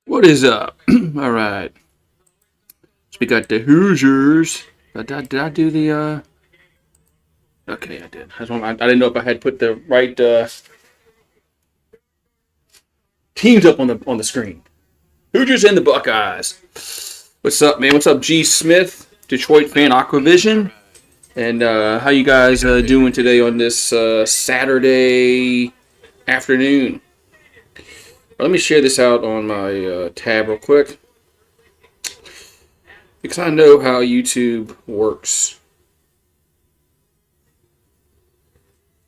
What is up? All right. So we got the Hoosiers. Did I do the? Okay, I did. I didn't know if I had put the right teams up on the screen. Hoosiers and the Buckeyes. What's up, man? What's up, G Smith, Detroit fan, Aquavision, and how you guys doing today on this Saturday afternoon? Let me share this out on my tab real quick because I know how YouTube works.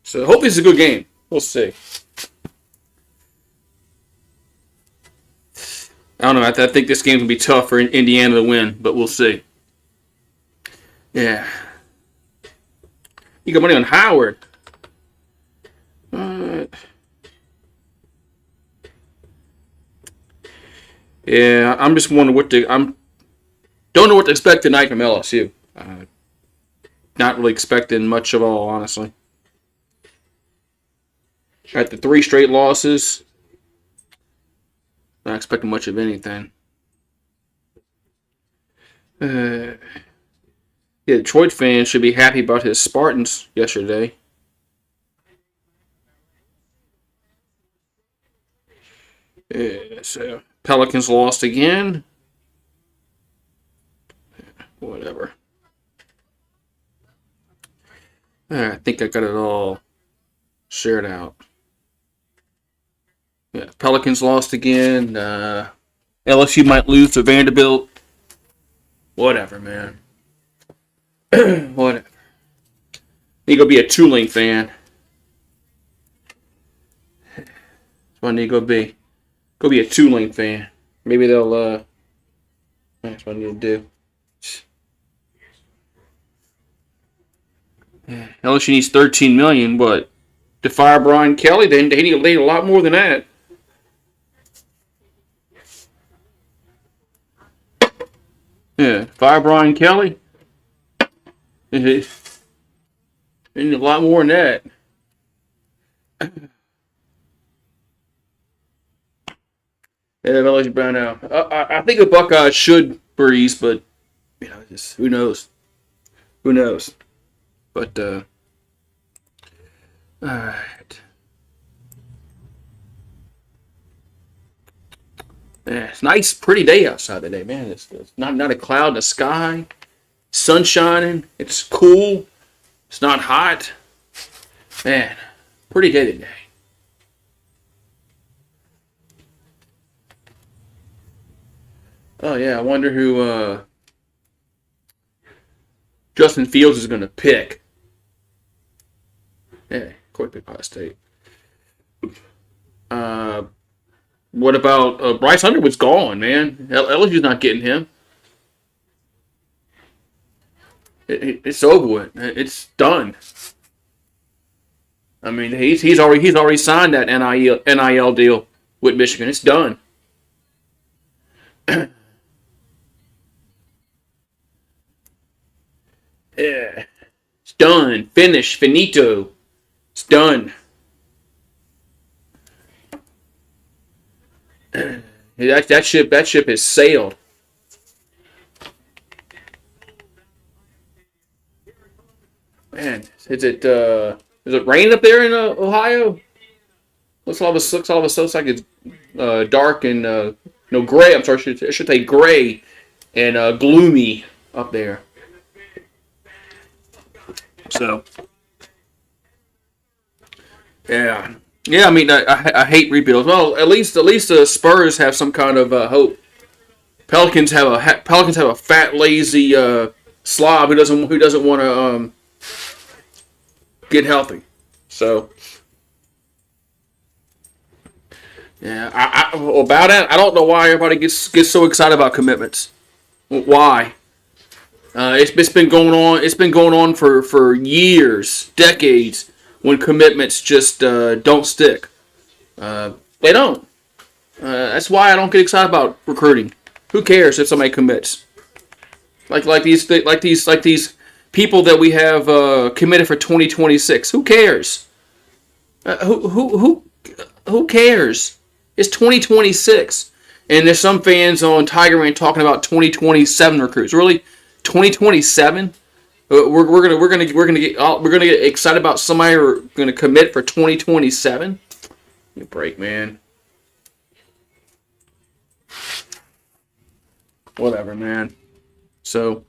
So hopefully it's a good game. We'll see. I don't know. I think this game's gonna be tough for Indiana to win, but we'll see. Yeah. You got money on Howard. Yeah, I'm just wondering don't know what to expect tonight from LSU. Not really expecting much of all, honestly. At the 3 straight losses, not expecting much of anything. Yeah, Detroit fans should be happy about his Spartans yesterday. Yeah, so Pelicans lost again. Whatever. I think I got it all shared out. Yeah, Pelicans lost again. LSU might lose to Vanderbilt. Whatever, man. Whatever. Need to go be a Tulane fan. That's what I need to go be. Go be a Tulane fan. Maybe they'll. That's what I need to do. LSU needs $13 million. What? To fire Brian Kelly? They need a lot more than that. Yeah, fire Brian Kelly. They need a lot more than that. Yeah, LSU Brown now. I think the Buckeyes should breeze, but just who knows? Who knows? But all right. Yeah, it's a nice, pretty day outside today, man. It's not a cloud in the sky. Sun shining. It's cool. It's not hot. Man, pretty day today. Oh yeah, I wonder who Justin Fields is going to pick. Yeah, quite pick Ohio State. What about Bryce Underwood's gone, man? LSU's not getting him. It's over with. It's done. I mean, he's already signed that NIL deal with Michigan. It's done. Yeah, it's done. Finished. Finito. It's done. That ship has sailed. Man, is it raining up there in Ohio? Looks all of a sudden like it's dark and gray. I'm sorry, I should say gray and gloomy up there. So yeah, yeah. I mean, I hate rebuilds. Well, at least the Spurs have some kind of hope. Pelicans have a fat, lazy slob who doesn't want to get healthy. So yeah, about that, I don't know why everybody gets so excited about commitments. Why? It's been going on. It's been going on for years, decades. When commitments just don't stick, they don't. That's why I don't get excited about recruiting. Who cares if somebody commits? Like these people that we have committed for 2026. Who cares? Who cares? It's 2026. And there's some fans on Tiger Rant talking about 2027 recruits. Really, 2027? We're gonna get excited about somebody we're gonna commit for 2027. Give me a break, man. Whatever, man. So,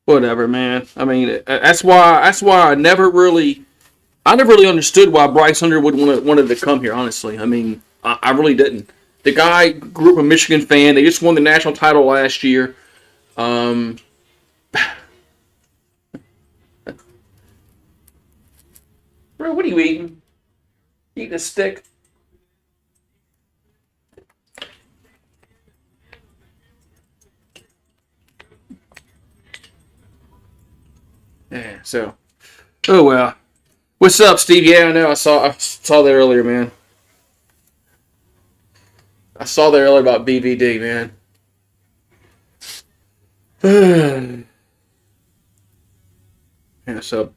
whatever, man. I mean, that's why I never really understood why Bryce Underwood wanted to come here. Honestly, I mean, I really didn't. The guy grew up a Michigan fan. They just won the national title last year. Um, Bro, what are you eating? Eating a stick? Yeah. So, oh well. What's up, Steve? Yeah, I know. I saw that earlier, man. I saw that earlier about BVD, man. Yeah. So,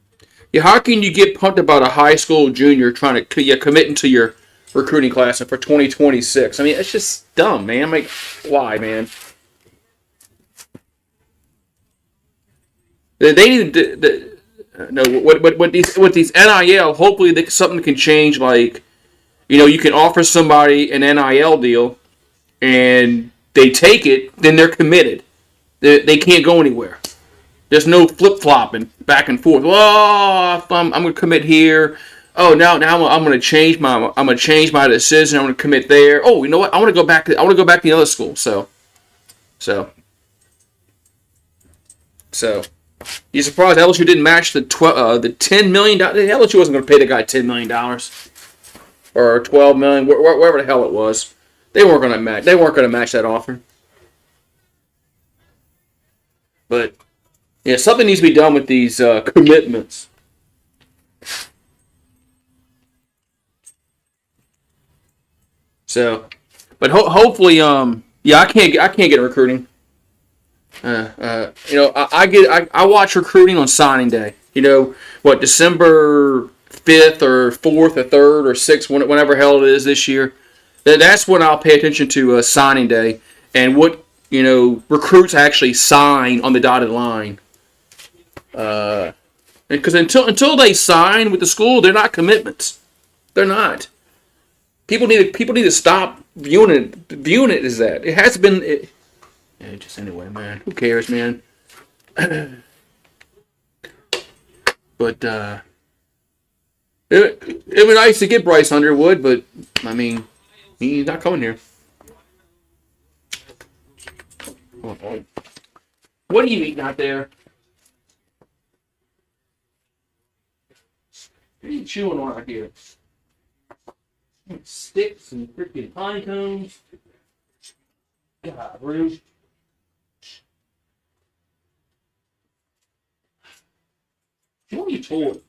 yeah. How can you get pumped about a high school junior trying to committing to your recruiting class for 2026? I mean, it's just dumb, man. I'm like, why, man? They need to. No, what these NIL. Hopefully, something can change. Like, you can offer somebody an NIL deal, and they take it, then they're committed. They can't go anywhere. There's no flip flopping back and forth. Well, I'm going to commit here. Oh, now I'm going to change my decision. I'm going to commit there. Oh, you know what? I want to go back to the other school. So. You surprised LSU didn't match the $10 million? LSU wasn't going to pay the guy $10 million or $12 million, wherever the hell it was. They weren't going to match. They weren't going to match that offer. But yeah, something needs to be done with these commitments. So, but hopefully, yeah, I can't get recruiting. I watch recruiting on signing day. December 5th or 4th or 3rd or 6th, whenever hell it is this year. That's when I'll pay attention to signing day and what recruits actually sign on the dotted line. Because until they sign with the school, they're not commitments. They're not. People need to stop viewing it as that. It has been. Yeah, just anyway, man. Who cares, man? But it'd be nice to get Bryce Underwood, but I mean, he's not coming here. Oh, boy. What are you eating out there? What are you chewing on out here? Sticks and freaking pine cones. God, rude. What are you told?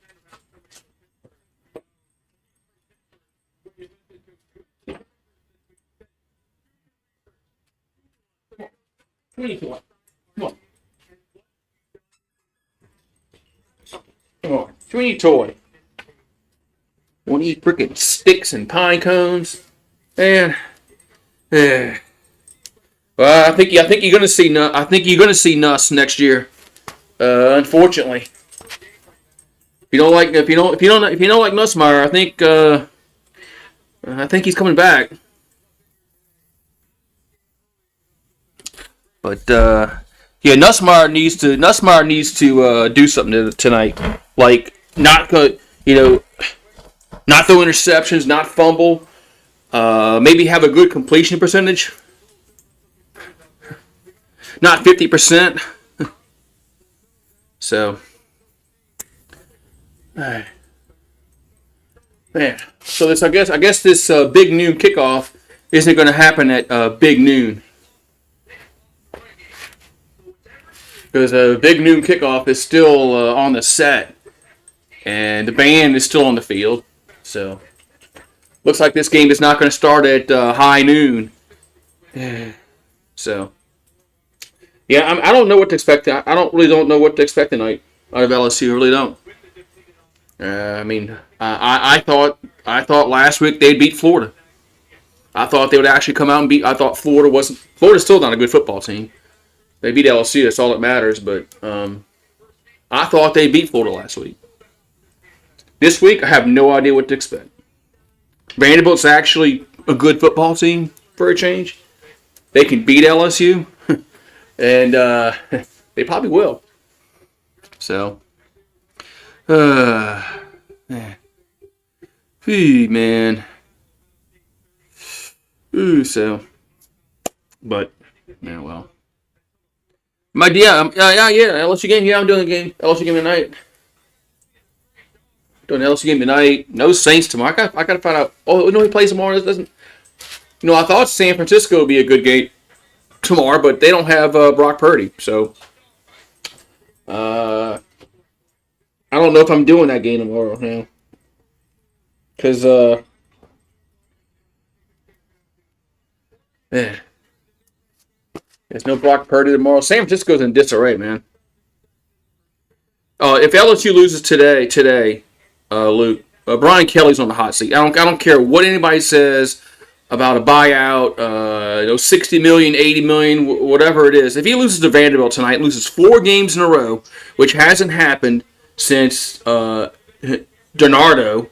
What are you told? Come on. Come on. What are you told? Want to eat freaking sticks and pine cones? Man. Yeah. Well, I think you're gonna see Nuss next year. Unfortunately. If you don't like Nussmeier, I think he's coming back. But yeah, Nussmeier needs to do something tonight. Like not throw interceptions, not fumble. Maybe have a good completion percentage. Not 50%. So. Alright. Man. So I guess this big noon kickoff isn't going to happen at big noon. Because big noon kickoff is still on the set. And the band is still on the field. So looks like this game is not going to start at high noon. So yeah, I don't know what to expect. I don't know what to expect tonight out of LSU. I really don't. I mean, I thought last week they'd beat Florida. I thought they would actually come out and beat. I thought Florida wasn't. Florida's still not a good football team. They beat LSU. That's all that matters. But I thought they beat Florida last week. This week, I have no idea what to expect. Vanderbilt's actually a good football team for a change. They can beat LSU, and they probably will. So, man. Man. Ooh, so, but, yeah, well. Yeah. LSU game. Yeah, I'm doing a game. LSU game tonight. Doing the LSU game tonight. No Saints tomorrow. I got to find out. Oh no, he plays tomorrow. This doesn't. I thought San Francisco would be a good game tomorrow, but they don't have Brock Purdy, so I don't know if I'm doing that game tomorrow now, because man, there's no Brock Purdy tomorrow. San Francisco's in disarray, man. If LSU loses today, Luke, Brian Kelly's on the hot seat. I don't care what anybody says about a buyout, 60 million, 80 million, whatever it is. If he loses to Vanderbilt tonight, loses 4 games in a row, which hasn't happened since Donardo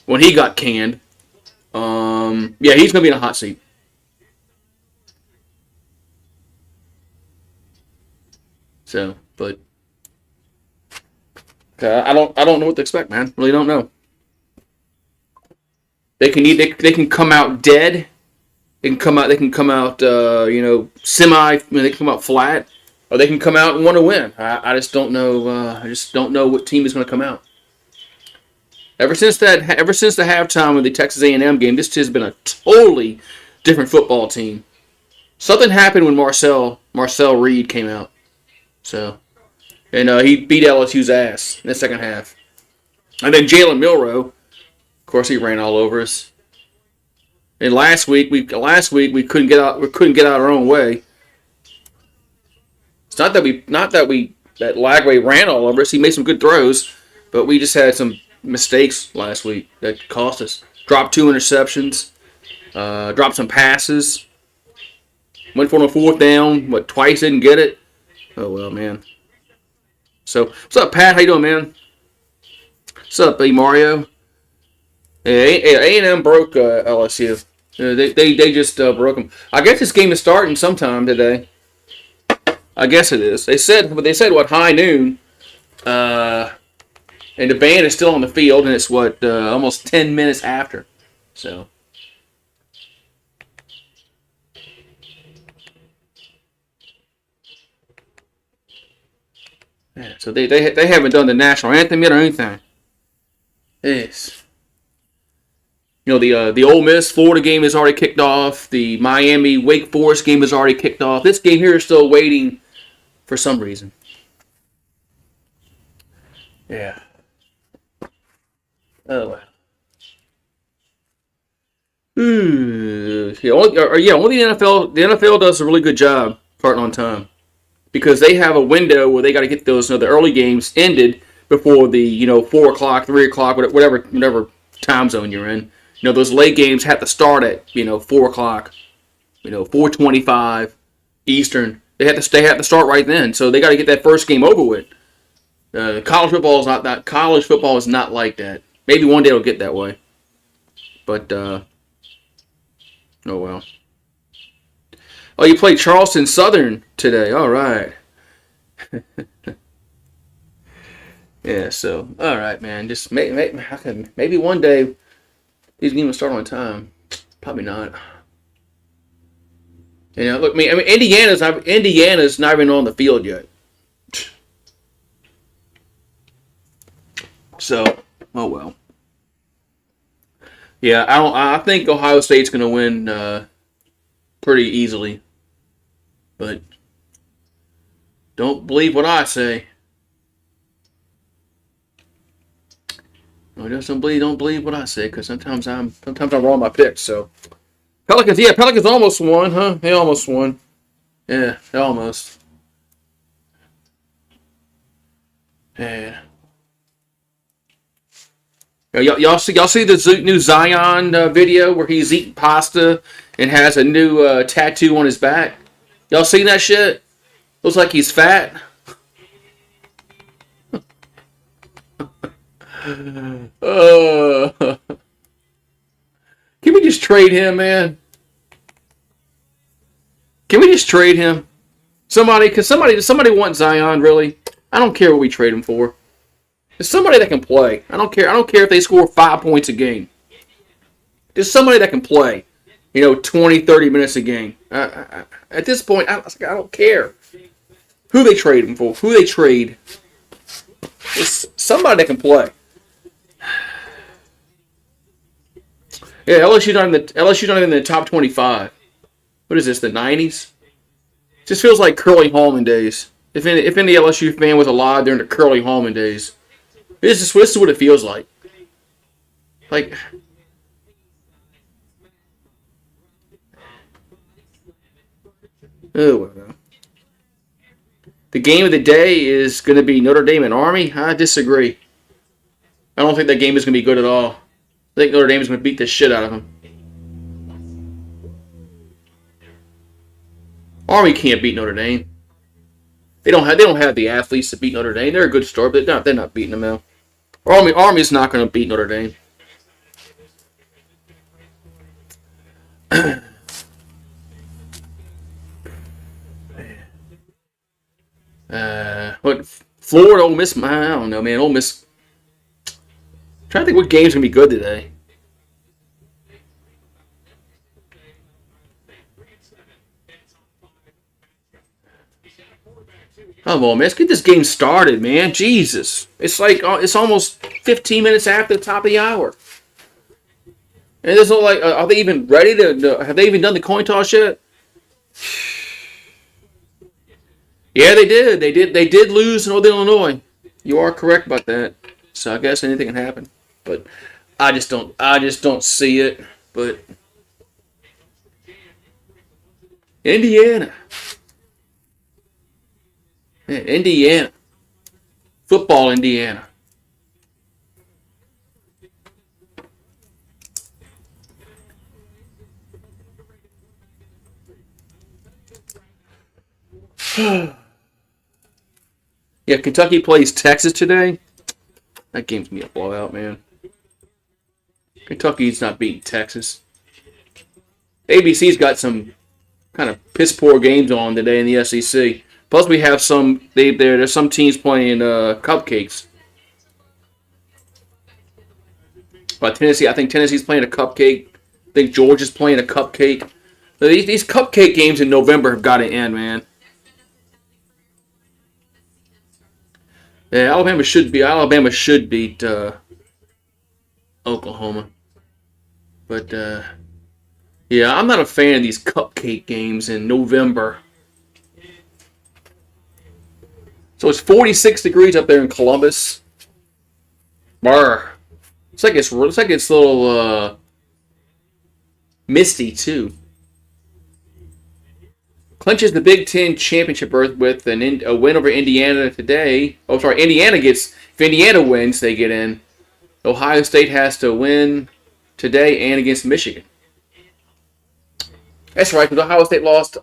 when he got canned. Yeah, he's gonna be in a hot seat. So, but I don't know what to expect, man. Really don't know. They can come out dead. They can come out semi. They can come out flat, or they can come out and want to win. I just don't know. I just don't know what team is going to come out. Ever since the halftime of the Texas A&M game, this has been a totally different football team. Something happened when Marcel Reed came out. So, and he beat LSU's ass in the second half. And then Jalen Milroe, of course, he ran all over us. And last week we couldn't get out our own way. It's not that Lagway ran all over us. He made some good throws, but we just had some mistakes last week that cost us. Dropped 2 interceptions, dropped some passes. Went for a 4th down, but twice didn't get it. Oh well, man. So what's up, Pat? How you doing, man? What's up, B Mario? A&M broke LSU. They just broke them. I guess this game is starting sometime today. I guess it is. They said what, high noon. And the band is still on the field, and it's almost 10 minutes after. So. Yeah, so they haven't done the national anthem yet or anything. Yes. The Ole Miss Florida game is already kicked off. The Miami Wake Forest game is already kicked off. This game here is still waiting for some reason. Yeah. Oh well. Yeah. Only the NFL. The NFL does a really good job starting on time, because they have a window where they got to get those the early games ended before the 4 o'clock, 3 o'clock, whatever time zone you're in. Those late games have to start at 4 o'clock, 4:25 Eastern. They have to start right then, so they got to get that first game over with. College football is not that. College football is not like that. Maybe one day it'll get that way, but oh well. Oh, you played Charleston Southern today. All right. Yeah. So all right, man. Just maybe one day these games will start on time. Probably not. Look, Indiana's not even on the field yet. So, oh well. Yeah, I think Ohio State's going to win pretty easily, but don't believe what I say. Just don't believe what I say, because sometimes I'm wrong on my picks. So Pelicans almost won, huh? They almost won. Yeah, they almost. Yeah. Y'all see the new Zion video where he's eating pasta and has a new tattoo on his back? Y'all seen that shit? Looks like he's fat. Uh, can we just trade him, man? Can we just trade him? Does somebody want Zion really? I don't care what we trade him for. It's somebody that can play. I don't care. I don't care if they score 5 points a game. Just somebody that can play. 20, 30 minutes a game. At this point, I don't care who they trade him for. Who they trade. It's somebody that can play. Yeah, LSU not even in the top 25. What is this? The 90s? Just feels like Curly Hallman days. If any LSU fan was alive during the Curly Hallman days, this is what it feels like. Like, oh, the game of the day is going to be Notre Dame and Army. I disagree. I don't think that game is going to be good at all. I think Notre Dame is going to beat the shit out of them. Army can't beat Notre Dame. They don't have the athletes to beat Notre Dame. They're a good story, but they're not beating them out. Army's not going to beat Notre Dame. What Florida, Ole Miss? I don't know, man. Ole Miss. I'm trying to think what game's gonna be good today. Come on, man. Let's get this game started, man. Jesus, it's almost 15 minutes after the top of the hour, and there's no are they even ready to? Have they even done the coin toss yet? Yeah, they did. They did lose in Northern Illinois. You are correct about that. So I guess anything can happen. But I just don't see it. But Indiana. Man, Indiana. Football Indiana. Yeah, Kentucky plays Texas today. That game's gonna be a blowout, man. Kentucky's not beating Texas. ABC's got some kind of piss poor games on today in the SEC. Plus, we have there's some teams playing cupcakes. But Tennessee, I think Tennessee's playing a cupcake. I think Georgia's playing a cupcake. These cupcake games in November have got to end, man. Yeah, Alabama should beat Oklahoma. But yeah, I'm not a fan of these cupcake games in November. So it's 46 degrees up there in Columbus. Brr. Looks like it's a little misty too. Clinches the Big Ten championship berth with a win over Indiana today. Oh, sorry. If Indiana wins, they get in. Ohio State has to win today and against Michigan. That's right, because Ohio State lost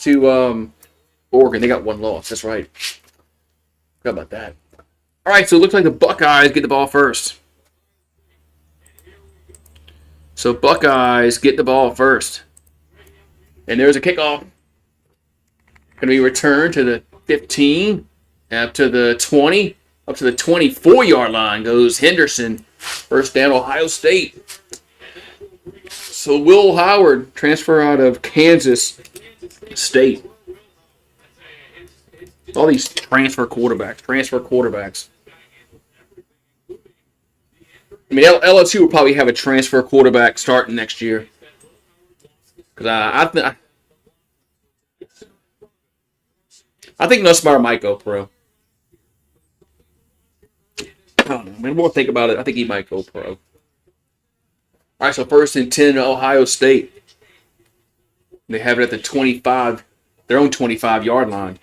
to Oregon. They got one loss. That's right. Forgot about that. All right, so it looks like the Buckeyes get the ball first. So Buckeyes get the ball first. And there's a kickoff. Going to be returned to the 15, up to the 20, up to the 24-yard line goes Henderson. First down, Ohio State. So Will Howard, transfer out of Kansas State. All these transfer quarterbacks. I mean, LSU will probably have a transfer quarterback starting next year. Because I think Nussmeier might go pro. I don't know. Man, more think about it. I think he might go pro. All right, so first and 10 Ohio State. They have it at the 25, their own 25-yard line.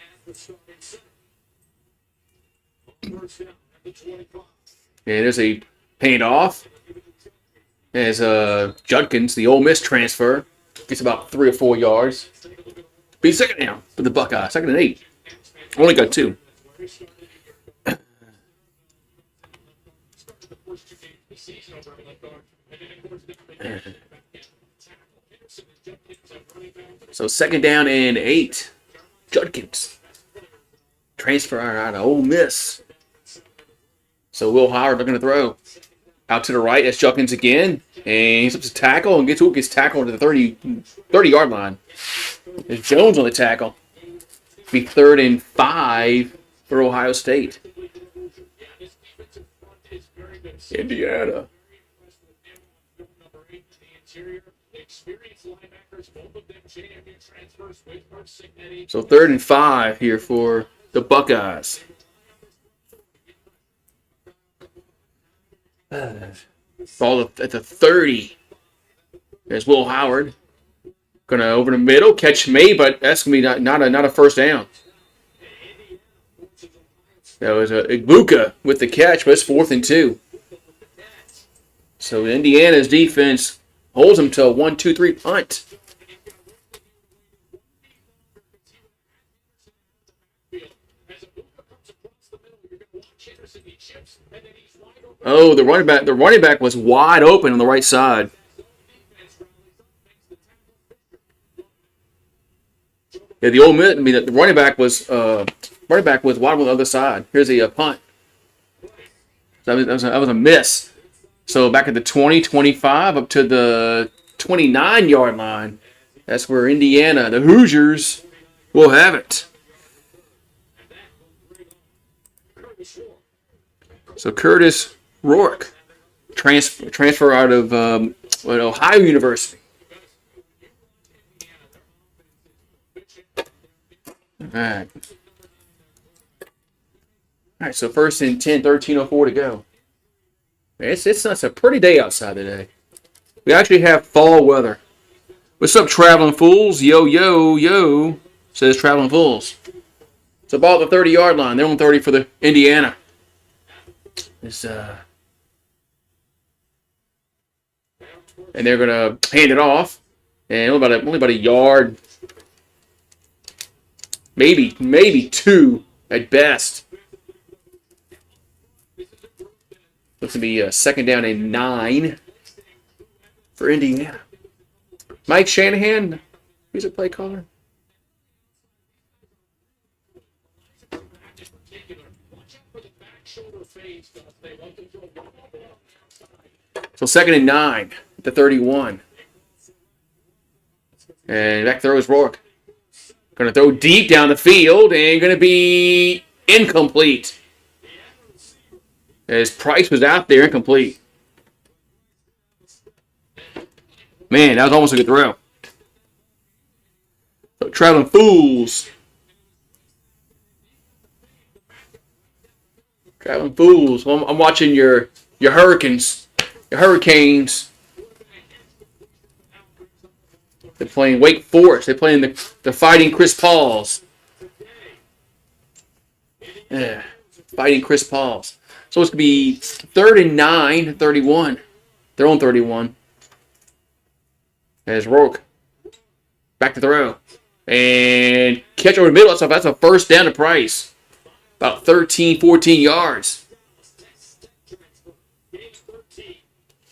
And there's a Hand off as Judkins, the Ole Miss transfer, gets about 3 or 4 yards. Be second down for the Buckeyes. 2nd and 8. Only got 2. So 2nd down and 8. Judkins. Transfer out of Ole Miss. So Will Howard looking to throw. Out to the right, that's Judkins again. And he's up to tackle and gets tackled to the 30-yard line. There's Jones on the tackle. Be 3rd and 5 for Ohio State. Indiana. So 3rd and 5 here for the Buckeyes. Ball at the 30. There's Will Howard. Gonna over the middle, catch me, but that's gonna be not a first down. That was Igbuka with the catch, but it's 4th and 2. So Indiana's defense holds them to a 1-2-3 punt. Oh, the running back was wide open on the right side. Yeah, the running back was wide on the other side. Here's a punt. That was a miss. So back at the 20, 25, up to the 29-yard line. That's where Indiana, the Hoosiers, will have it. So Curtis Rourke, transfer out of Ohio University. All right, so 1st and 10, 13:04 to go. It's a pretty day outside today. We actually have fall weather. What's up, Traveling Fools? Yo, yo, yo, says Traveling Fools. It's about the 30-yard line. They're on 30 for the Indiana. And they're going to hand it off. And only about a yard, maybe 2 at best. Looks to be a 2nd down and 9 for Indiana. Mike Shanahan, who's a play caller? So 2nd and 9 at the 31. And back throws Rourke. Going to throw deep down the field and going to be incomplete. As Price was out there, incomplete. Man, that was almost a good throw. So, Traveling Fools. Traveling Fools. Well, I'm watching your Hurricanes. Your Hurricanes. They're playing Wake Forest. They're playing the Fighting Chris Pauls. Yeah, Fighting Chris Pauls. So it's going to be 3rd and 9, 31. They're on 31. There's Rourke. Back to throw. And catch over the middle. So that's a 1st down to Price. About 13, 14 yards.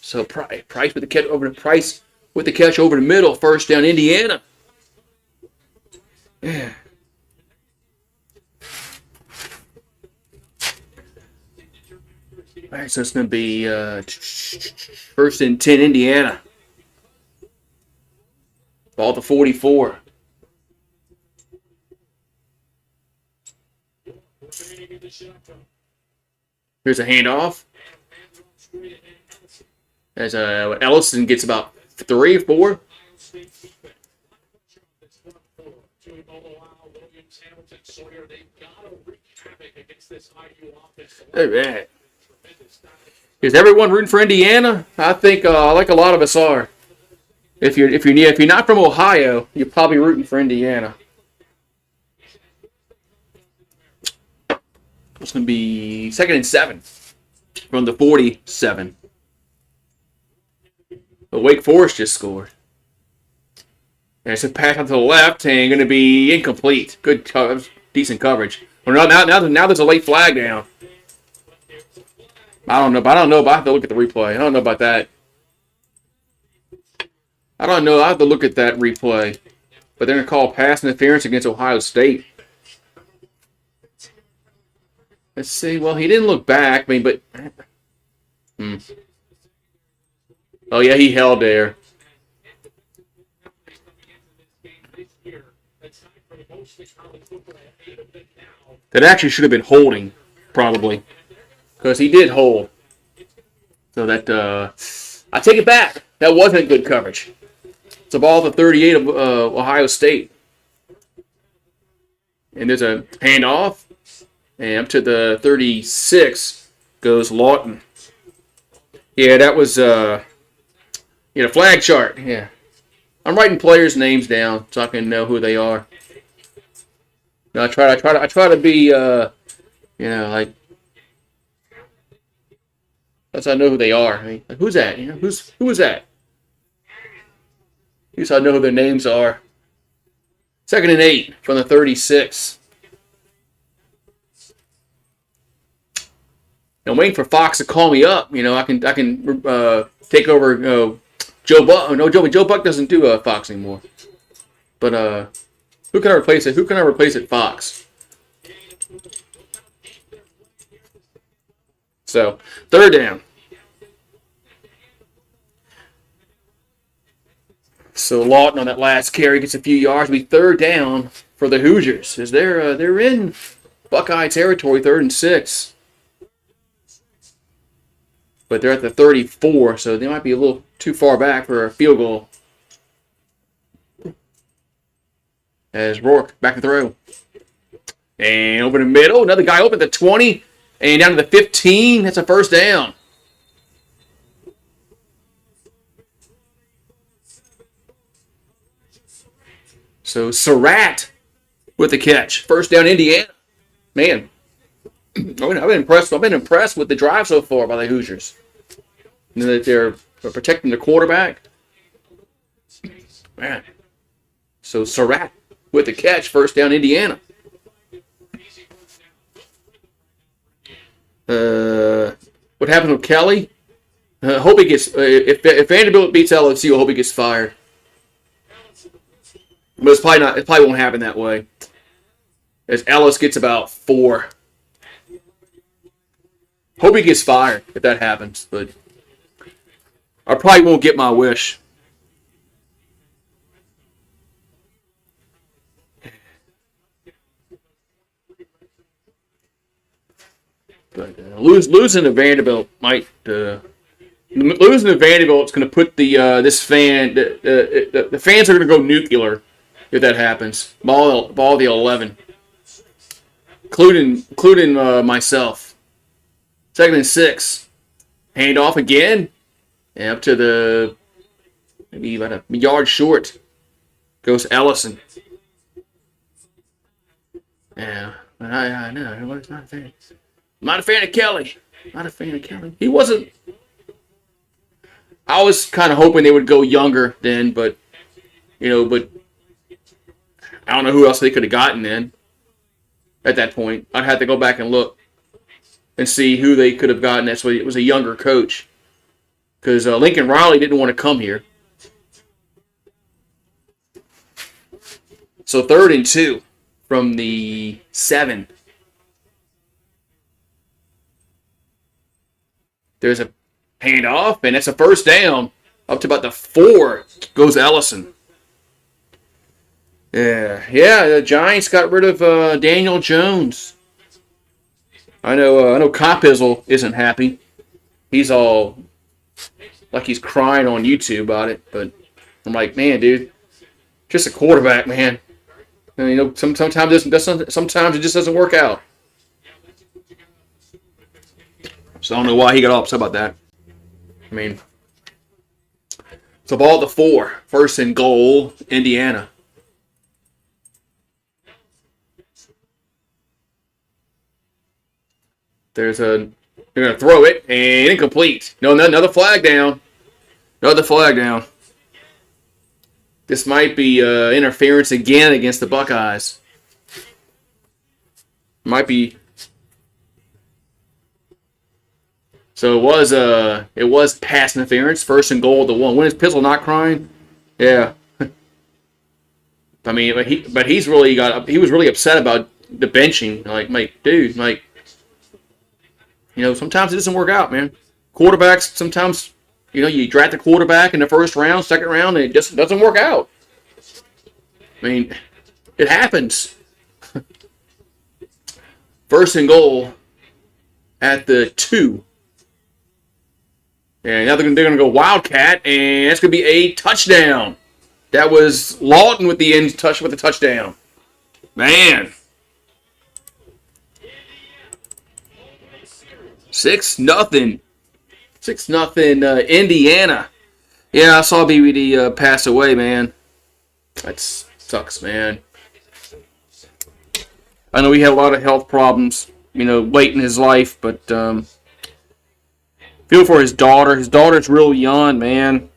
So Price with the catch over the Price with the catch over the middle. 1st down, Indiana. Yeah. All right, so it's going to be 1st and 10, Indiana. Ball to 44. Here's a handoff. As Ellison gets about 3 or 4. All right. Is everyone rooting for Indiana? I think like a lot of us are. If you're not from Ohio, you're probably rooting for Indiana. It's going to be 2nd and 7. from the 47. But Wake Forest just scored. And it's a pass out to the left and going to be incomplete. Good, decent coverage. Well, now there's a late flag down. I don't know, but I have to look at the replay. I don't know about that. I don't know. I have to look at that replay. But they're going to call pass interference against Ohio State. Let's see. Well, he didn't look back. I mean, but... Oh, yeah, he held there. That actually should have been holding, probably. Because he did hold. So that, I take it back. That wasn't good coverage. It's a ball to 38 of Ohio State. And there's a handoff. And up to the 36 goes Lawton. Yeah, that was, flag chart. Yeah. I'm writing players' names down so I can know who they are. No, I try to be, like, that's how I know who they are. I mean, like, who's that? Who is that? At least I know who their names are. 2nd and 8 from the 36. I'm waiting for Fox to call me up. I can take over. Joe Buck. No, Joe Buck doesn't do Fox anymore. But who can I replace it? Who can I replace at Fox? So 3rd down. So Lawton on that last carry gets a few yards. It'll be 3rd down for the Hoosiers as they're in Buckeye territory, 3rd and 6. But they're at the 34, so they might be a little too far back for a field goal. As Rourke back to throw. And over the middle, another guy open at the 20 and down to the 15. That's a 1st down. So Surratt with the catch. 1st down, Indiana. Man, I've been impressed with the drive so far by the Hoosiers. That they're protecting the quarterback. Man. So Surratt with the catch, 1st down, Indiana. What happened with Kelly? Hope he gets. If Vanderbilt beats LSU, I hope he gets fired. But it's probably not. It probably won't happen that way. As Ellis gets about 4. Hope he gets fired if that happens, but I probably won't get my wish. But losing to Vanderbilt might losing to Vanderbilt is going to put the this fan the fans are going to go nuclear if that happens. Ball the 11, including myself. 2nd and 6, hand off again, and up to the maybe about a yard short goes Ellison. Yeah, I know I was not a fan. Not a fan of Kelly. Not a fan of Kelly. He wasn't. I was kind of hoping they would go younger then, but but I don't know who else they could have gotten then. At that point, I'd have to go back and look and see who they could have gotten. That's why it was a younger coach, because Lincoln Riley didn't want to come here. So 3rd and 2 from the 7. There's a handoff, and that's a 1st down. Up to about the 4 goes Ellison. Yeah. The Giants got rid of Daniel Jones. I know. Copizzle isn't happy. He's all like he's crying on YouTube about it. But I'm like, man, dude, just a quarterback, man. And, sometimes it just doesn't work out. So I don't know why he got all upset about that. I mean, it's a ball at the 4. 1st and goal, Indiana. There's a They're going to throw it, and incomplete. No, another flag down. Another flag down. This might be interference again against the Buckeyes. Might be. So it was pass interference, 1st and goal to 1. When is Pizzle not crying? Yeah. I mean, he was really upset about the benching. Like, dude, sometimes it doesn't work out, man. Quarterbacks sometimes, you draft a quarterback in the 1st round, 2nd round, and it just doesn't work out. I mean, it happens. 1st and goal at the 2. And now they're going to go Wildcat, and that's going to be a touchdown. That was Lawton with the touchdown. Man. 6-0. 6-0 Indiana. Yeah, I saw BBD pass away, man. That sucks, man. I know he had a lot of health problems, late in his life, but feel for his daughter. His daughter's real young, man.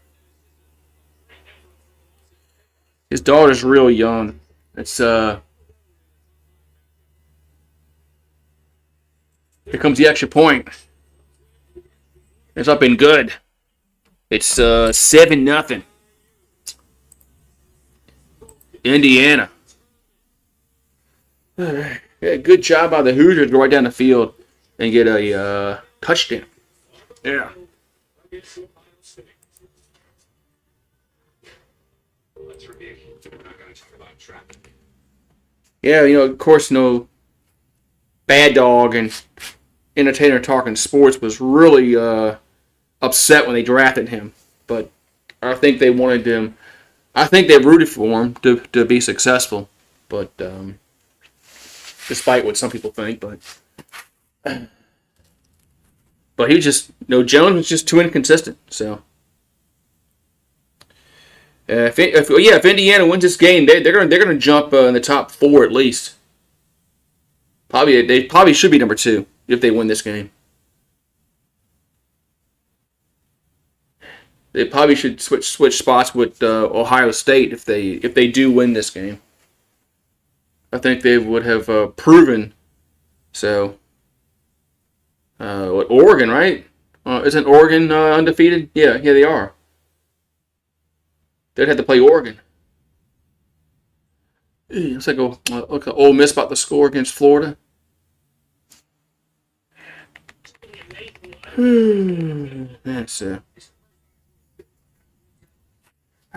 His daughter's real young. It's here comes the extra point. It's up and good. It's 7-0. Indiana. Yeah, good job by the Hoosiers. Go right down the field and get a touchdown. Yeah. Yeah, of course, Bad Dog and Entertainer Talking Sports was really upset when they drafted him. But I think they wanted him. I think they rooted for him to be successful. But despite what some people think, but he just, Jones was just too inconsistent. So, if Indiana wins this game, they're gonna jump in the top 4 at least. They probably should be number 2 if they win this game. They probably should switch spots with Ohio State if they do win this game. I think they would have proven. So, Oregon, right? Isn't Oregon undefeated? Yeah, they are. They'd have to play Oregon. Looks like Ole Miss about to score against Florida. That's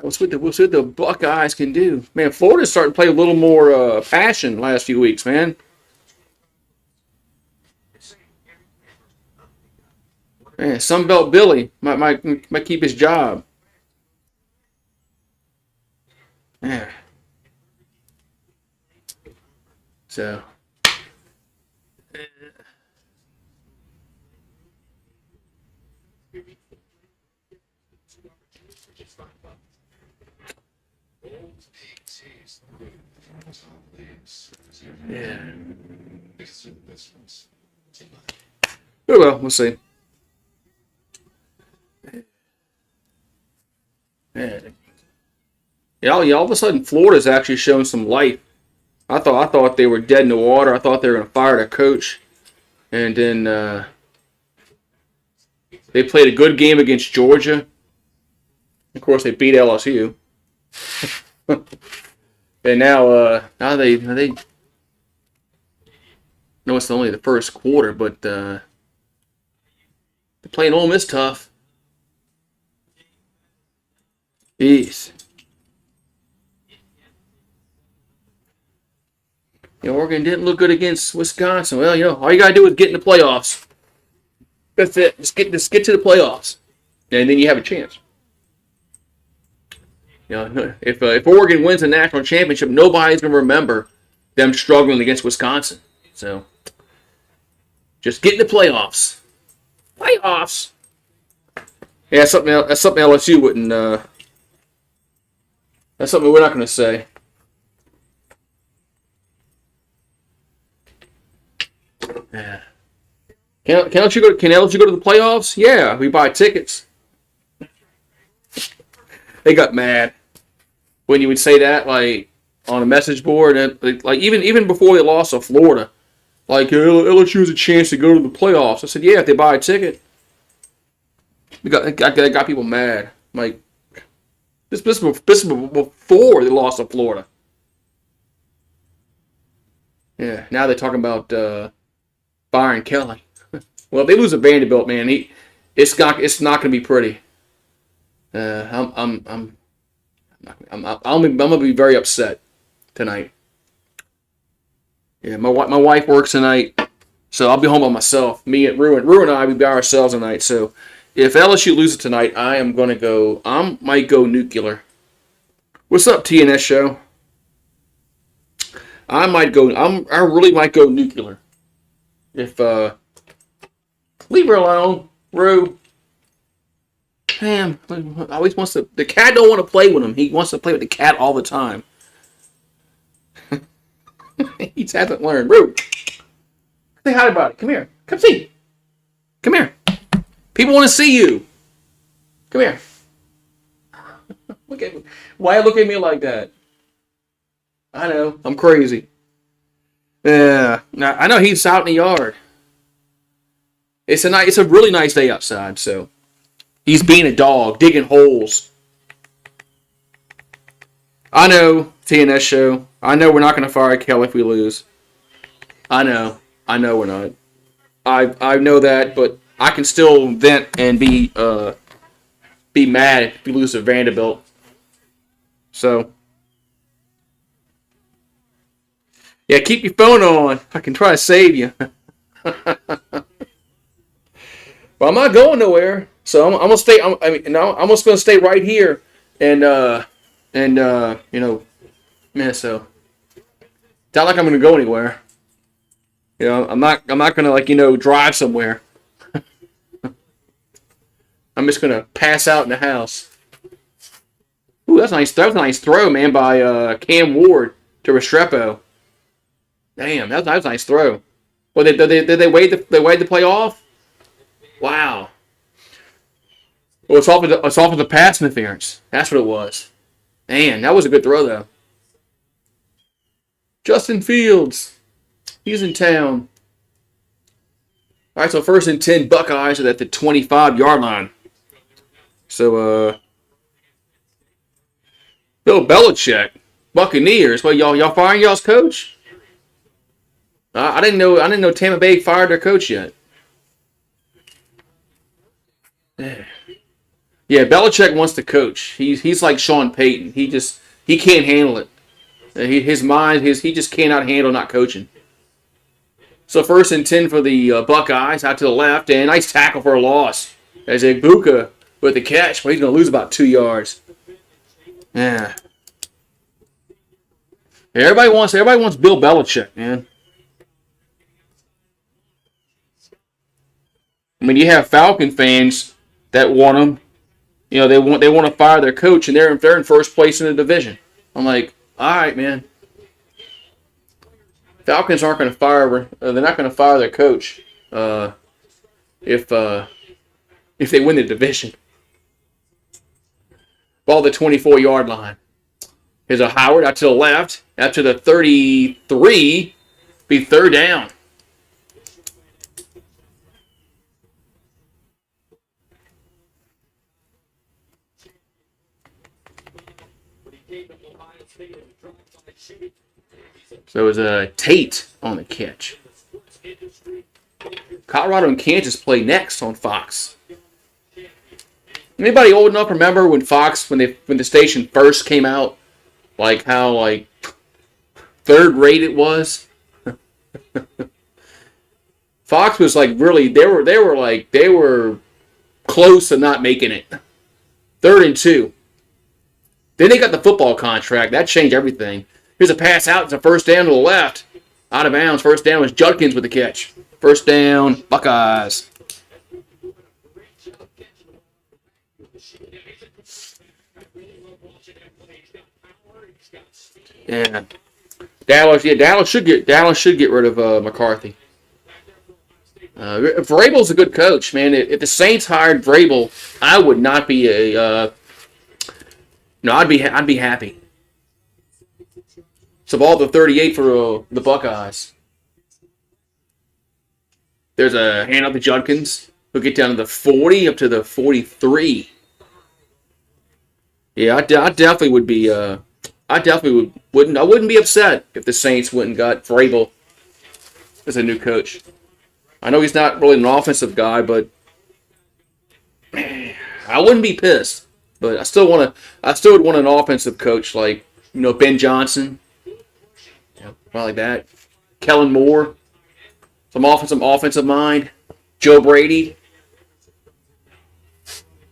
What's what the Buckeyes can do. Man, Florida's starting to play a little more passion last few weeks, man. Man, Sunbelt Billy might keep his job. Yeah. So. Yeah. Oh well, we'll see. Yeah, all of a sudden Florida's actually showing some life. I thought they were dead in the water. I thought they were going to fire their coach, and then they played a good game against Georgia. Of course, they beat LSU, and now they know it's only the first quarter, but they're playing Ole Miss tough. Jeez. Oregon didn't look good against Wisconsin. Well, all you gotta do is get in the playoffs. That's it. Just get to the playoffs, and then you have a chance. If Oregon wins the national championship, nobody's gonna remember them struggling against Wisconsin. So, just get in the playoffs. Playoffs. Yeah, that's something LSU wouldn't. That's something we're not gonna say. Yeah. Can LSU go to the playoffs? Yeah, we buy tickets. They got mad when you would say that, like on a message board, and like even before they lost to Florida, like LSU has a chance to go to the playoffs. I said, yeah, if they buy a ticket. They got people mad. Like this was before they lost to Florida. Yeah, now they're talking about Byron Kelly. Well, if they lose to Vanderbilt, man, it's not going to be pretty. I'm gonna be very upset tonight. Yeah, my wife works tonight, so I'll be home by myself. Me and Rue and I will be by ourselves tonight. So if LSU loses tonight, I might go nuclear. What's up, TNS show? I really might go nuclear. If leave her alone, Rue. Damn, always wants to. The cat don't want to play with him. He wants to play with the cat all the time. He hasn't learned. Rue, say hi, buddy. Come here. Come see. Come here. People want to see you. Come here. Look at me. Why look at me like that? I know. I'm crazy. Yeah. I know he's out in the yard. It's a really nice day outside, so he's being a dog, digging holes. I know, TNS show. I know we're not going to fire Kelly if we lose. I know we're not. I know that, but I can still vent and be mad if we lose to Vanderbilt. So, yeah, keep your phone on. I can try to save you. But I'm not going nowhere. So I'm gonna stay. I'm just gonna stay right here, and man. So it's not like I'm gonna go anywhere. You know, I'm not gonna drive somewhere. I'm just gonna pass out in the house. Ooh, that's nice. That was a nice throw, man, by Cam Ward to Restrepo. Damn, that was a nice throw. Well, did they wait the play off? Wow. Well, it's off of the pass interference. That's what it was. Man, that was a good throw, though. Justin Fields. He's in town. All right, so 1st and 10 Buckeyes are at the 25-yard line. So, Bill Belichick, Buccaneers. Well, y'all firing y'all's coach? I didn't know Tampa Bay fired their coach yet. Yeah, Belichick wants to coach. He's like Sean Payton. He can't handle it. He just cannot handle not coaching. So 1st and 10 for the Buckeyes out to the left, and nice tackle for a loss. As Ibuka with the catch, but he's going to lose about 2 yards. Yeah. Everybody wants Bill Belichick, man. I mean, you have Falcon fans that want him. You know, they want to fire their coach, and they're in first place in the division. I'm like, all right, man. Falcons aren't going to fire. They're not going to fire their coach if they win the division. Ball the 24-yard line. Here's a Howard out to the left, out to the 33. Be 3rd down. So it was Tate on the catch. Colorado and Kansas play next on Fox. Anybody old enough remember when Fox, when the station first came out, like how third rate it was? Fox was like really they were close to not making it. 3rd and 2. Then they got the football contract. That changed everything. Here's a pass out. It's a 1st down to the left. Out of bounds. 1st down was Judkins with the catch. 1st down, Buckeyes. Yeah. Dallas should get rid of McCarthy. Vrabel's a good coach, man. If the Saints hired Vrabel, I would not be I'd be happy. So ball to 38 for the Buckeyes. There's a handoff to Judkins. He'll get down to the 40, up to the 43. Yeah, I definitely would be. I definitely wouldn't. I wouldn't be upset if the Saints went and got Vrabel as a new coach. I know he's not really an offensive guy, but I wouldn't be pissed. But I still would want an offensive coach like Ben Johnson, like that. Kellen Moore, some offensive mind. Joe Brady.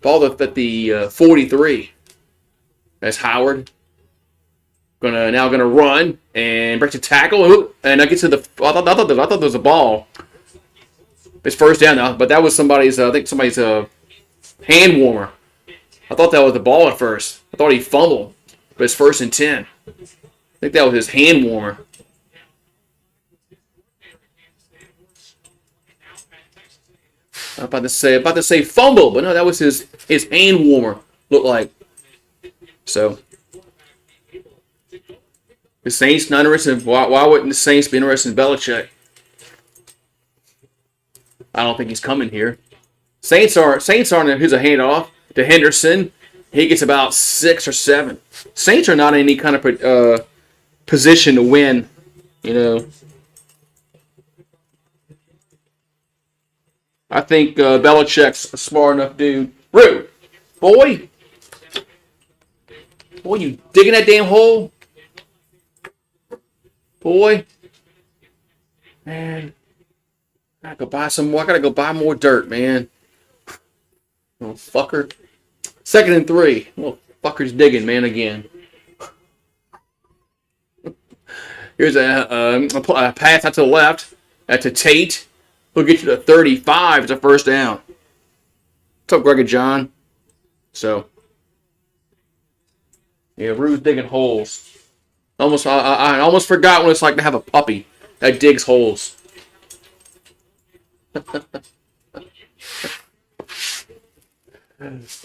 Ball at the 43. That's Howard. Now gonna run and breaks a tackle. And I get to the. I thought there was a ball. It's first down now, but that was somebody's. I think somebody's hand warmer. I thought that was the ball at first. I thought he fumbled, but it's 1st and 10. I think that was his hand warmer. I'm about to say fumble, but no, that was his hand warmer. Looked like. So the Saints not interested. Why wouldn't the Saints be interested in Belichick? I don't think he's coming here. Saints aren't. Here's a handoff to Henderson. He gets about 6 or 7. Saints are not in any kind of position to win. I think Belichick's a smart enough dude. Rue, boy, you digging that damn hole, boy. Man, I gotta go buy more dirt, man. Little fucker. 2nd and 3. Little fucker's digging, man, again. Here's a pass out to the left. That's to Tate. He'll get you to 35. It's a first down. What's up, Greg and John? So, yeah, Rue's digging holes. I almost forgot what it's like to have a puppy that digs holes.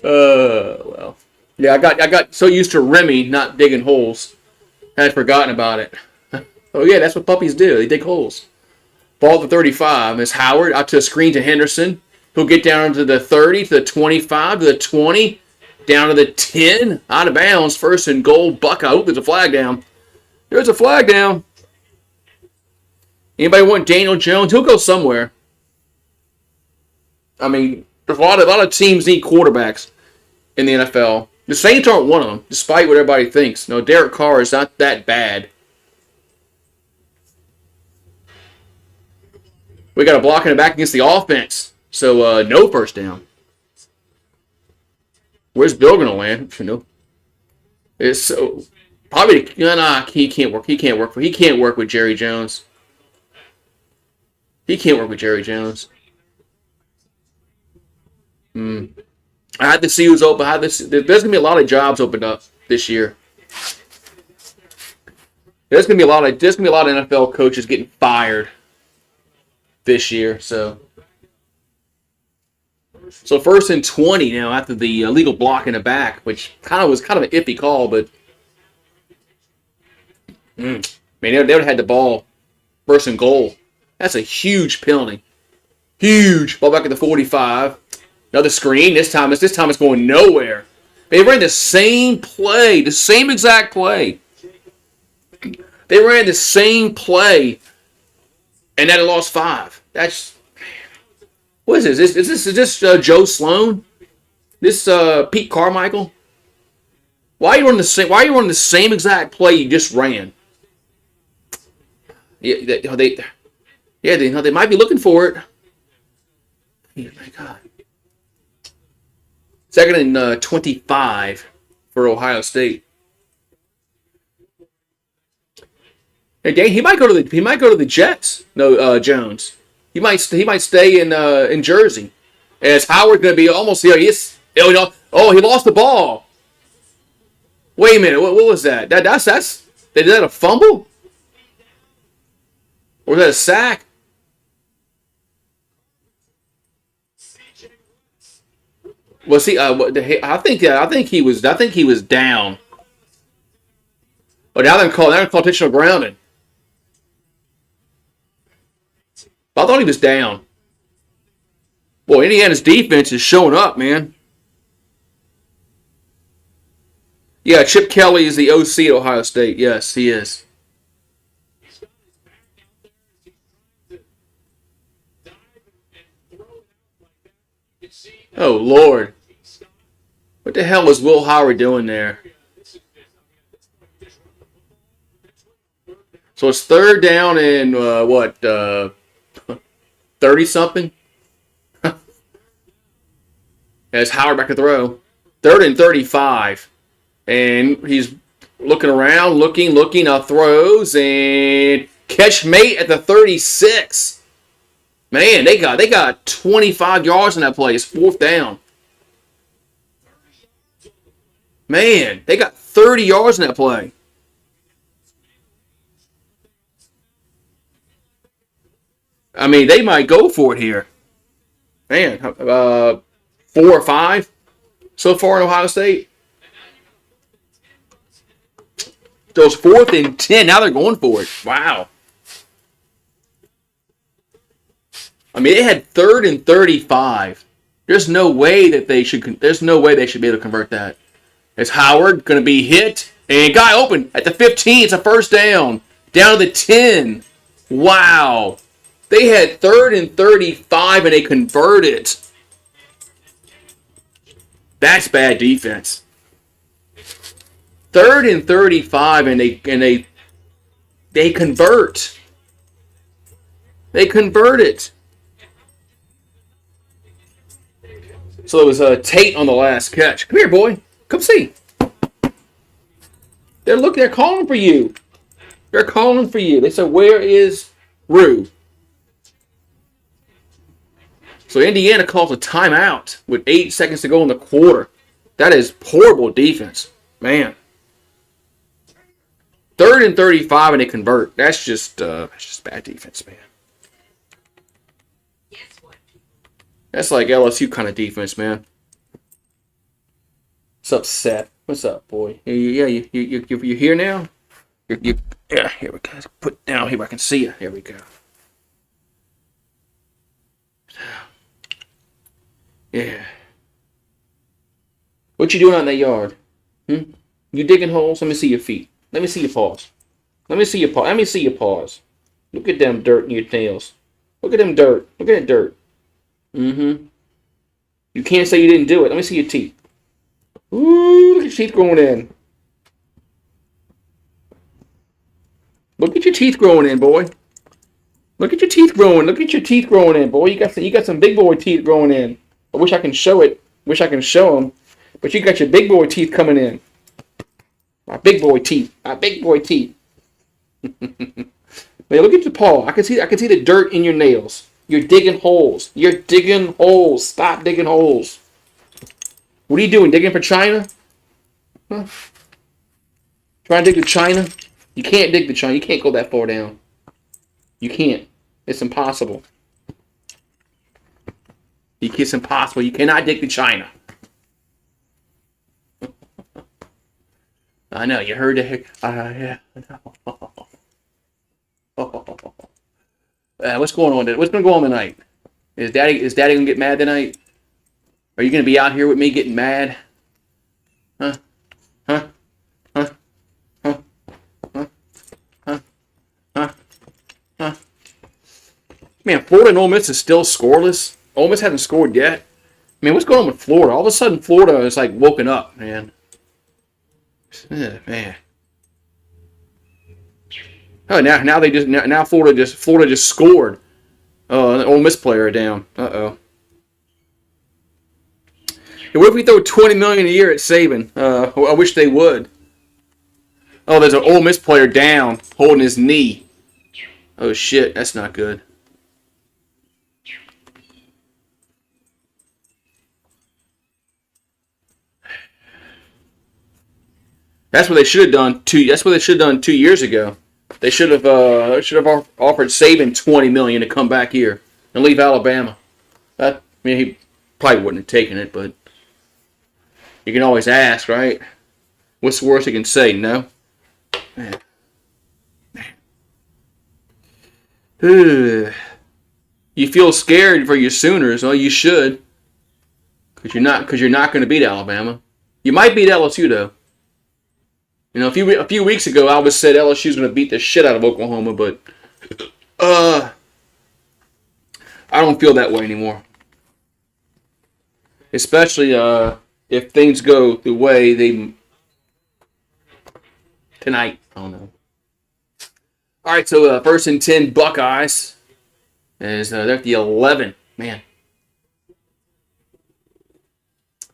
Well, yeah, I got so used to Remy not digging holes, I had forgotten about it. Oh yeah, that's what puppies do. They dig holes. Ball to 35. It's Howard out to a screen to Henderson. He'll get down to the 30, to the 25, to the 20, down to the 10, out of bounds. 1st and goal. Buckeye. Oh, there's a flag down. There's a flag down. Anybody want Daniel Jones? He'll go somewhere. I mean, there's a lot of teams need quarterbacks in the NFL. The Saints aren't one of them, despite what everybody thinks. No, Derek Carr is not that bad. We got a block in the back against the offense. So, no first down. Where's Bill going to land? It's so... Probably... he can't work. He can't work with Jerry Jones. He can't work with Jerry Jones. I had to see who's open. There's going to be a lot of jobs opened up this year. There's going to be a lot of NFL coaches getting fired this year. So 1st and 20 now after the illegal block in the back, which was kind of an iffy call, but man, they would have had the ball 1st and goal. That's a huge penalty. Huge. Ball back at the 45. Another screen. This time it's going nowhere. They ran the same play, the same exact play. They ran the same play, and then it lost 5. That's... What is this? Is this Joe Sloan? This Pete Carmichael? Why are you running the same exact play you just ran? Yeah, they might be looking for it. Oh my God. 2nd and 25 for Ohio State. Hey, Dane, he might go to the Jets. No, Jones. He might stay in Jersey. As Howard going to be almost here. He lost the ball. Wait a minute. What was that? Is that a fumble? Or was that a sack? Was he? I think he was. I think he was down. But now they're calling intentional grounding. I thought he was down. Boy, Indiana's defense is showing up, man. Yeah, Chip Kelly is the OC at Ohio State. Yes, he is. Oh, Lord. What the hell was Will Howard doing there? So it's third down and, 30 something? As Howard back to throw. Third and 35. And he's looking around, looking, throws, and catch mate at the 36. Man, they got 25 yards in that play. It's fourth down. Man, they got 30 yards in that play. I mean, they might go for it here. Man, 4 or 5 so far in Ohio State. Those fourth and 10. Now they're going for it. Wow. I mean, they had third and 35. There's no way that they should. There's no way they should be able to convert that. Is Howard going to be hit? And guy open at the 15. It's a first down. Down to the 10. Wow. They had third and 35 and they converted. That's bad defense. Third and 35 and they convert. They convert it. So it was Tate on the last catch. Come here, boy. Come see. They're calling for you. They're calling for you. They said, where is Rue? So Indiana calls a timeout with 8 seconds to go in the quarter. That is horrible defense. Man. Third and 35 and they convert. That's just bad defense, man. That's like LSU kind of defense, man. What's up, Seth? What's up, boy? Yeah, you here now? Yeah, here we go. Put down here where I can see you. Here we go. Yeah. What you doing out in that yard? You digging holes? Let me see your feet. Let me see your paws. Let me see your paws. Let me see your paws. Look at them dirt in your nails. Look at them dirt. Look at that dirt. You can't say you didn't do it. Let me see your teeth. Ooh, look at your teeth growing in. Look at your teeth growing in, boy. Look at your teeth growing. Look at your teeth growing in, boy. You got some big boy teeth growing in. I wish I can show it. Wish I can show them. But you got your big boy teeth coming in. My big boy teeth. My big boy teeth. Man, look at your paw. I can see the dirt in your nails. You're digging holes. You're digging holes. Stop digging holes. What are you doing? Digging for China? Huh? Trying to dig to China? You can't dig to China. You can't go that far down. You can't. It's impossible. It's impossible. You cannot dig to China. I know. You heard it. Yeah. What's going on? What's going to go on tonight? Is Daddy going to get mad tonight? Are you going to be out here with me getting mad? Huh? Huh? Huh? Huh? Huh? Huh? Huh? Huh? Man, Florida and Ole Miss is still scoreless. Ole Miss hasn't scored yet. Man, what's going on with Florida? All of a sudden, Florida is like woken up, man. Man. Oh, now Florida just scored. Oh, an Ole Miss player down. Uh-oh. Hey, what if we throw $20 million a year at Saban? I wish they would. Oh, there's an Ole Miss player down, holding his knee. Oh shit, that's not good. That's what they should have done. That's what they should have done 2 years ago. They should have offered Saban $20 million to come back here and leave Alabama. He probably wouldn't have taken it, but You can always ask, right? What's the worst you can say? No. Man. You feel scared for your Sooners. Well, you should, because you're not going to beat Alabama. You might beat LSU though. You know, a few weeks ago, I was said LSU's going to beat the shit out of Oklahoma, but I don't feel that way anymore. Especially if things go the way they tonight. I don't know. All right, so 1st and 10 Buckeyes. As they're at the 11. Man.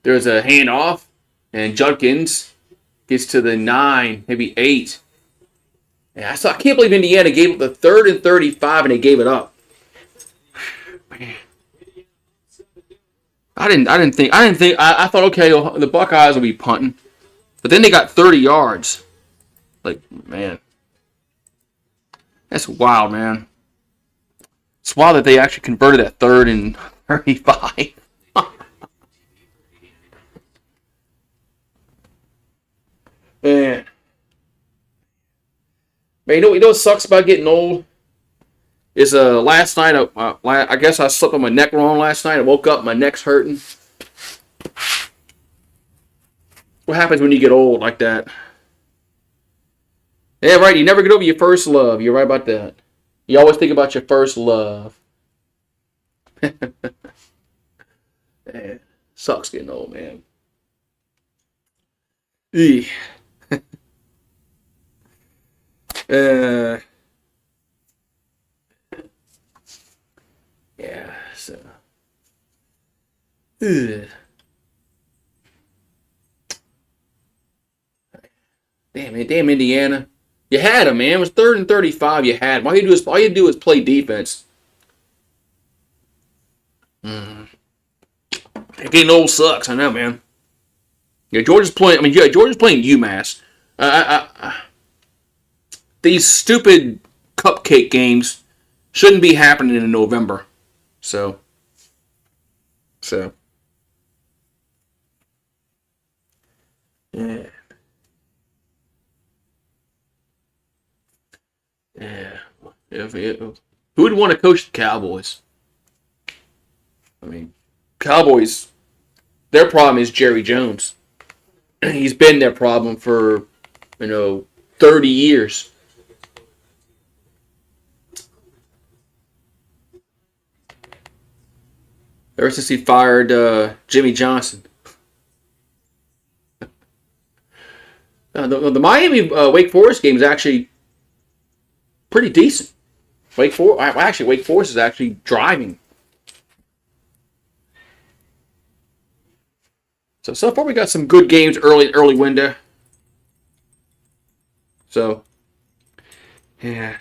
There's a handoff, and Judkins gets to the 9, maybe 8. Yeah, I can't believe Indiana gave up the 3rd and 35, and they gave it up. Man. I thought, okay, the Buckeyes will be punting. But then they got 30 yards. Like, man. That's wild, man. It's wild that they actually converted that 3rd and 35. Man. Man, you know what sucks about getting old? Is last night, I guess I slept on my neck wrong last night. I woke up, my neck's hurting. What happens when you get old like that? Yeah, right. You never get over your first love. You're right about that. You always think about your first love. Man, sucks getting old, man. Yeah, so. Damn Indiana. You had him, man. It was 3rd and 35. You had him. All you do is play defense. Getting old sucks. I know, man. Yeah, Georgia's playing UMass. These stupid cupcake games shouldn't be happening in November. So. Yeah. Yeah. Who would want to coach the Cowboys? I mean, Cowboys, their problem is Jerry Jones. He's been their problem for, 30 years. Ever since he fired Jimmy Johnson. The Miami Wake Forest game is actually pretty decent. Wake Forest is actually driving. So far we got some good games early window. So, yeah.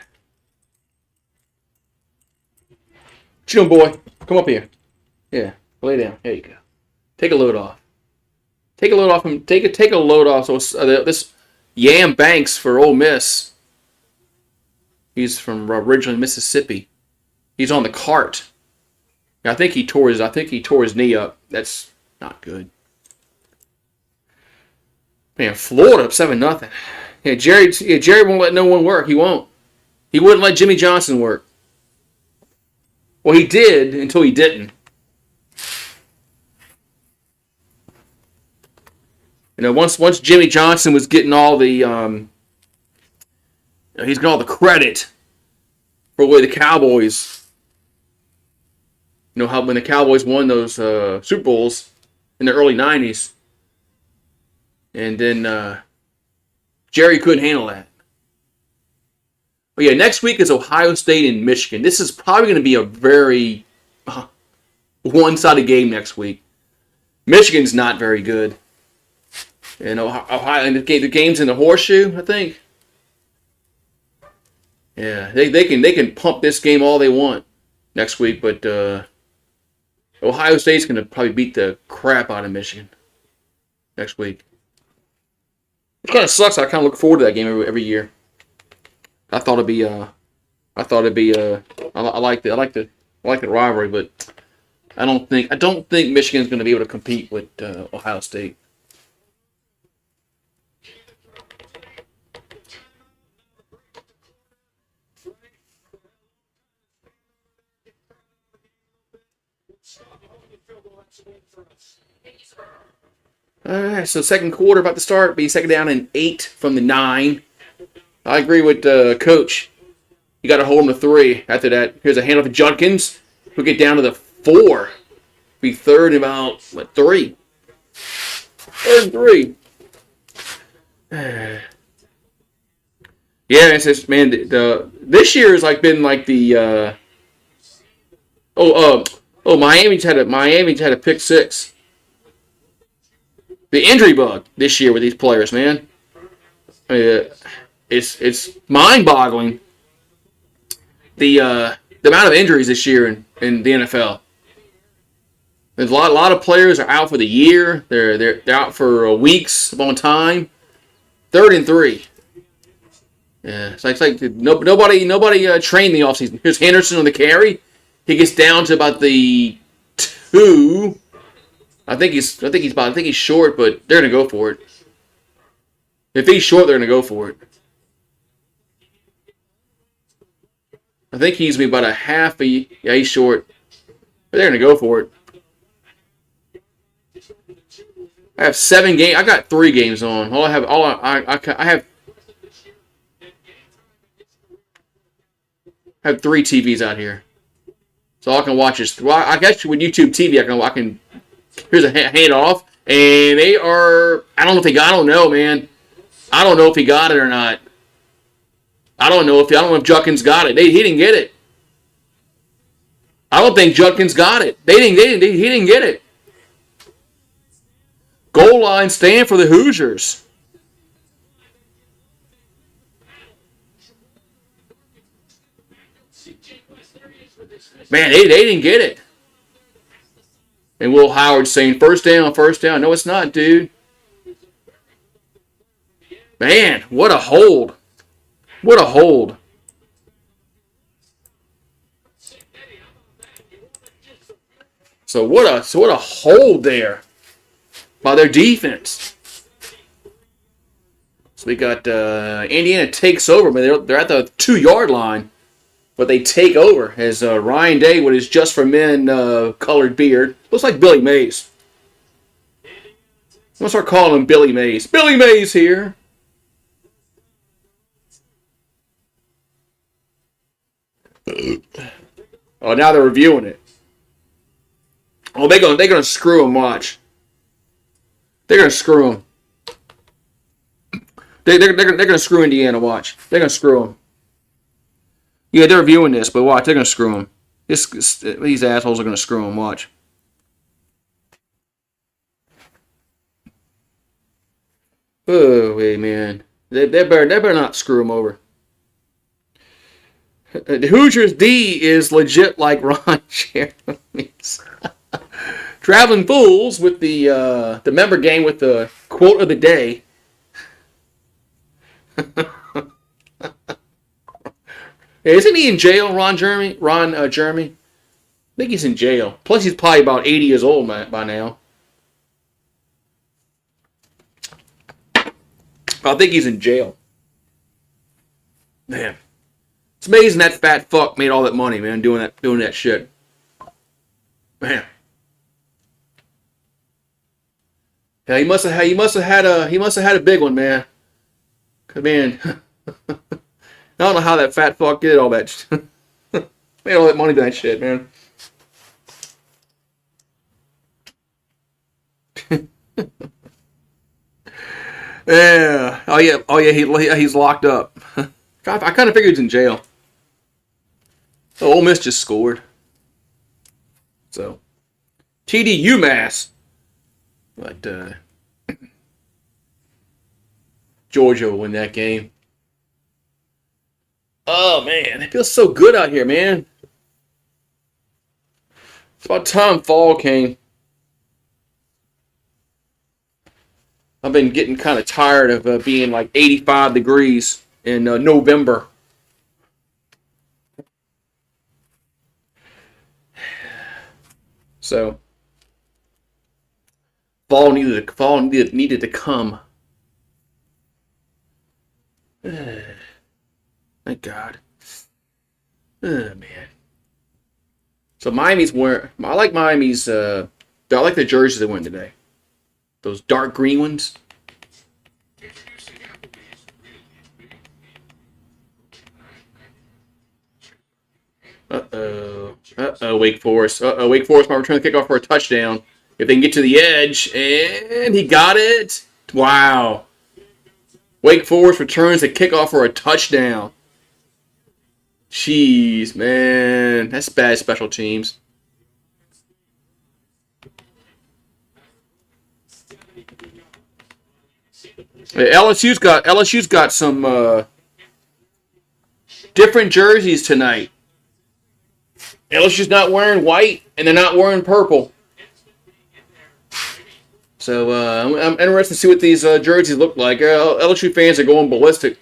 What you doing, boy? Come up here. Yeah, lay down. There you go. Take a load off. Take a load off him. Take a load off. So this Yam Banks for Ole Miss. He's from originally Mississippi. He's on the cart. I think he tore his knee up. That's not good. Man, Florida up 7-0. Yeah, Jerry won't let no one work. He won't. He wouldn't let Jimmy Johnson work. Well, he did until he didn't. Once Jimmy Johnson was getting all the he's got all the credit for the way the Cowboys, how when the Cowboys won those Super Bowls in the early 90s. And then Jerry couldn't handle that. But yeah, next week is Ohio State and Michigan. This is probably going to be a very one-sided game next week. Michigan's not very good. And Ohio, and the game's in the Horseshoe, I think. Yeah, they can pump this game all they want next week, but Ohio State's going to probably beat the crap out of Michigan next week. It kind of sucks. I kind of look forward to that game every year. I like the rivalry, but I don't think Michigan's going to be able to compete with Ohio State. All right, so second quarter about to start. Be second down and 8 from the 9. I agree with Coach. You got to hold him to 3. After that, here's a handoff to Judkins. Who'll get down to the 4. Be third and about, 3. Third and 3. Yeah, it's just, man, this year has been like the Miami's had a pick 6. The injury bug this year with these players, man. I mean, it's mind-boggling the amount of injuries this year in the NFL. There's a lot of players are out for the year. They're out for weeks upon time. Third and 3. Yeah, it's like nobody trained the offseason. Here's Henderson on the carry. He gets down to about the 2. I think he's short, but they're gonna go for it. If he's short, they're gonna go for it. I think he's gonna be about a half. Yeah, he's short, but they're gonna go for it. I have 7 games. I got 3 games on. I have 3 TVs out here, so all I can watch is. Well, I guess with YouTube TV, I can. Here's a handoff, and they are. I don't know if they got. I don't know, man. I don't know if he got it or not. I don't know if Judkins got it. He didn't get it. I don't think Judkins got it. He didn't get it. Goal line stand for the Hoosiers. Man, they didn't get it. And Will Howard saying, first down. No, it's not, dude. Man, what a hold. What a hold. So what a hold there by their defense. So we got Indiana takes over, but they're at the 2-yard line. But they take over as Ryan Day with his Just for Men colored beard. Looks like Billy Mays. I'm going to start calling him Billy Mays. Billy Mays here. Oh, now they're reviewing it. Oh, they're gonna screw him. Watch. They're gonna screw him. They're gonna screw Indiana. Watch. They're gonna screw him. Yeah, they're reviewing this, but watch. They're gonna screw him. These assholes are gonna screw him. Watch. Oh, wait, man. They better not screw him over. The Hoosiers D is legit like Ron Jeremy's. Traveling Fools with the member game with the quote of the day. Isn't he in jail, Ron Jeremy? Jeremy? I think he's in jail. Plus, he's probably about 80 years old by now. I think he's in jail. Man. It's amazing that fat fuck made all that money, man, doing that shit. Man. Yeah, he must have had a big one, man. 'Cause, man, I don't know how that fat fuck did all that. Made all that money doing that shit, man. Yeah. Oh yeah. He's locked up. I kind of figured he's in jail. Oh, Ole Miss just scored. So, TD UMass. But Georgia will win that game. Oh, man. It feels so good out here, man. It's about time fall came. I've been getting kind of tired of being like 85 degrees in November. So, fall needed to come. Thank God. Oh, man. So Miami's I like Miami's I like the jerseys they went today. Those dark green ones. Wake Forest. Wake Forest might return the kickoff for a touchdown. If they can get to the edge, and he got it. Wow. Wake Forest returns the kickoff for a touchdown. Jeez, man. That's bad special teams. LSU's got some different jerseys tonight. LSU's not wearing white, and they're not wearing purple. So I'm interested to see what these jerseys look like. LSU fans are going ballistic.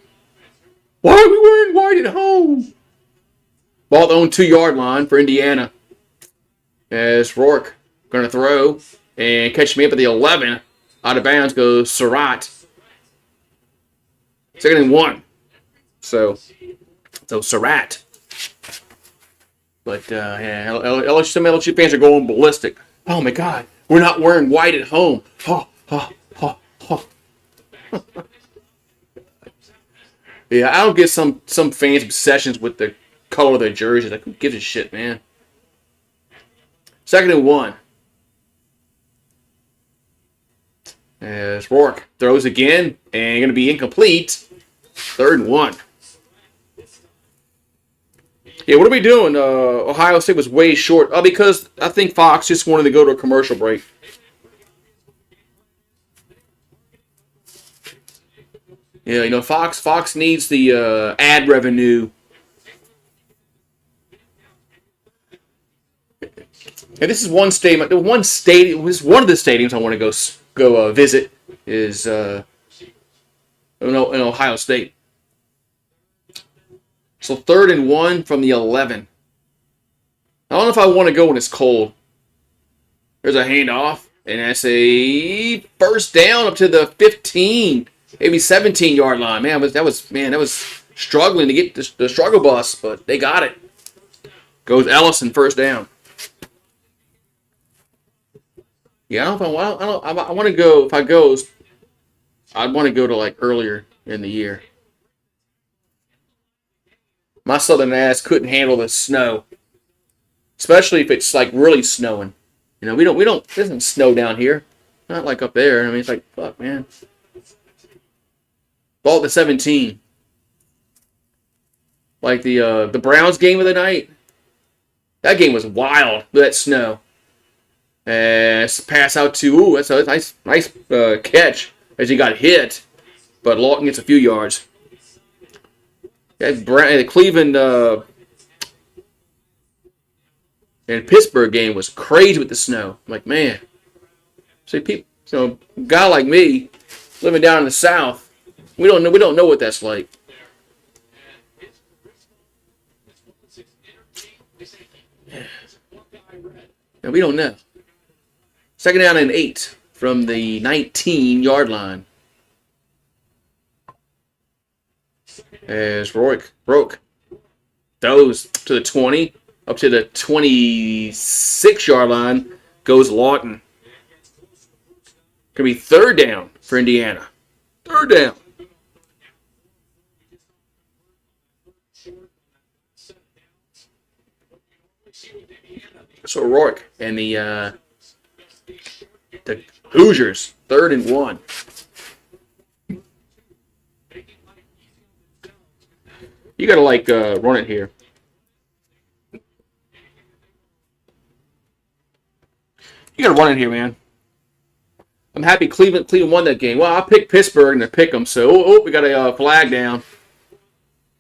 Why are we wearing white at home? Ball at the own 2-yard line for Indiana. As Rourke going to throw and catch me up at the 11. Out of bounds goes Surratt. 2nd and 1. So Surratt. But some LSU fans are going ballistic. Oh my God, we're not wearing white at home. Yeah, I don't get some fans' obsessions with the color of their jerseys. Like, who gives a shit, man? 2nd and 1. As Rourke throws again and going to be incomplete. 3rd and 1. Yeah, what are we doing? Ohio State was way short. Because I think Fox just wanted to go to a commercial break. Yeah, Fox needs the ad revenue. And this is one stadium. This is one of the stadiums I want to go visit. Is in Ohio State. So 3rd and 1 from the 11. I don't know if I want to go when it's cold. There's a handoff, and that's a first down up to the 15, maybe 17-yard line. Man, that was struggling to get the struggle bus, but they got it. Goes Ellison, first down. Yeah, I want to go. If I go, I'd want to go to like earlier in the year. My southern ass couldn't handle the snow, especially if it's like really snowing. It doesn't snow down here, not like up there. I mean, it's like fuck, man. Ball at the 17. Like the Browns game of the night. That game was wild with that snow. Pass out to that's a nice catch as he got hit, but Lawton gets a few yards. The Cleveland and Pittsburgh game was crazy with the snow. I'm like, man, see, people, a guy like me living down in the South, we don't know what that's like. Yeah, we don't know. 2nd down and 8 from the 19-yard line. As Rourke throws to the 20, up to the 26-yard line, goes Lawton. Going to be 3rd down for Indiana. 3rd down. So Rourke and the Hoosiers, 3rd and 1. You gotta run it here. You gotta run it here, man. I'm happy Cleveland won that game. Well, I picked Pittsburgh to pick them, so we got a flag down.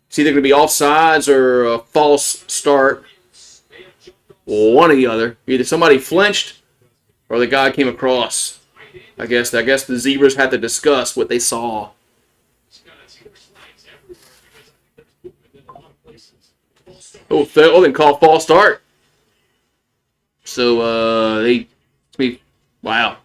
It's either gonna be offsides or a false start. One or the other. Either somebody flinched or the guy came across. I guess the Zebras had to discuss what they saw. Then call false start. So wow.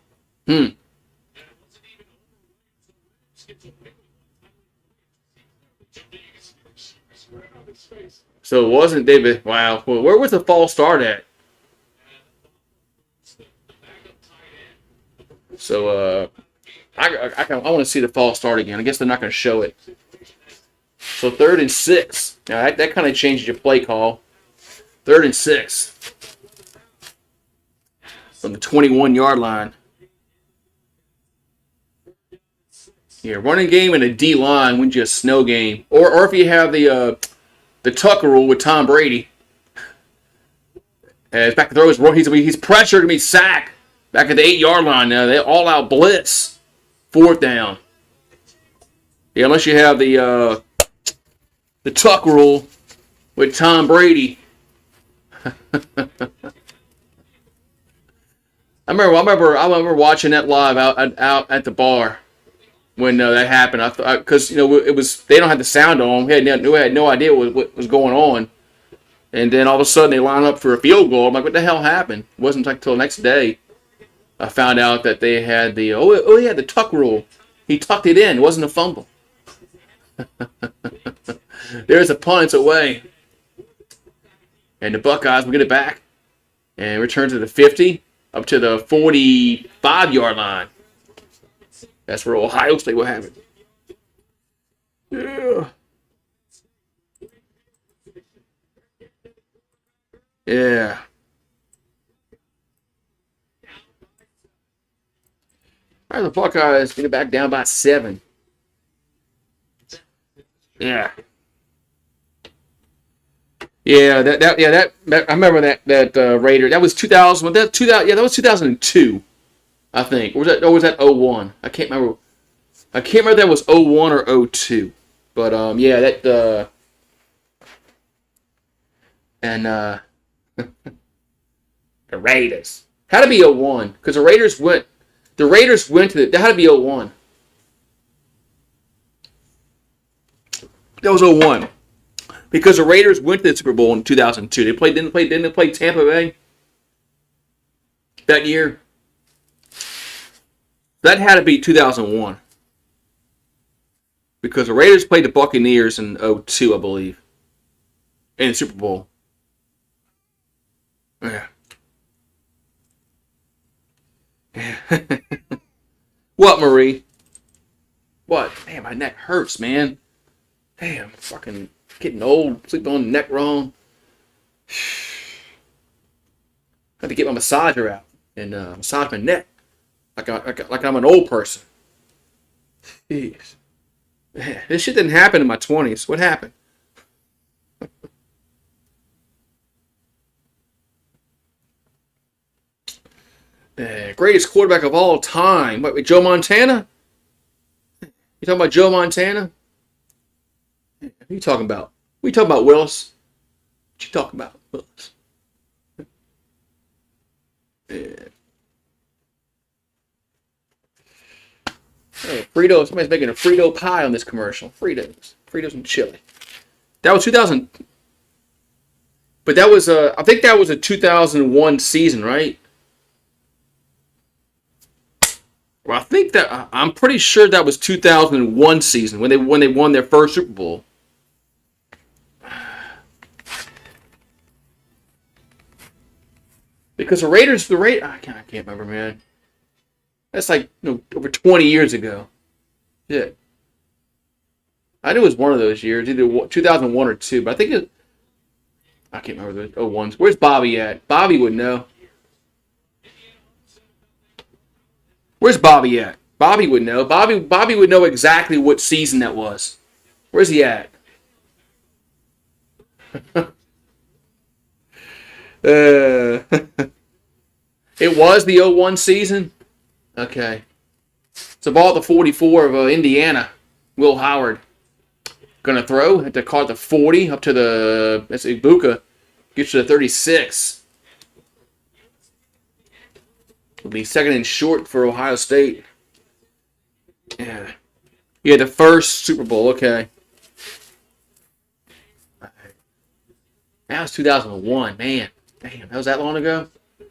So it wasn't David. Wow. Well, where was the false start at? So I want to see the false start again. I guess they're not going to show it. So 3rd and 6. Now that kind of changes your play call. 3rd and 6 from the 21-yard line. Yeah, running game and a D line wins you a snow game, or if you have the Tucker rule with Tom Brady. As back to throw he's pressured to be sacked back at the 8-yard line. Now they all out blitz, 4th down. Yeah, unless you have the Tuck rule with Tom Brady. I remember watching that live out at the bar when that happened. I thought because it was they don't have the sound on. We had no idea what was going on, and then all of a sudden they line up for a field goal. I'm like, what the hell happened? It wasn't until the next day I found out that they had the Tuck rule. He tucked it in. It wasn't a fumble. There's a punt. It's away. And the Buckeyes will get it back. And return to the 50, up to the 45-yard line. That's where Ohio State will have it. Yeah. Yeah. All right, the Buckeyes get it back down by 7. Yeah. Yeah, that I remember that Raider. That was 2000. That was 2002, I think. Or was that 01? I can't remember. I can't remember if that was 01 or 02. But yeah, that and the Raiders. Had to be 01 because the Raiders went to that had to be 01. That was 01. Because the Raiders went to the Super Bowl in 2002. Didn't they play Tampa Bay that year? That had to be 2001. Because the Raiders played the Buccaneers in 2002, I believe. In the Super Bowl. Yeah. What, Marie? What? Damn, my neck hurts, man. Damn, fucking getting old, sleeping on the neck wrong. Had to get my massager out and massage my neck like I'm an old person. Jeez. Man, this shit didn't happen in my 20s. What happened? Greatest quarterback of all time. What, with Joe Montana? You talking about Joe Montana? What are you talking about? What are you talking about, Willis? What you talking about, Willis? Yeah. Hey, Frito. Somebody's making a Frito pie on this commercial. Fritos and chili. That was 2000. But that was I think that was a 2001 season, right? Well, I'm pretty sure that was 2001 season when they won their first Super Bowl. Because the Raiders, I can't remember, man. That's like over 20 years ago. Shit. I knew it was one of those years, either 2001 or 2, but I think I can't remember those 01s. Where's Bobby at? Bobby would know. Where's Bobby at? Bobby would know. Bobby would know exactly what season that was. Where's he at? It was the 01 season? Okay. It's about the 44 of Indiana. Will Howard. Gonna throw at the caught the 40 up to the Ibuka. Gets to the 36. Will be 2nd and short for Ohio State. Yeah. Yeah, the first Super Bowl. Okay. That was 2001. Man. Damn, that was that long ago? Damn.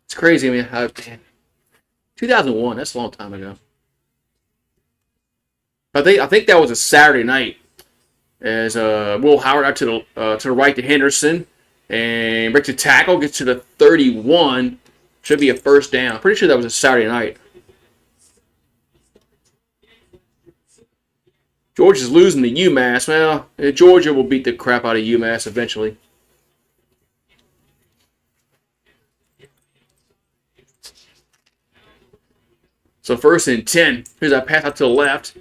It's crazy, man. 2001, that's a long time ago. I think that was a Saturday night. As Will Howard out to the right to Henderson. and breaks a tackle, gets to the 31. Should be a first down. Pretty sure that was a Saturday night. Georgia's losing to UMass. Well, Georgia will beat the crap out of UMass eventually. So 1st and 10. Here's that pass out to the left.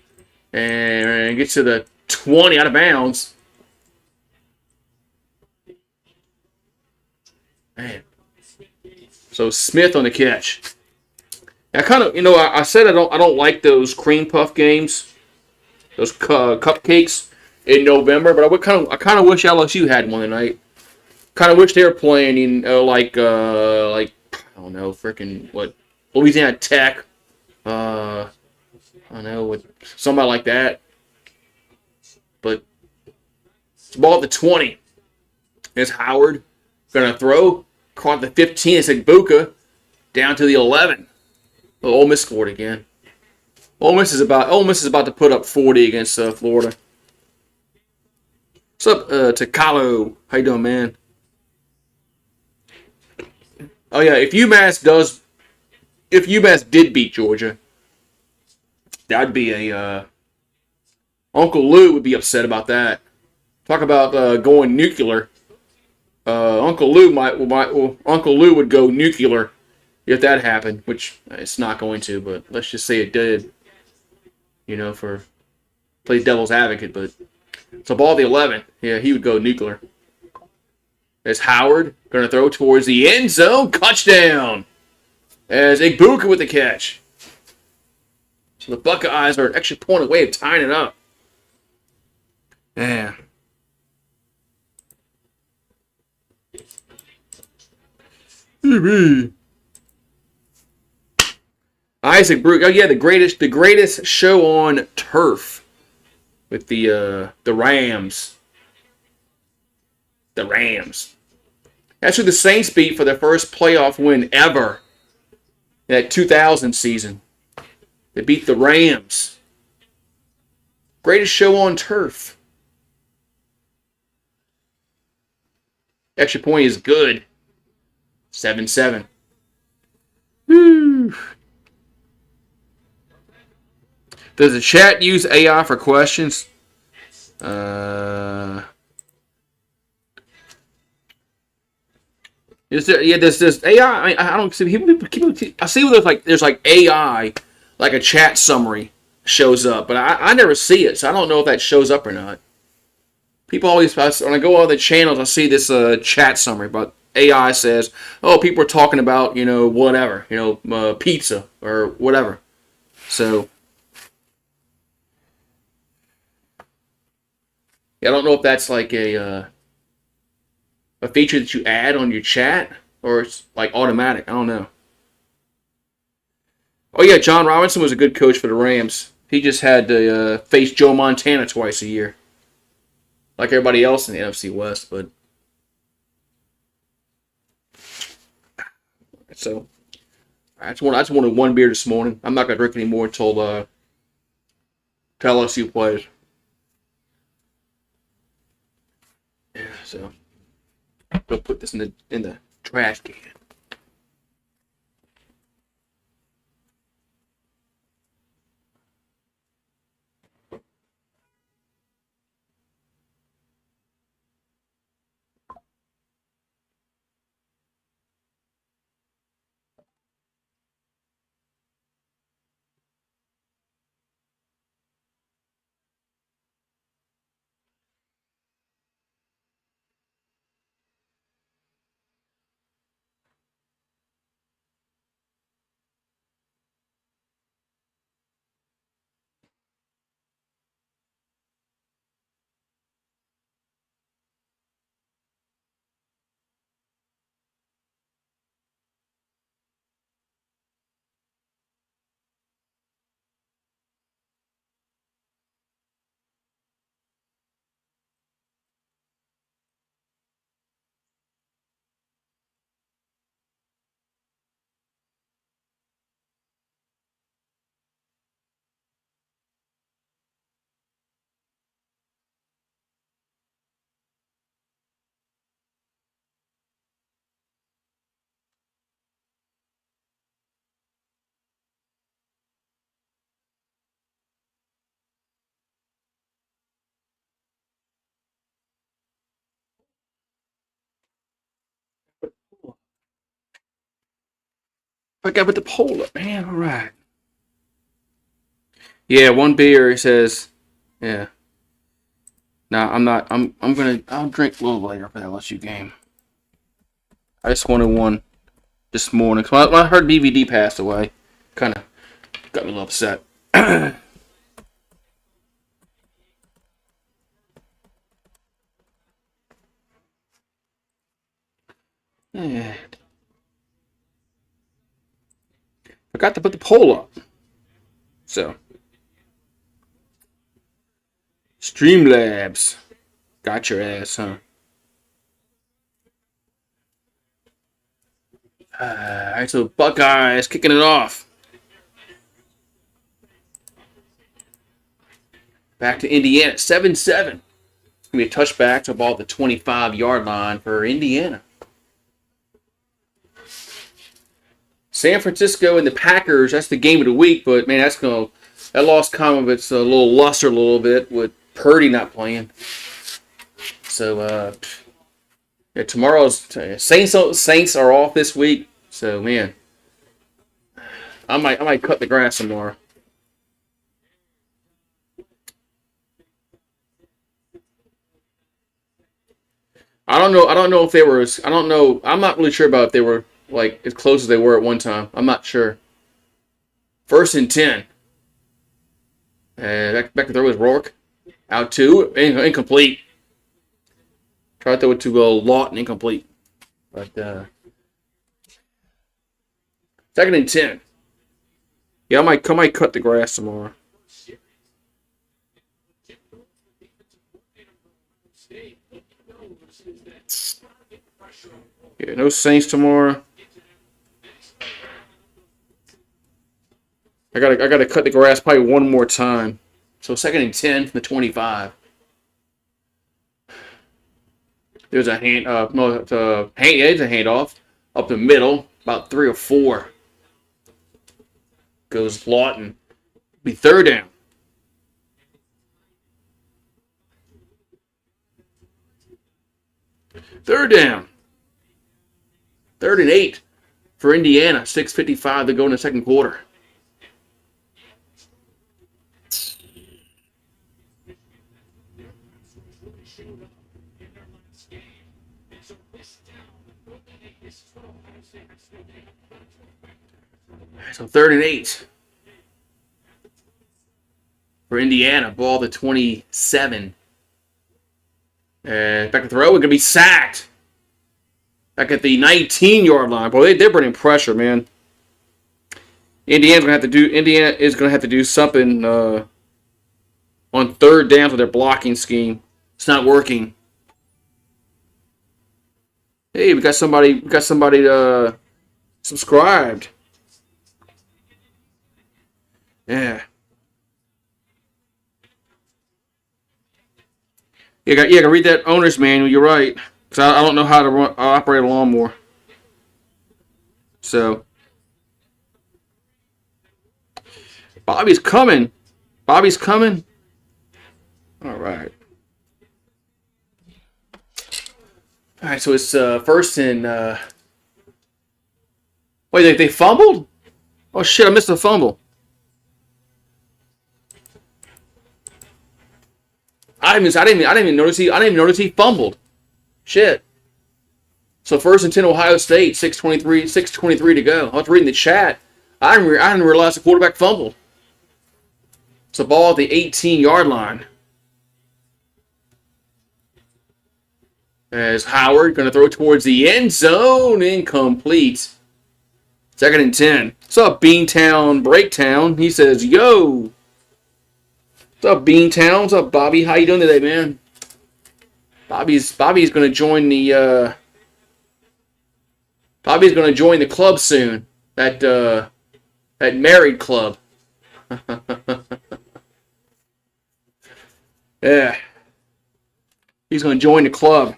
And gets to the 20 out of bounds. Man. So Smith on the catch. I kind of, I said I don't like those cream puff games, those cupcakes in November, but I kind of wish LSU had one tonight. Kind of wish they were playing like I don't know, freaking what, Louisiana Tech. I don't know, with somebody like that. But it's ball at the 20. It's Howard gonna throw. Caught the 15. It's Igbuka down to the 11. Well, Ole Miss scored again. Ole Miss is about to put up 40 against Florida. What's up, Takalo? How you doing, man? Oh yeah, if UMass did beat Georgia, that'd be a Uncle Lou would be upset about that. Talk about going nuclear. Uncle Lou would go nuclear if that happened, which it's not going to, but let's just say it did. For play devil's advocate, but so ball at the 11. Yeah, he would go nuclear. As Howard going to throw towards the end zone, touchdown. As Igbuka with the catch. So the Buckeyes are an extra point away of tying it up. Yeah. Isaac Brook. Oh yeah, the greatest show on turf with the Rams. The Rams. That's who the Saints beat for their first playoff win ever. That 2000 season. They beat the Rams. Greatest show on turf. Extra point is good. 7-7. Woo. Does the chat use AI for questions? There's AI. I don't see people. I see there's AI, like a chat summary shows up, but I never see it, so I don't know if that shows up or not. People always, when I go on the channels, I see this chat summary, but AI says, "Oh, people are talking about whatever, pizza or whatever." So yeah, I don't know if that's like a feature that you add on your chat or it's like automatic. I don't know. Oh yeah, John Robinson was a good coach for the Rams. He just had to face Joe Montana twice a year, like everybody else in the NFC West. But so I just wanted one beer this morning. I'm not gonna drink anymore until LSU plays. Yeah, so go put this in the trash can. I got with the poll up, man. All right. Yeah, one beer. He says, yeah. No, I'm not. I'll drink a little later for that LSU game. I just wanted one this morning. When I heard BVD passed away, kind of got me a little upset. Yeah. Forgot to put the poll up. So, Streamlabs. Got your ass, huh? Alright, so Buckeyes kicking it off. Back to Indiana, 7-7. Going to be a touchback to ball at the 25-yard line for Indiana. San Francisco and the Packers, that's the game of the week, but man, that lost kind of its little luster a little bit with Purdy not playing. So, yeah, tomorrow's Saints are off this week. So, man, I might cut the grass tomorrow. I don't know if they were. I don't know. I'm not really sure about if they were like as close as they were at one time. I'm not sure. 1st and 10. And back to throw with Rourke. Out 2. Incomplete. Tried to throw it to Lawton. Incomplete. But 2nd and 10. Yeah, I might cut the grass tomorrow. Yeah, no Saints tomorrow. I gotta cut the grass probably one more time. So 2nd and 10 from the 25. There's a it's a handoff up the middle, about 3 or 4. Goes Lawton. Be 3rd down. Third down. 3rd and 8 for Indiana. 6:55 to go in the second quarter. So 3rd and 8 for Indiana. Ball to 27. And back to throw. We're going to be sacked. Back at the 19-yard line. Boy, they're bringing pressure, man. Indiana is going to have to do something on 3rd down with their blocking scheme. It's not working. Hey, we got somebody subscribed. Yeah. You got to read that owner's manual. You're right. Because I don't know how to operate a lawnmower. So. Bobby's coming. All right. All right, so it's 1st and... Wait, they fumbled? Oh, shit, I missed a fumble. I didn't even notice he fumbled. Shit. So 1st and 10 Ohio State, 6:23 to go. I was reading the chat. I didn't realize the quarterback fumbled. It's a ball at the 18-yard line. As Howard going to throw towards the end zone, incomplete. 2nd and 10. What's up, Beantown Breaktown? He says, "Yo." What's up, Beantown? What's up, Bobby? How you doing today, man? Bobby's going to join the club soon. That married club. Yeah. He's going to join the club.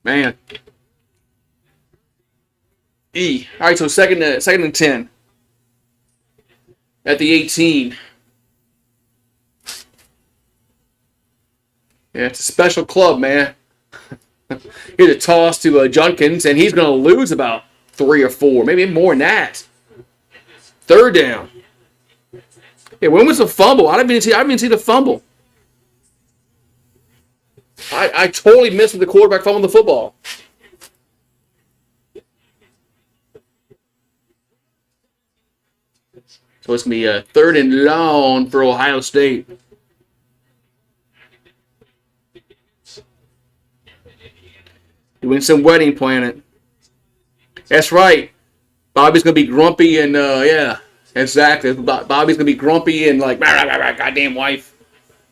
Man. All right, so second and 10. At the 18. Yeah, it's a special club, man. Here's a toss to Junkins, and he's going to lose about 3 or 4, maybe more than that. Third down. Yeah, when was the fumble? I didn't even see the fumble. I totally missed the quarterback fumbling the football. So it's going to be a 3rd and long for Ohio State. Doing some wedding planning. That's right. Bobby's going to be grumpy and, yeah, exactly. Bobby's going to be grumpy and like, rah, rah, rah, goddamn wife.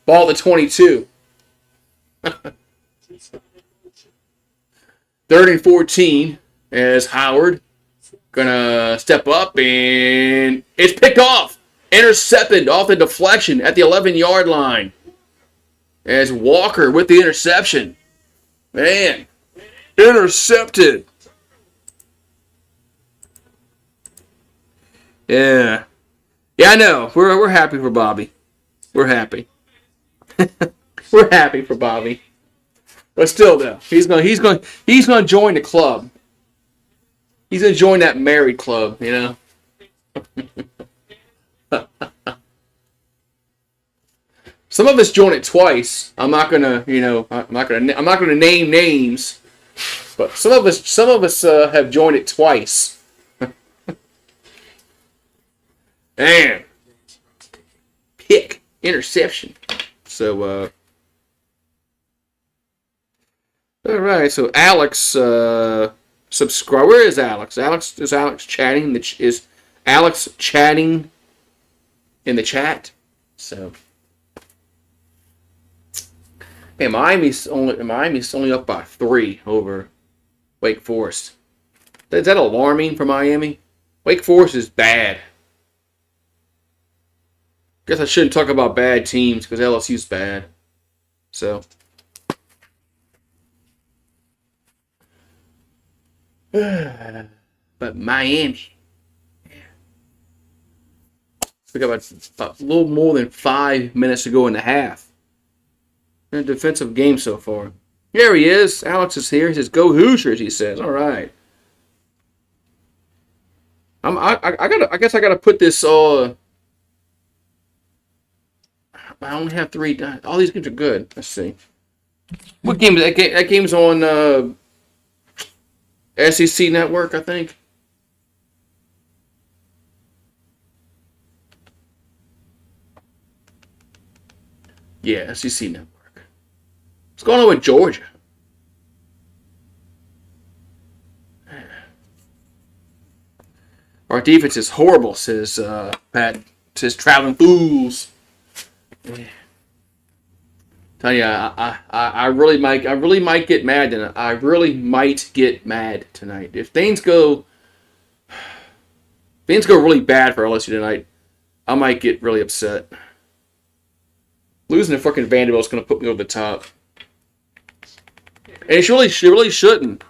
Ball to 22. 3rd and 14 as Howard gonna step up and it's picked off. Intercepted off the deflection at the 11-yard line. As Walker with the interception. Man, intercepted. Yeah. Yeah, I know. We're happy for Bobby. We're happy. We're happy for Bobby. But still, though, he's gonna join the club. He's gonna join that married club, you know. Some of us join it twice. I'm not gonna name names, but some of us have joined it twice. Man, pick interception. So. All right, so Alex, subscribe. Where is Alex? Is Alex chatting? Is Alex chatting in the chat? So, hey, Miami's only up by 3 over Wake Forest. Is that alarming for Miami? Wake Forest is bad. Guess I shouldn't talk about bad teams because LSU's bad. So. But Miami, we got about a little more than 5 minutes to go in the half. In a defensive game so far. Here he is. Alex is here. He says, "Go Hoosiers," he says. All right. I guess I gotta put this. I only have 3. All these games are good. Let's see. What game is that? That game's on. SEC Network, I think. Yeah, SEC Network. What's going on with Georgia? Our defense is horrible, says Pat. Says Traveling Fools. Yeah. Tell you, I really might get mad tonight. I really might get mad tonight. If things go really bad for LSU tonight, I might get really upset. Losing to fucking Vanderbilt is going to put me over the top. And it really shouldn't.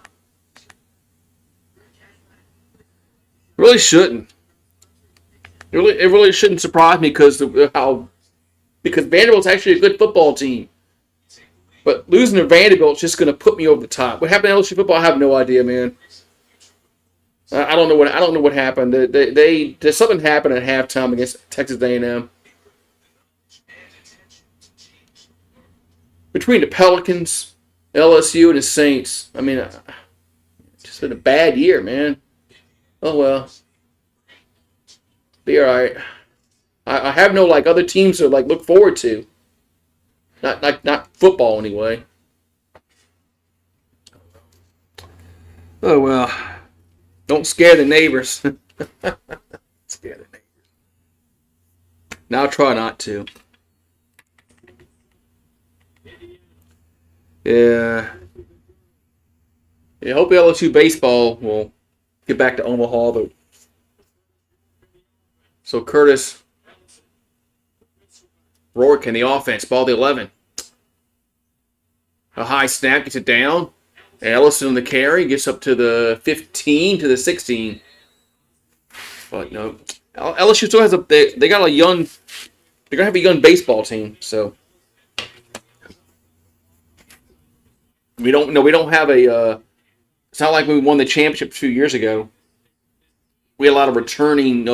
Really shouldn't. It really shouldn't surprise me because Vanderbilt's actually a good football team. But losing to Vanderbilt is just going to put me over the top. What happened to LSU football? I have no idea, man. I don't know what happened. There's something happened at halftime against Texas A&M. Between the Pelicans, LSU, and the Saints, I mean, just been a bad year, man. Oh well, be all right. I have no other teams to look forward to. Not football anyway. Oh well. Don't scare the neighbors. Scare the neighbors. Now try not to. Yeah. I hope LSU baseball will get back to Omaha. So Curtis Rourke in the offense, ball to 11. A high snap, gets it down. And Ellison on the carry, gets up to the 15, to the 16. But no, LSU still has they got a young, they're going to have a young baseball team, so. We don't have a, it's not like we won the championship 2 years ago. we had a lot of returning,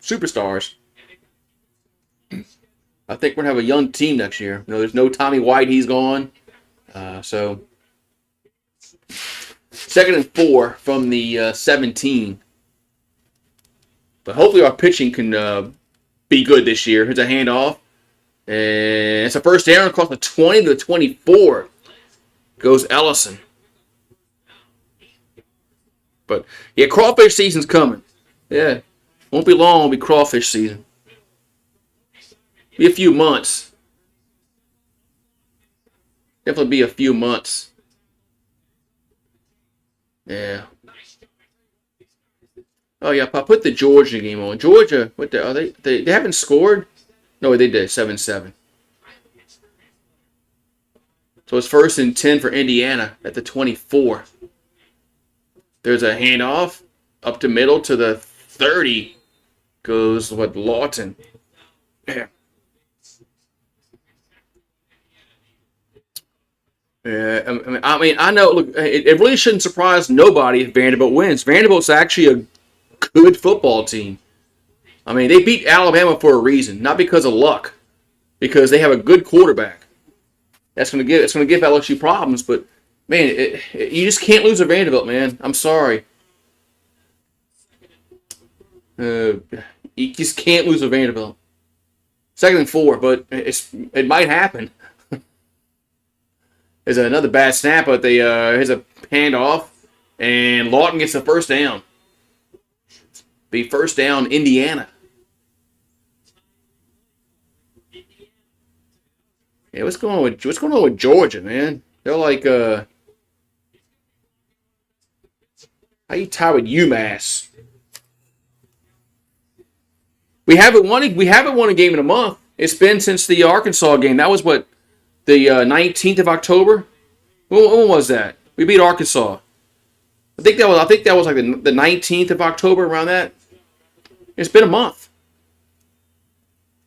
superstars. I think we're gonna have a young team next year. There's no Tommy White; he's gone. So 2nd and 4 from the 17. But hopefully our pitching can be good this year. Here's a handoff, and it's a first down across the 20 to the 24. Goes Ellison. But yeah, crawfish season's coming. Yeah, won't be long. It'll be crawfish season. Be a few months. Definitely be a few months. Yeah. Oh yeah, I put the Georgia game on. Georgia, what the? Are they haven't scored? No, they did 7-7. So it's 1st and 10 for Indiana at the 24. There's a handoff up the middle to the 30. Goes Lawton. Yeah. Yeah, I know. Look, it really shouldn't surprise nobody if Vanderbilt wins. Vanderbilt's actually a good football team. I mean, they beat Alabama for a reason, not because of luck, because they have a good quarterback. It's going to give LSU problems, but man, you just can't lose to Vanderbilt, man. I'm sorry. You just can't lose to Vanderbilt. 2nd and 4, but it might happen. There's another bad snap, but here's a handoff, and Lawton gets the first down. Be first down, Indiana. Yeah, what's going on with Georgia, man? They're like, how you tie with UMass? We haven't won a game in a month. It's been since the Arkansas game. That was what, the 19th of October. When was that? We beat Arkansas. I think that was like the 19th of October, around that. It's been a month.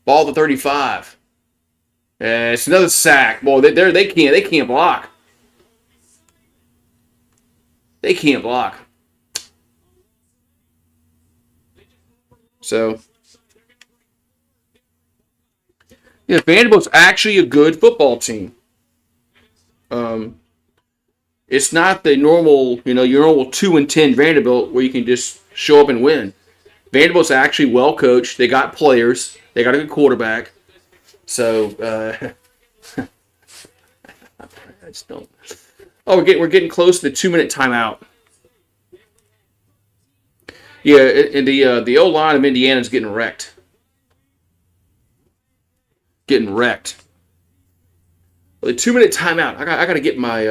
Ball to 35. It's another sack. Boy, they can't block. They can't block. So yeah, Vanderbilt's actually a good football team. It's not the normal, your normal 2-10 Vanderbilt where you can just show up and win. Vanderbilt's actually well coached. They got players. They got a good quarterback. So I just don't. Oh, we're getting close to the 2-minute timeout. Yeah, and the O line of Indiana is getting wrecked. Getting wrecked. Well, the 2-minute timeout. I got to get my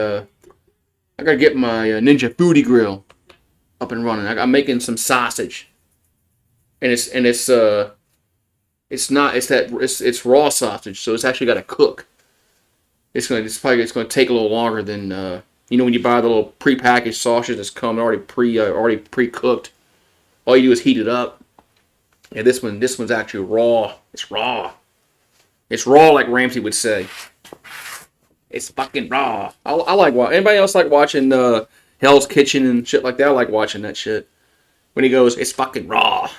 Ninja Foodie Grill up and running. I'm making some sausage, and it's raw sausage, so it's actually got to cook. It's going to take a little longer than when you buy the little prepackaged sausage that's come already pre-cooked. All you do is heat it up. And this one's actually raw. It's raw. It's raw, like Ramsey would say. It's fucking raw. I like watching. Anybody else like watching Hell's Kitchen and shit like that? I like watching that shit. When he goes, it's fucking raw.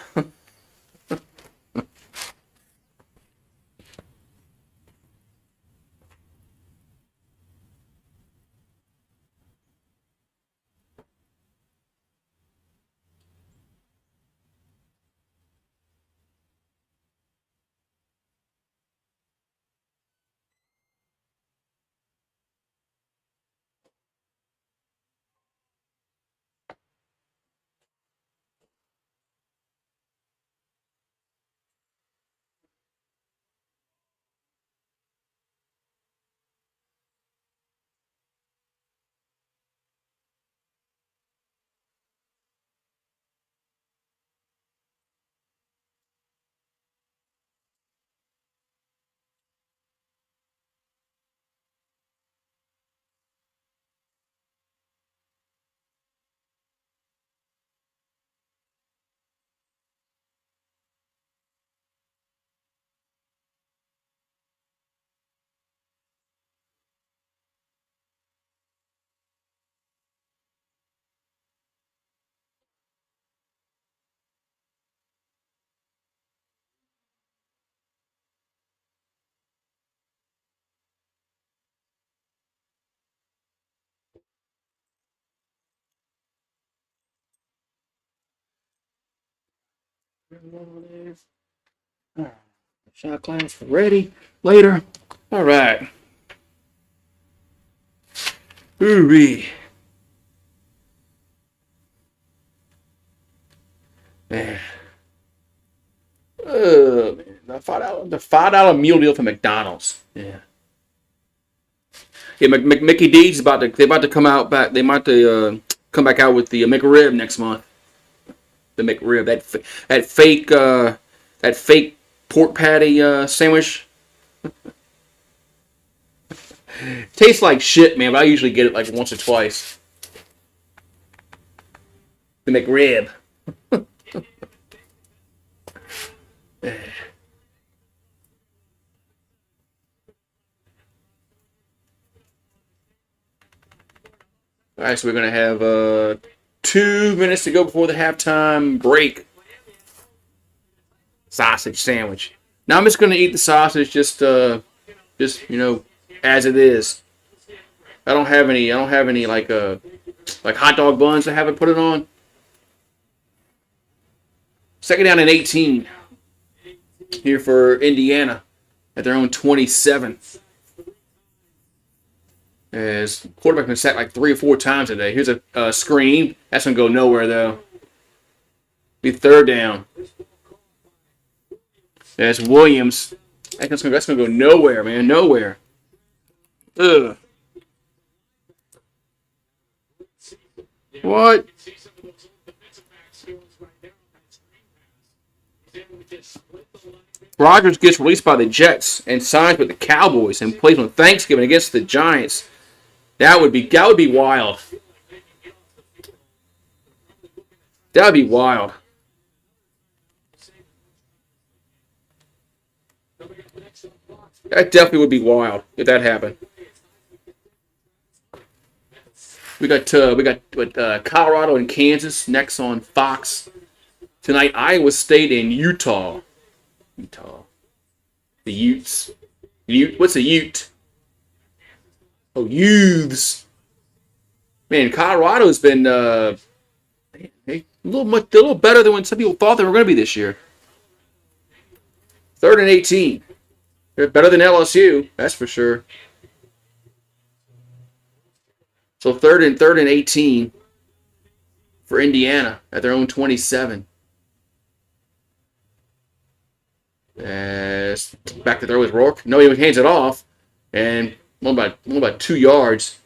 Shot glass ready later. All right. Ooh-wee. Man. Man. The $5 meal deal for McDonald's. Yeah. Yeah, Mickey D's they're about to come out back. They might come back out with the McRib next month. The McRib, that fake pork patty sandwich. Tastes like shit, man, but I usually get it like once or twice. The McRib. All right, so we're gonna have 2 minutes to go before the halftime break. Sausage sandwich. Now I'm just gonna eat the sausage just as it is. I don't have any like hot dog buns. I haven't put it on. Second down and 18 here for Indiana at their own 27. As quarterback been sacked like 3 or 4 times today. Here's a screen. That's gonna go nowhere though. Be third down. There's Williams. That's gonna go nowhere, man. Nowhere. Ugh. What? Rodgers gets released by the Jets and signs with the Cowboys and plays on Thanksgiving against the Giants. That would be wild. That would be wild. That definitely would be wild if that happened. We got Colorado and Kansas next on Fox tonight. Iowa State and Utah. The Utes. What's a Ute? Oh, youths. Man, Colorado's been a little better than when some people thought they were going to be this year. 3rd and 18. They're better than LSU, that's for sure. So third and 18 for Indiana at their own 27. As back to throw with Rourke. No, he hands it off, and one by 2 yards,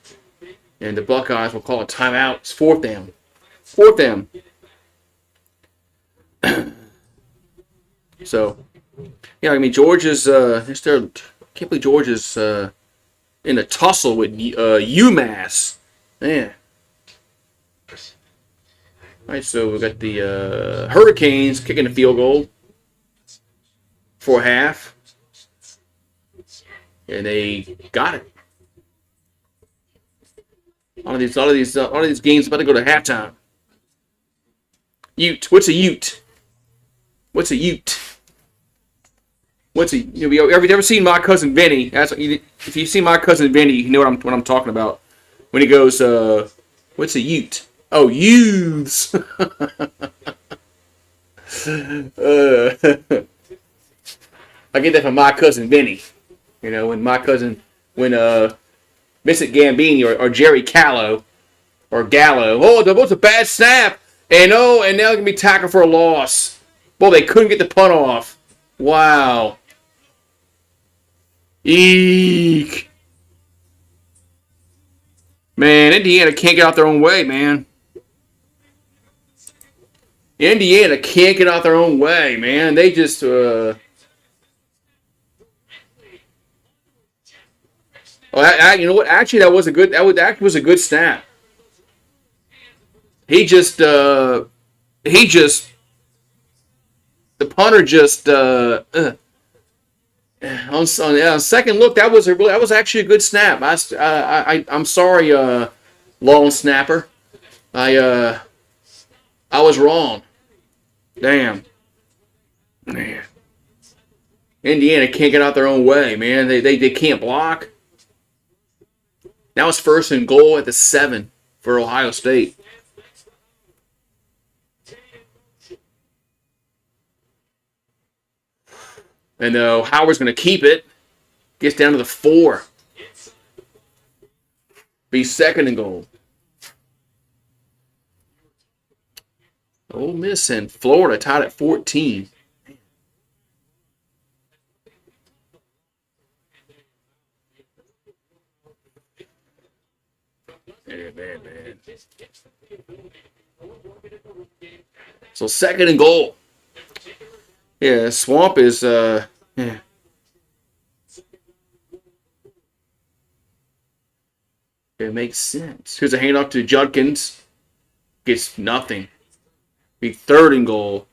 and the Buckeyes will call a timeout. It's 4th down. 4th down. So, yeah, I mean Georgia's. I can't believe Georgia's in a tussle with UMass. Man. All right, so we got the Hurricanes kicking the field goal for half, and they got it. A lot of these games about to go to halftime. Ute. What's a Ute? What's a Ute? Have you ever seen My Cousin Vinny? If you've seen My Cousin Vinny, you know what I'm talking about. When he goes, what's a Ute? Oh, youths. I get that from My Cousin Vinny. When Vincent Gambini or Jerry Gallo. Oh, that was a bad snap. And now they're going to be tackled for a loss. Well, they couldn't get the punt off. Wow. Eek. Man, Indiana can't get out their own way, man. Indiana can't get out their own way, man. They just... you know what? Actually, that was a good snap. The punter just on second look, that was actually a good snap. I'm sorry, long snapper. I was wrong. Damn. Man. Indiana can't get out their own way, man. They can't block. Now it's 1st and goal at the 7 for Ohio State. And Howard's going to keep it. Gets down to the 4. Be second and goal. Ole Miss and Florida tied at 14. Man. So second and goal. Yeah, Swamp is yeah. It makes sense. Here's a handoff to Judkins. Gets nothing. Be third and goal.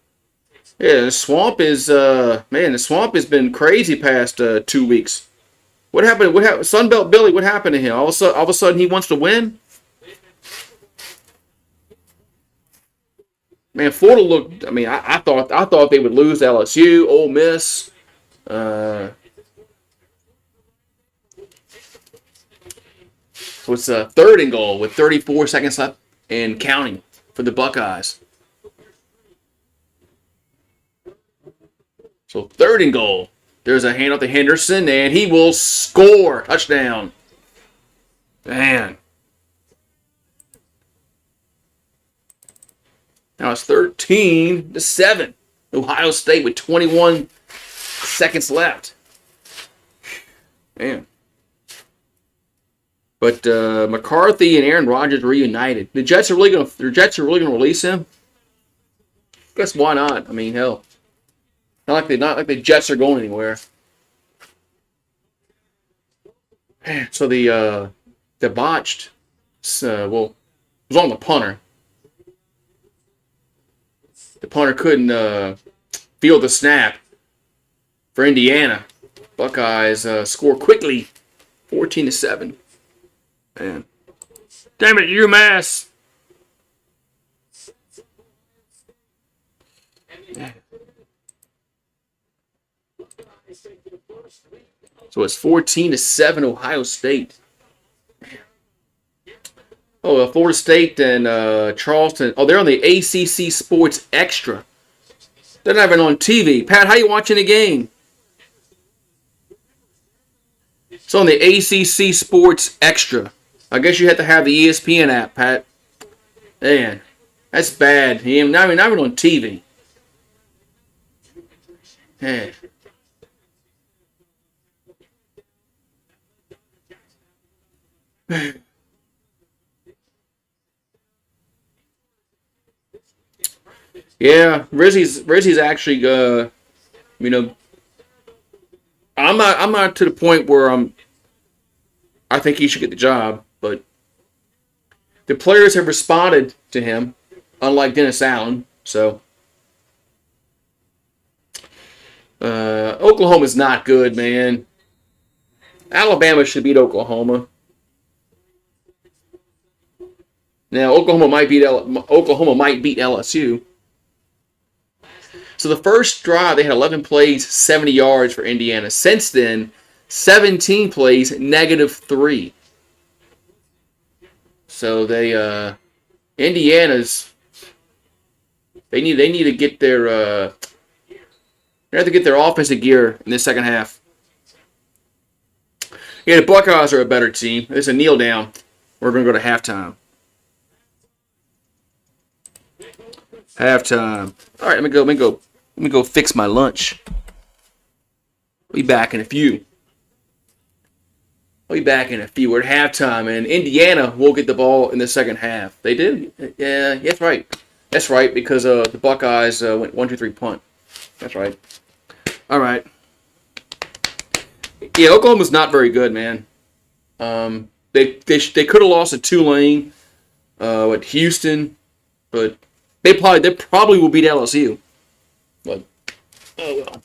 Yeah, the Swamp is the Swamp has been crazy past 2 weeks. What happened? Sunbelt Billy, what happened to him? All of a sudden he wants to win? Man, Florida looked. I mean, I thought they would lose to LSU, Ole Miss. So it's a third and goal with 34 seconds left and counting for the Buckeyes. So third and goal. There's a handoff to Henderson, and he will score. Touchdown. Man. Now it's 13-7. Ohio State with 21 seconds left. Man. But McCarthy and Aaron Rodgers reunited. The Jets are really going to release him. I guess why not? I mean, hell, not like the Jets are going anywhere. So the botched. It was on the punter. The punter couldn't field the snap for Indiana. Buckeyes score quickly, 14-7. Man. Damn it, UMass. So it's 14-7 Ohio State. Oh, Florida State and Charleston. Oh, they're on the ACC Sports Extra. They're not even on TV. Pat, how you watching the game? It's on the ACC Sports Extra. I guess you have to have the ESPN app, Pat. Man, that's bad. Not even on TV. Man. Yeah, Rizzy's actually I'm not to the point where I think he should get the job, but the players have responded to him, unlike Dennis Allen. So Oklahoma's not good, man. Alabama should beat Oklahoma. Now Oklahoma might beat LSU. So the first drive, they had 11 plays, 70 yards for Indiana. Since then, 17 plays, -3. So Indiana's, they need to get their they have to get their offensive gear in the second half. Yeah, the Buckeyes are a better team. It's a kneel down. We're gonna go to halftime. Halftime. All right, let me go fix my lunch. We'll be back in a few. We're at halftime, and Indiana will get the ball in the second half. They did? Yeah, that's right. That's right, because the Buckeyes went 1-2-3 punt. That's right. All right. Yeah, Oklahoma's not very good, man. They could have lost to Tulane, at Houston, but they probably will beat LSU. But oh well.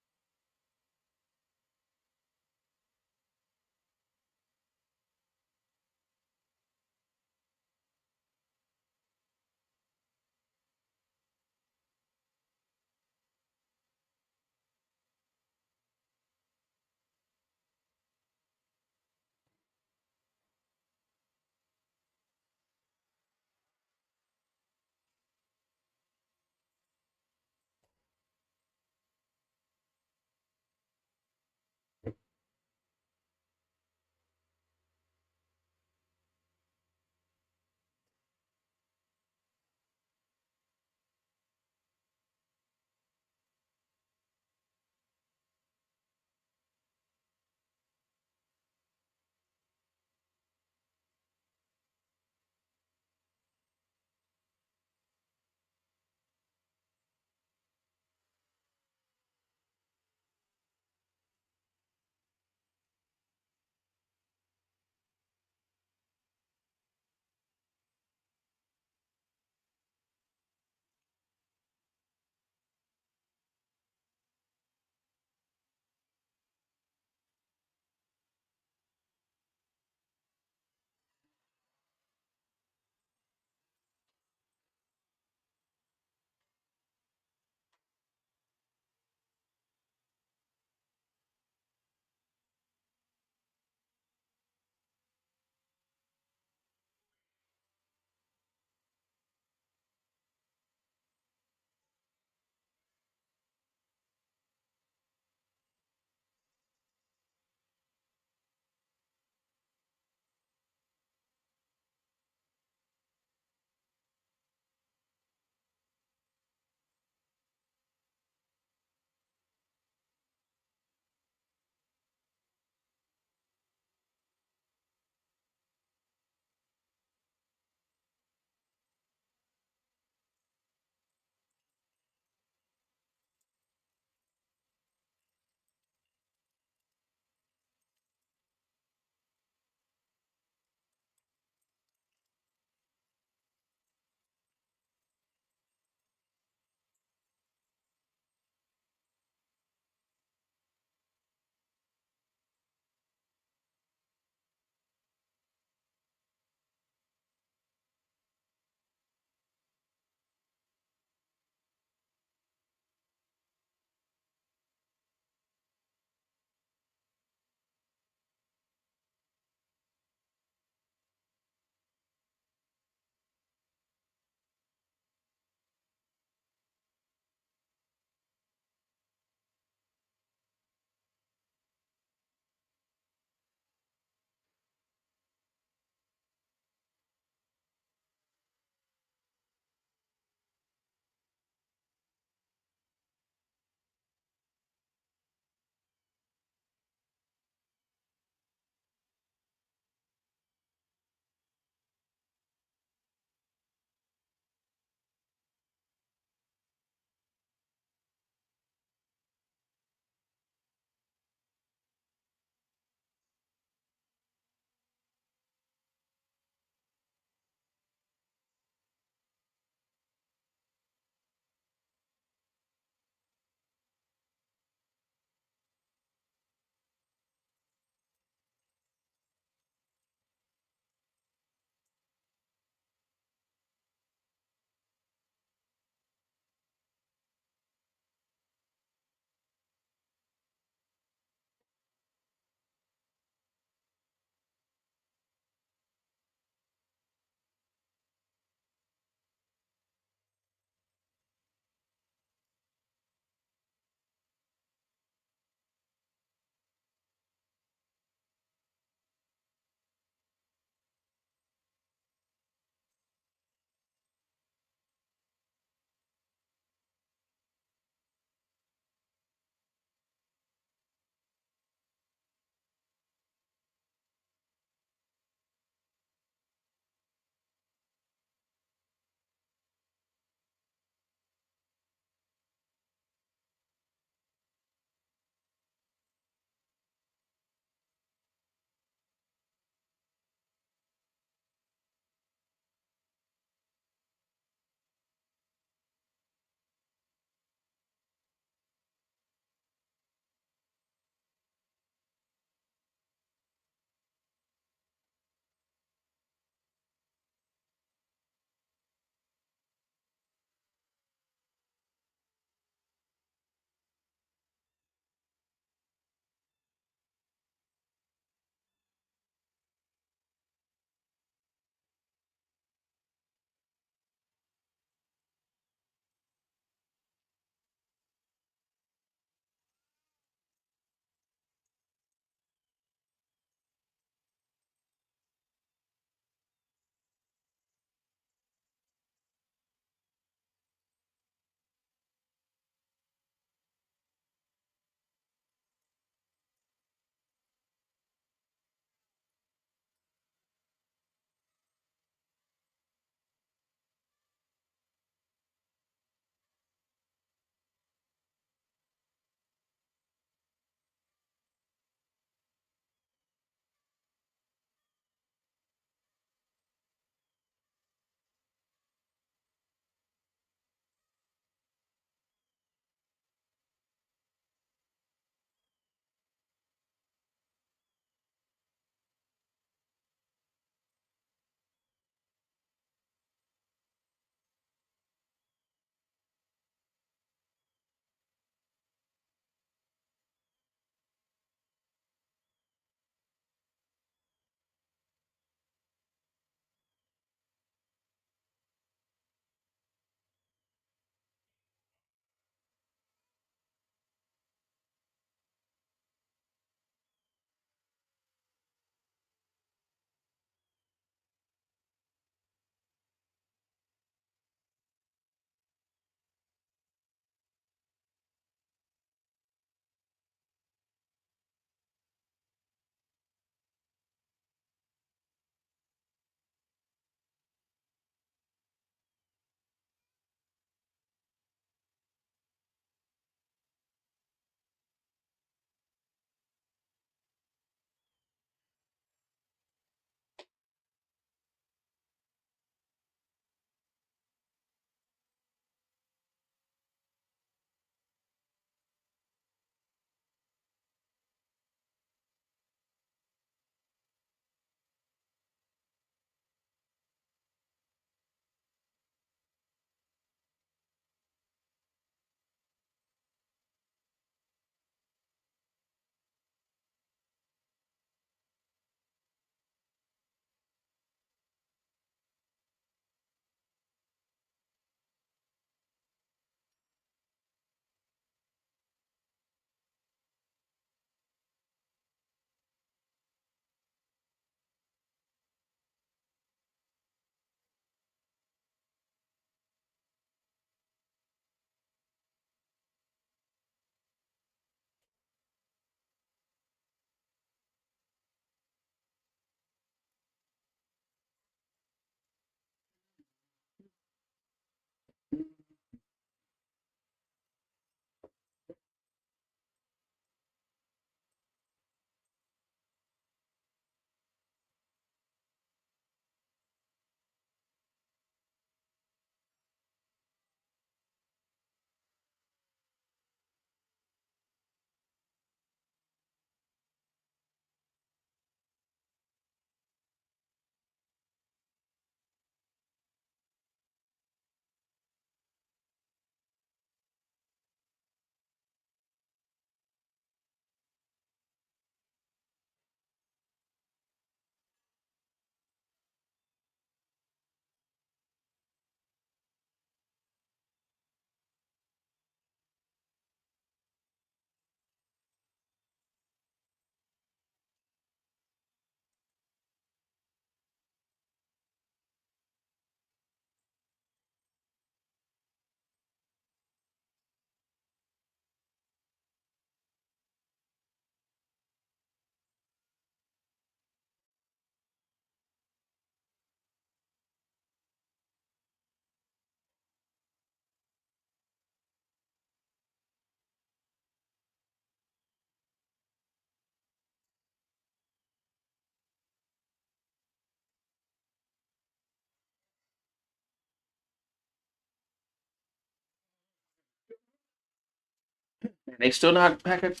They still not back at.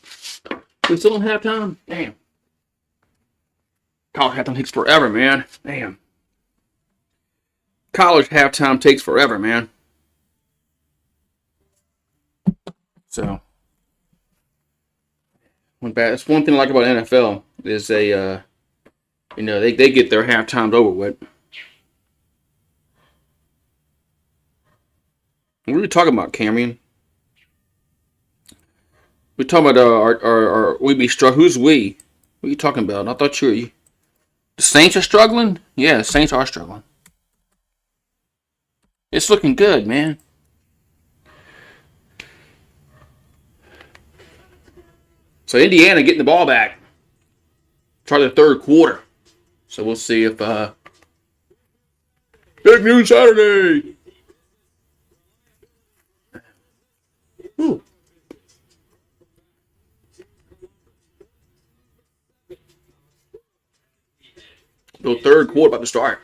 We still don't have time. Damn. College halftime takes forever, man. Damn. College halftime takes forever, man. So, that's one thing I like about NFL is they get their halftimes over with. What are we talking about, Cameron? We're talking about our we be struggling. Who's we? What are you talking about? I thought the Saints are struggling? Yeah, the Saints are struggling. It's looking good, man. So Indiana getting the ball back. Try the third quarter. So we'll see if Big Noon Saturday. Ooh. The third quarter about to start.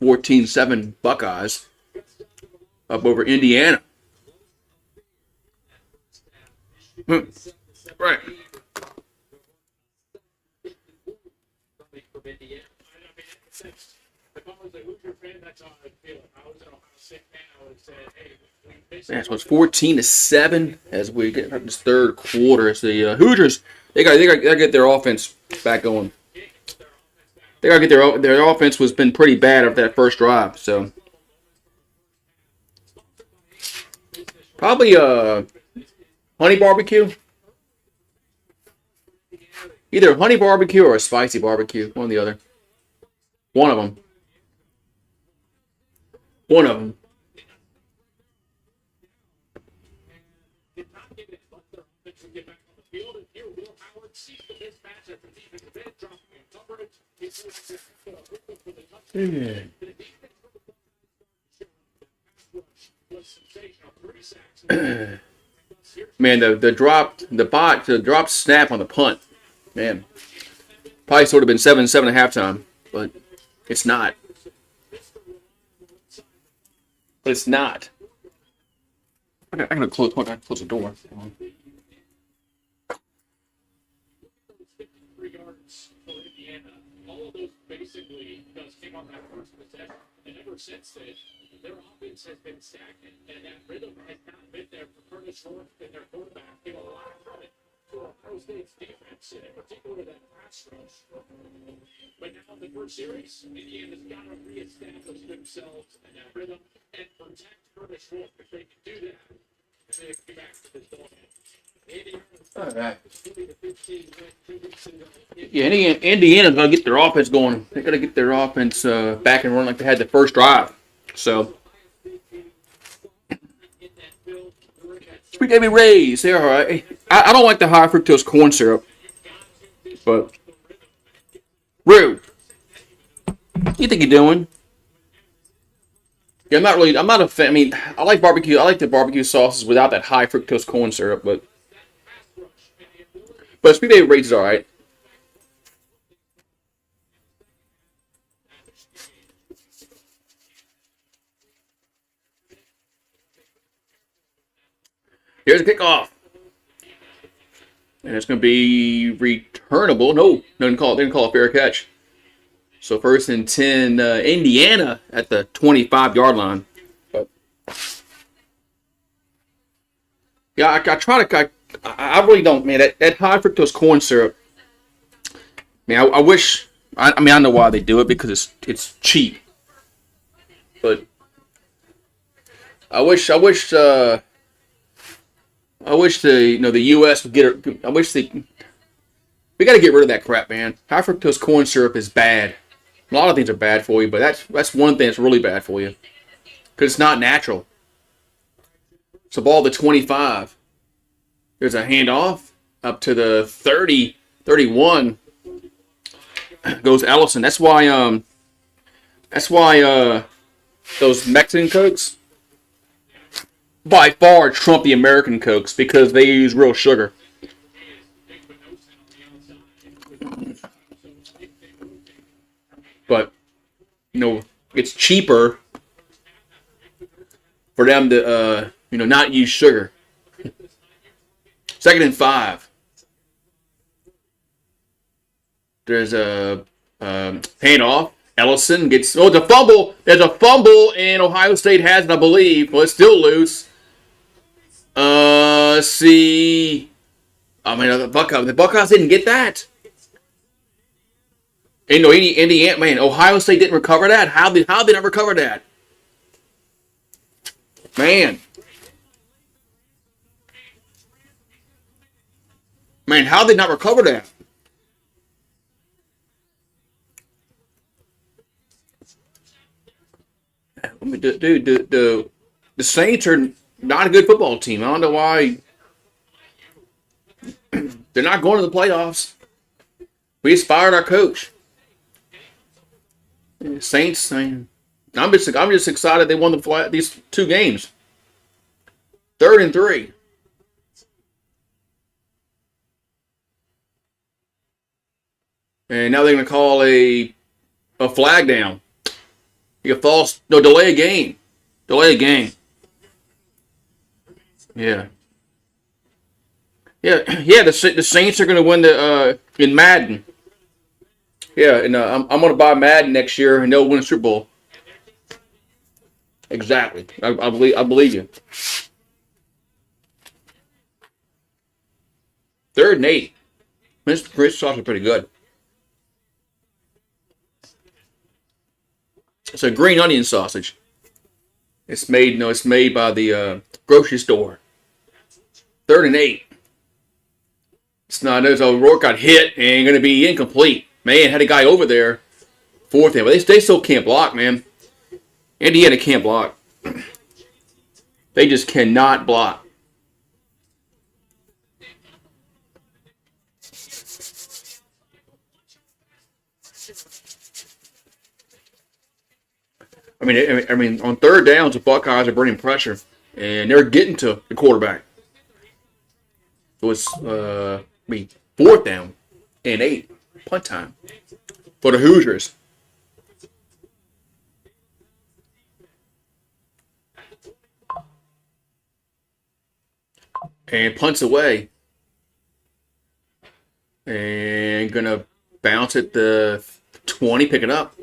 14-7 Buckeyes up over Indiana. Right. Yeah, so it's 14-7 as we get into this third quarter. It's the Hoosiers. They got to get their offense back going. They got to get their offense was been pretty bad after that first drive. So probably honey barbecue. Either honey barbecue or a spicy barbecue. One or the other. One of them. One of them. Man, the drop snap on the punt. Man, probably sort of been 7-7 at halftime, but it's not. But it's not. I'm gonna close the door. Basically, because came on that first possession, and ever since then, their offense has been stagnant, and that rhythm has not been there for Curtis Short and their quarterback. Give a lot of credit to our Pro State's defense, and in particular that pass rush. But now in the first series, Indiana's got to reestablish themselves in that rhythm and protect Curtis Short. If they can do that, they can get back to this ball game. All right. Yeah, Indiana's gonna get their offense going. They gotta get their offense back and running like they had the first drive. So, Sweet Baby Ray's, they're all right. I don't like the high fructose corn syrup, but Rue, what you think you're doing? Yeah, I'm not a fan. I mean, I like barbecue. I like the barbecue sauces without that high fructose corn syrup, but Sweet Baby Ray's is all right. Here's a kickoff. And it's going to be returnable. No, they didn't call it fair catch. So 1st and 10, Indiana at the 25-yard line. But yeah, I really don't, man. That high fructose corn syrup. Man, I wish. I know why they do it because it's cheap. But I wish the U.S. would get it. We got to get rid of that crap, man. High fructose corn syrup is bad. A lot of things are bad for you, but that's one thing that's really bad for you because it's not natural. So ball to 25. There's a handoff up to the 30, 31. Goes Ellison. That's why those Mexican Cokes by far trump the American Cokes because they use real sugar. But, it's cheaper for them to, not use sugar. Second and 5. There's a handoff. Ellison gets the fumble. There's a fumble, and Ohio State has it, I believe. Well, it's still loose. Let's see. I mean, the Buckeyes didn't get that. And no, Indiana, man, Ohio State didn't recover that. How did they not recover that? Man, how did they not recover that? I mean, dude, the Saints are not a good football team. I don't know why they're not going to the playoffs. We just fired our coach. Saints, I'm just excited they won these 2 games. 3rd and 3. And now they're going to call a flag down. Delay a game. Delay a game. Yeah. The Saints are going to win in Madden. Yeah, and I'm going to buy Madden next year, and they'll win a Super Bowl. Exactly. I believe you. 3rd and 8. Mr. Sauce is pretty good. It's a green onion sausage. It's made by the grocery store. 3rd and 8. It's not. There's O'Rourke got hit and going to be incomplete. Man, had a guy over there. 4th and, but they still can't block, man. Indiana can't block. They just cannot block. I mean, on 3rd downs, the Buckeyes are bringing pressure, and they're getting to the quarterback. So it's 4th down and 8, punt time for the Hoosiers. And punts away, and gonna bounce at the 20, pick it up.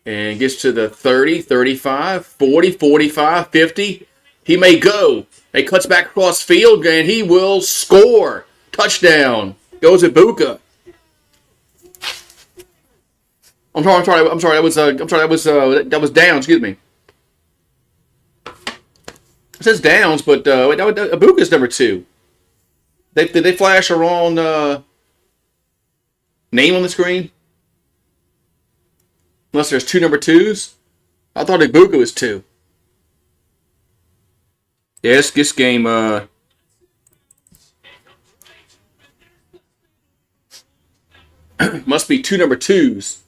And gets to the 30, 35, 40, 45, 50. He may go. He cuts back across field, and he will score. Touchdown. Goes Ibuka. I'm sorry. That was down. Excuse me. It says downs, but Ibuka's number 2. Did they flash a wrong name on the screen? Unless there's 2 number 2s. I thought Ibuka was 2. Yes, this game, must be 2 number 2s.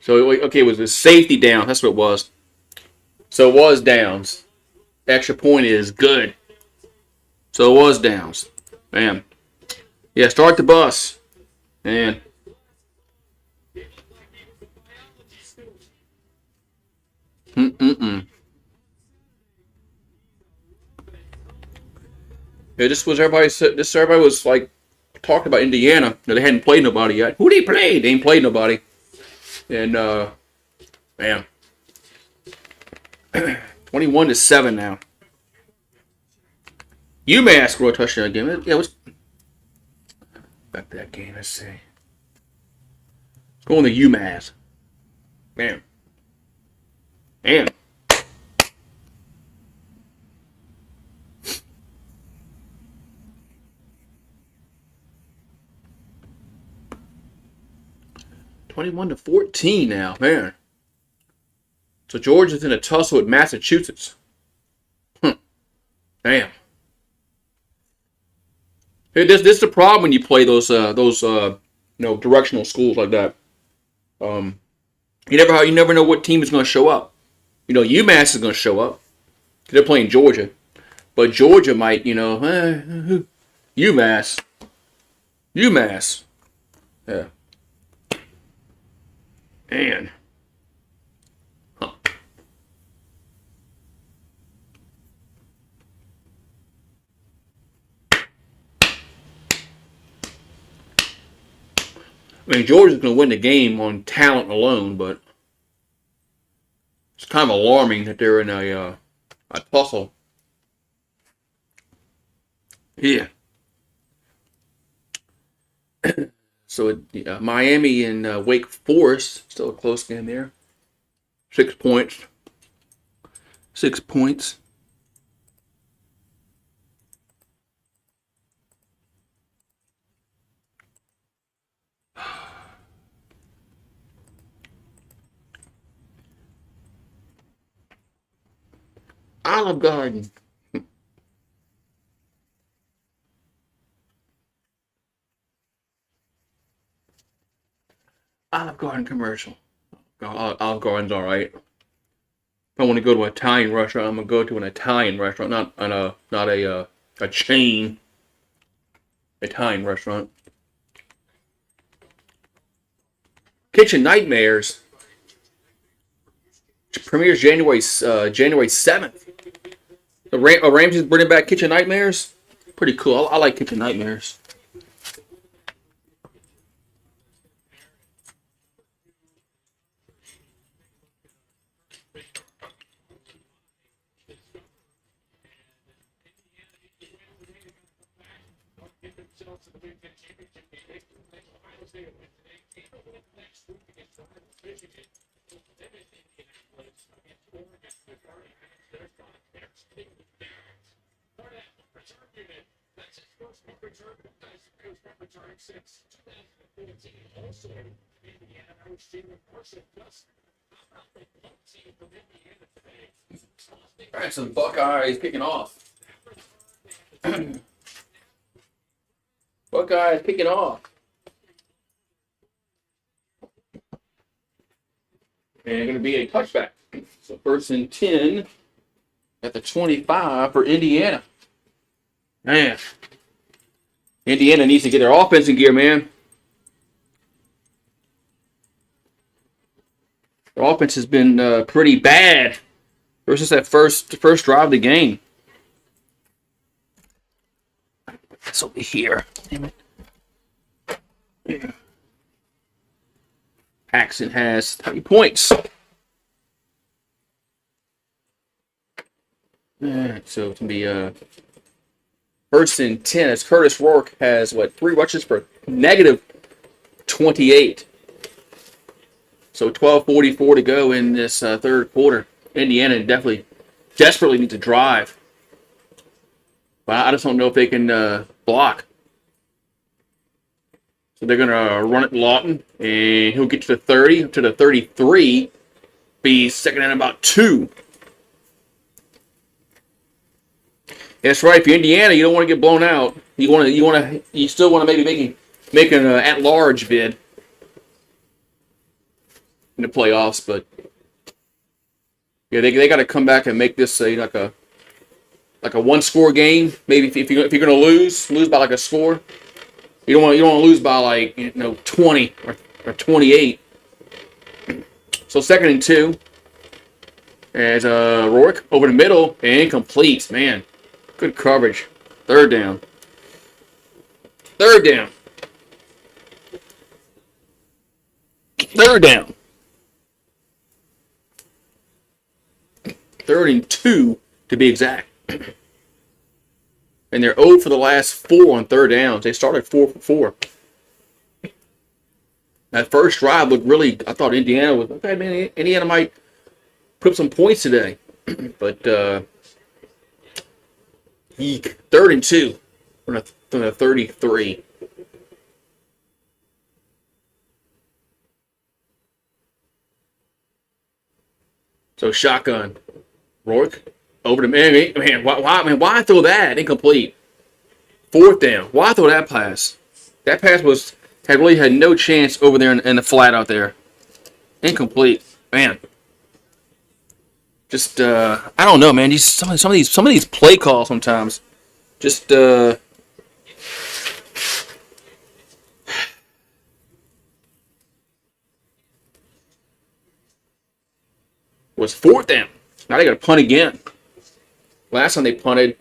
So, okay, it was a safety down. That's what it was. So it was downs. Extra point is good. So it was downs. Bam. Yeah, start the bus. Man. Yeah, everybody was like talking about Indiana. They hadn't played nobody yet. Who they played? They ain't played nobody. And man. 21-7 now. UMass scored a touchdown game. Yeah, what's back to that game? Let's see. Let's go on to UMass. Man. 21-14 now, man. So Georgia's in a tussle with Massachusetts. Damn. Hey, this is the problem when you play those directional schools like that. You never know what team is going to show up. UMass is going to show up. They're playing Georgia, but Georgia might, UMass. Yeah. Man. Huh. I mean, Georgia's going to win the game on talent alone, but it's kind of alarming that they're in a tussle. Yeah. So Miami and Wake Forest, still a close game there. 6 points. 6 points. Olive Garden. Olive Garden commercial. Olive Garden's all right. If I want to go to an Italian restaurant, I'm gonna go to an Italian restaurant, not a chain Italian restaurant. Kitchen Nightmares premieres January 7th. Ramsey's bringing back Kitchen Nightmares. Pretty cool. I like Kitchen Nightmares. All right, some Buckeyes kicking off. Buckeyes kicking off. And going to be a touchback. So 1st and 10 at the 25 for Indiana. Man, Indiana needs to get their offense in gear, man. Their offense has been pretty bad versus that first drive of the game. This will be here. Damn it. Yeah. Paxton has 30 points. Alright, so it's going to be 1st and 10 as Curtis Rourke has, 3 rushes for negative 28. So 12:44 to go in this third quarter. Indiana desperately needs to drive. But I just don't know if they can block. So they're going to run it Lawton, and he'll get to the 30, to the 33, be second and about 2. That's right. If you're Indiana, you don't want to get blown out. You still want to maybe make an at-large bid in the playoffs, but yeah, they got to come back and make this like a 1-score game. Maybe if you're going to lose by like a score. You don't want to lose by like 20 or 28. So 2nd and 2 as Rourke over the middle and incomplete. Man, good coverage. 3rd down. 3rd down. 3rd down. 3rd and 2 to be exact. And they're 0 for the last 4 on 3rd downs. They started 4 for 4. That first drive looked really, I thought Indiana was, okay, man, Indiana might put up some points today. But, 3rd and 2 from the 33. So shotgun. Rourke. Over to man, why throw that? Incomplete. 4th down. Why throw that pass? That pass had no chance over there in the flat out there. Incomplete. Man. Just I don't know, man. Some of these play calls sometimes. Just 3rd was 4th down. Now they got to punt again. Last time they punted,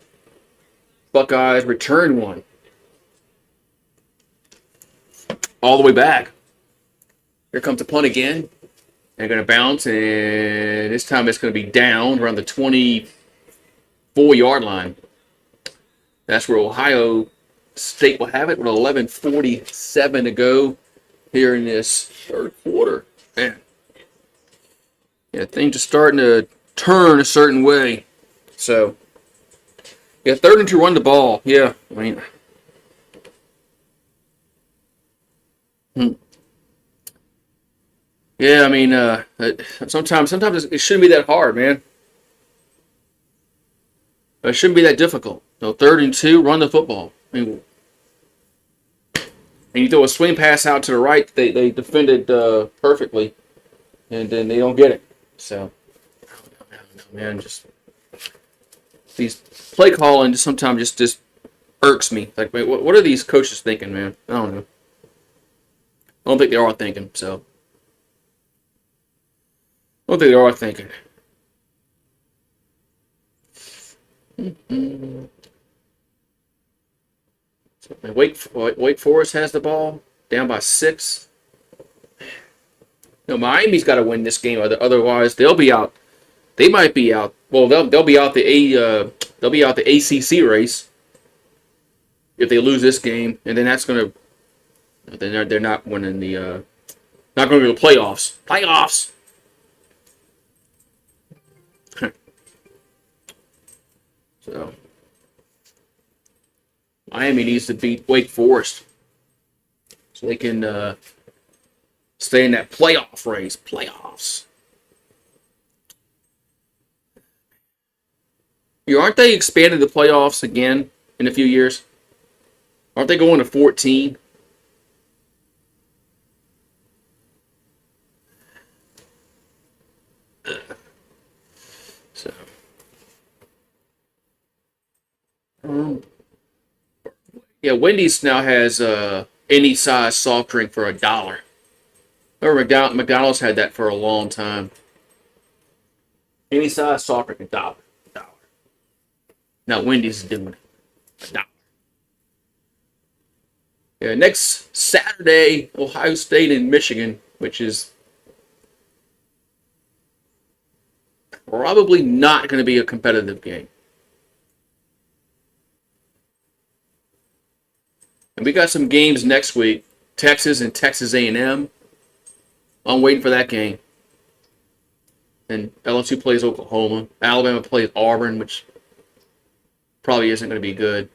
Buckeyes returned one. All the way back. Here comes the punt again. They're going to bounce, and this time it's going to be down around the 24-yard line. That's where Ohio State will have it with 11:47 to go here in this third quarter. Man. Yeah, things are starting to turn a certain way. So, yeah, 3rd and 2, run the ball. Yeah, I mean, yeah, I mean, sometimes it shouldn't be that hard, man. It shouldn't be that difficult. So 3rd and 2, run the football. I mean, and you throw a swing pass out to the right, they defended perfectly, and then they don't get it. So, I don't know, man, just these play calling just sometimes just irks me. Like, wait, what are these coaches thinking, man? I don't know. I don't think they are thinking. So, I don't think they are thinking. So, Wake Forest has the ball, down by 6. No, Miami's got to win this game, otherwise they'll be out. They might be out. Well, they'll be out the ACC race if they lose this game, and then that's gonna. Then they're not winning the. Not going to go to playoffs. Playoffs. So Miami needs to beat Wake Forest so they can stay in that playoff race. Playoffs. Aren't they expanding the playoffs again in a few years? Aren't they going to 14? So, yeah, Wendy's now has any size soft drink for $1. Remember, McDonald's had that for a long time. Any size soft drink, $1. Now Wendy's is doing it. $1. Yeah, next Saturday, Ohio State and Michigan, which is probably not going to be a competitive game. And we got some games next week. Texas and Texas A&M. I'm waiting for that game. And LSU plays Oklahoma. Alabama plays Auburn, which probably isn't going to be good.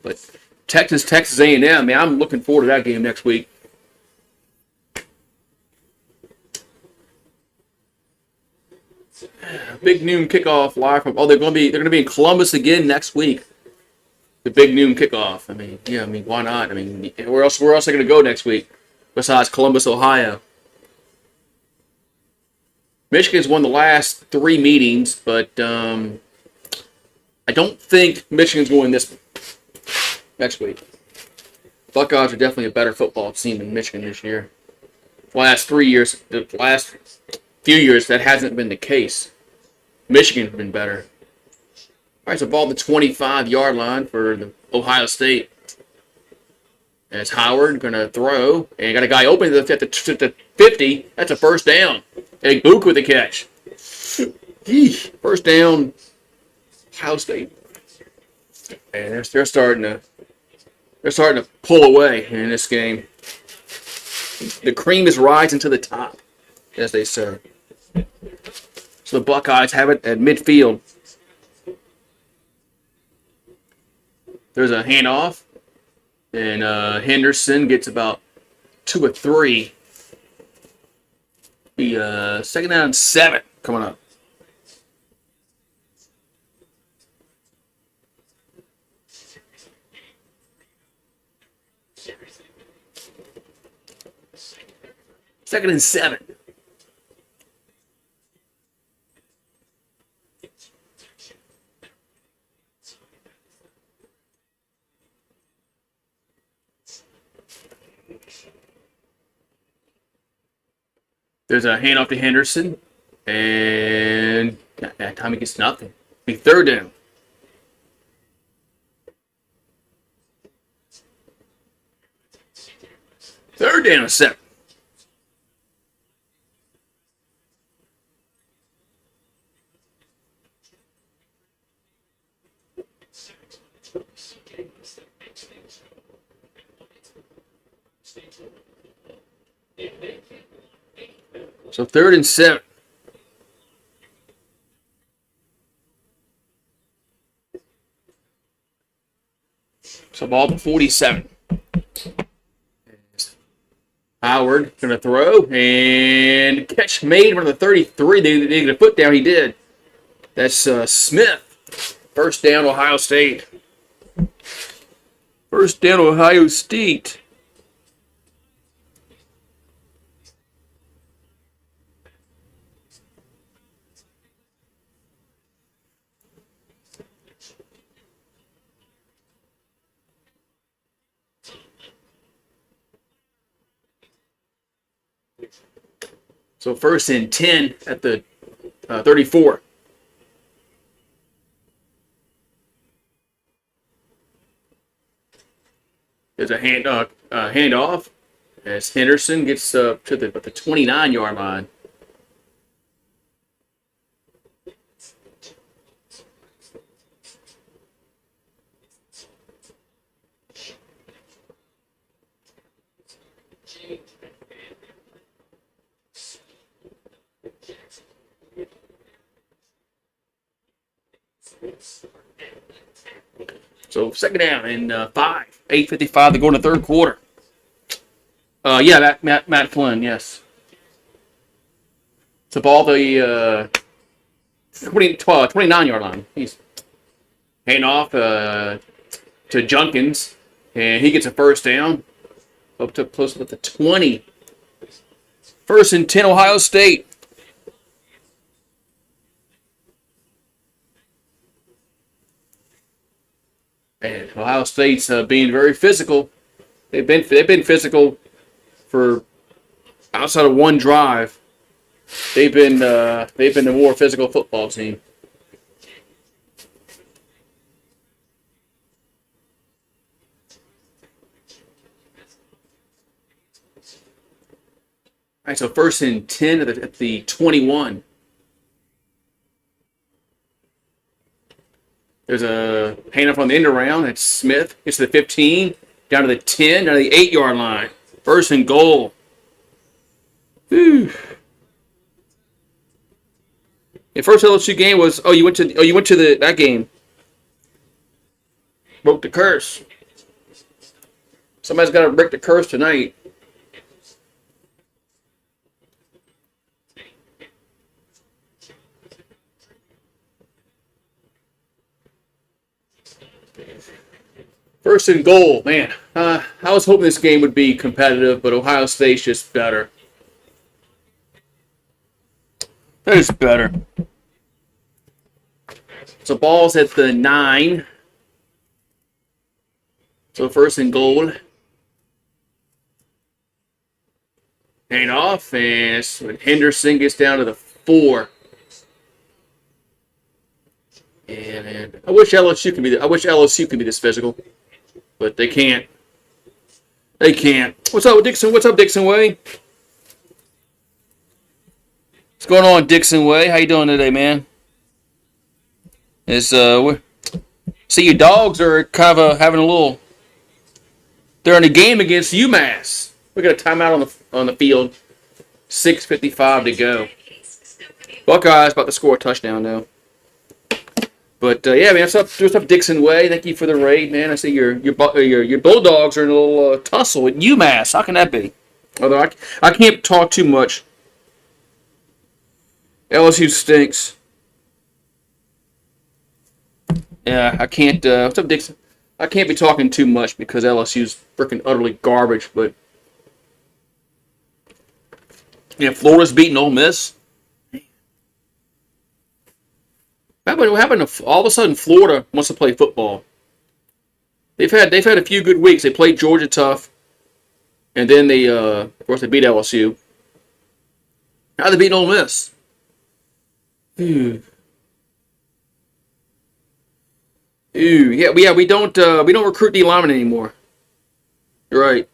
But Texas A&M, man, I'm looking forward to that game next week. Big noon kickoff live from. They're going to be in Columbus again next week. The big noon kickoff. I mean, why not? I mean, where else are they going to go next week besides Columbus, Ohio? Michigan's won the last 3 meetings, but I don't think Michigan's going this next week. Buckeyes are definitely a better football team than Michigan this year. The last few years, that hasn't been the case. Michigan's been better. All right, so ball at the 25-yard line for the Ohio State. As Howard going to throw, and got a guy open at the 50. That's a first down. And Book with the catch. First down, Ohio State. And they're starting to pull away in this game. The cream is rising to the top, as they say. So the Buckeyes have it at midfield. There's a handoff, and Henderson gets about 2 or 3. Be 2nd down and 7 coming up. Second and 7. There's a handoff to Henderson, and that time he gets nothing. Be third down. Third down and 7. So 3rd and 7. So ball to 47. Howard going to throw and catch made from the 33. They get a foot down. He did. That's Smith. First down, Ohio State. First down, Ohio State. So 1st and 10 at the 34. There's a handoff as Henderson gets to the 29-yard line. So 2nd down and 5. 8:55 to go in the 3rd quarter. Yeah, Matt Flynn, yes. It's a ball the 29-yard line. He's handing off to Junkins, and he gets a first down. Up to close to the 20. 1st and 10, Ohio State. And Ohio State's being very physical. They've been physical for outside of one drive. They've been the more physical football team. All right, so 1st and 10 at the 21. There's a handoff on the end around. It's Smith. Gets to the 15, down to the 10, down to the 8-yard line. 1st and goal. Whew. The first LSU game was you went to that game. Broke the curse. Somebody's got to break the curse tonight. First and goal, man. I was hoping this game would be competitive, but Ohio State's just better. They're just better. So ball's at the 9. So 1st and goal. Hand off, and Henderson gets down to the 4. And I wish LSU could be this physical. But they can't. They can't. What's up, Dixon? What's up, Dixon Way? What's going on, Dixon Way? How you doing today, man? See, your dogs are kind of having a little. They're in a game against UMass. We got a timeout on the field. 6:55 to go. Buckeyes about to score a touchdown now. But yeah, man, what's up, Dixon Way? Thank you for the raid, man. I see your Bulldogs are in a little tussle with UMass. How can that be? Although I can't talk too much. LSU stinks. Yeah, I can't. What's up, Dixon? I can't be talking too much because LSU's freaking utterly garbage. But yeah, Florida's beating Ole Miss. What happened to all of a sudden Florida wants to play football? They've had a few good weeks. They played Georgia tough, and then they of course they beat LSU. How they beating Ole Miss? Ooh. Ooh, yeah, we don't recruit D linemen anymore. You're right.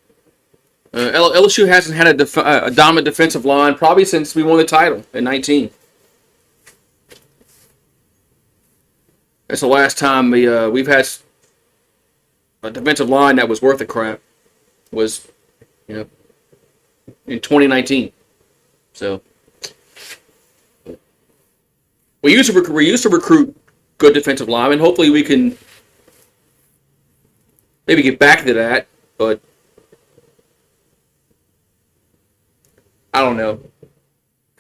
LSU hasn't had a dominant defensive line probably since we won the title in 19. That's the last time we've had a defensive line that was worth a crap. Was, you know, in 2019. So we used to recruit good defensive linemen. Hopefully we can maybe get back to that, but I don't know.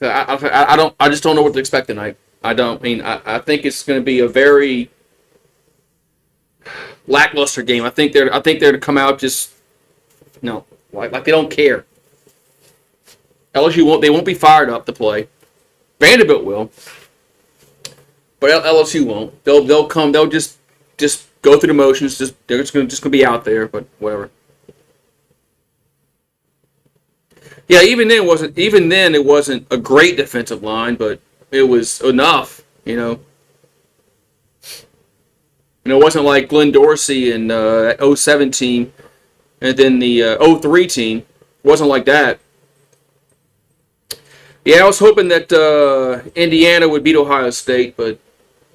I just don't know what to expect tonight. I think it's going to be a very lackluster game. I think they're to come out just no, like they don't care. They won't be fired up to play. Vanderbilt will, but LSU won't. They'll just go through the motions. They're just gonna be out there, but whatever. Yeah, even then it wasn't a great defensive line, but it was enough, you know. It wasn't like Glenn Dorsey and that '07 team, and then the '03 team. It wasn't like that. Yeah, I was hoping that Indiana would beat Ohio State, but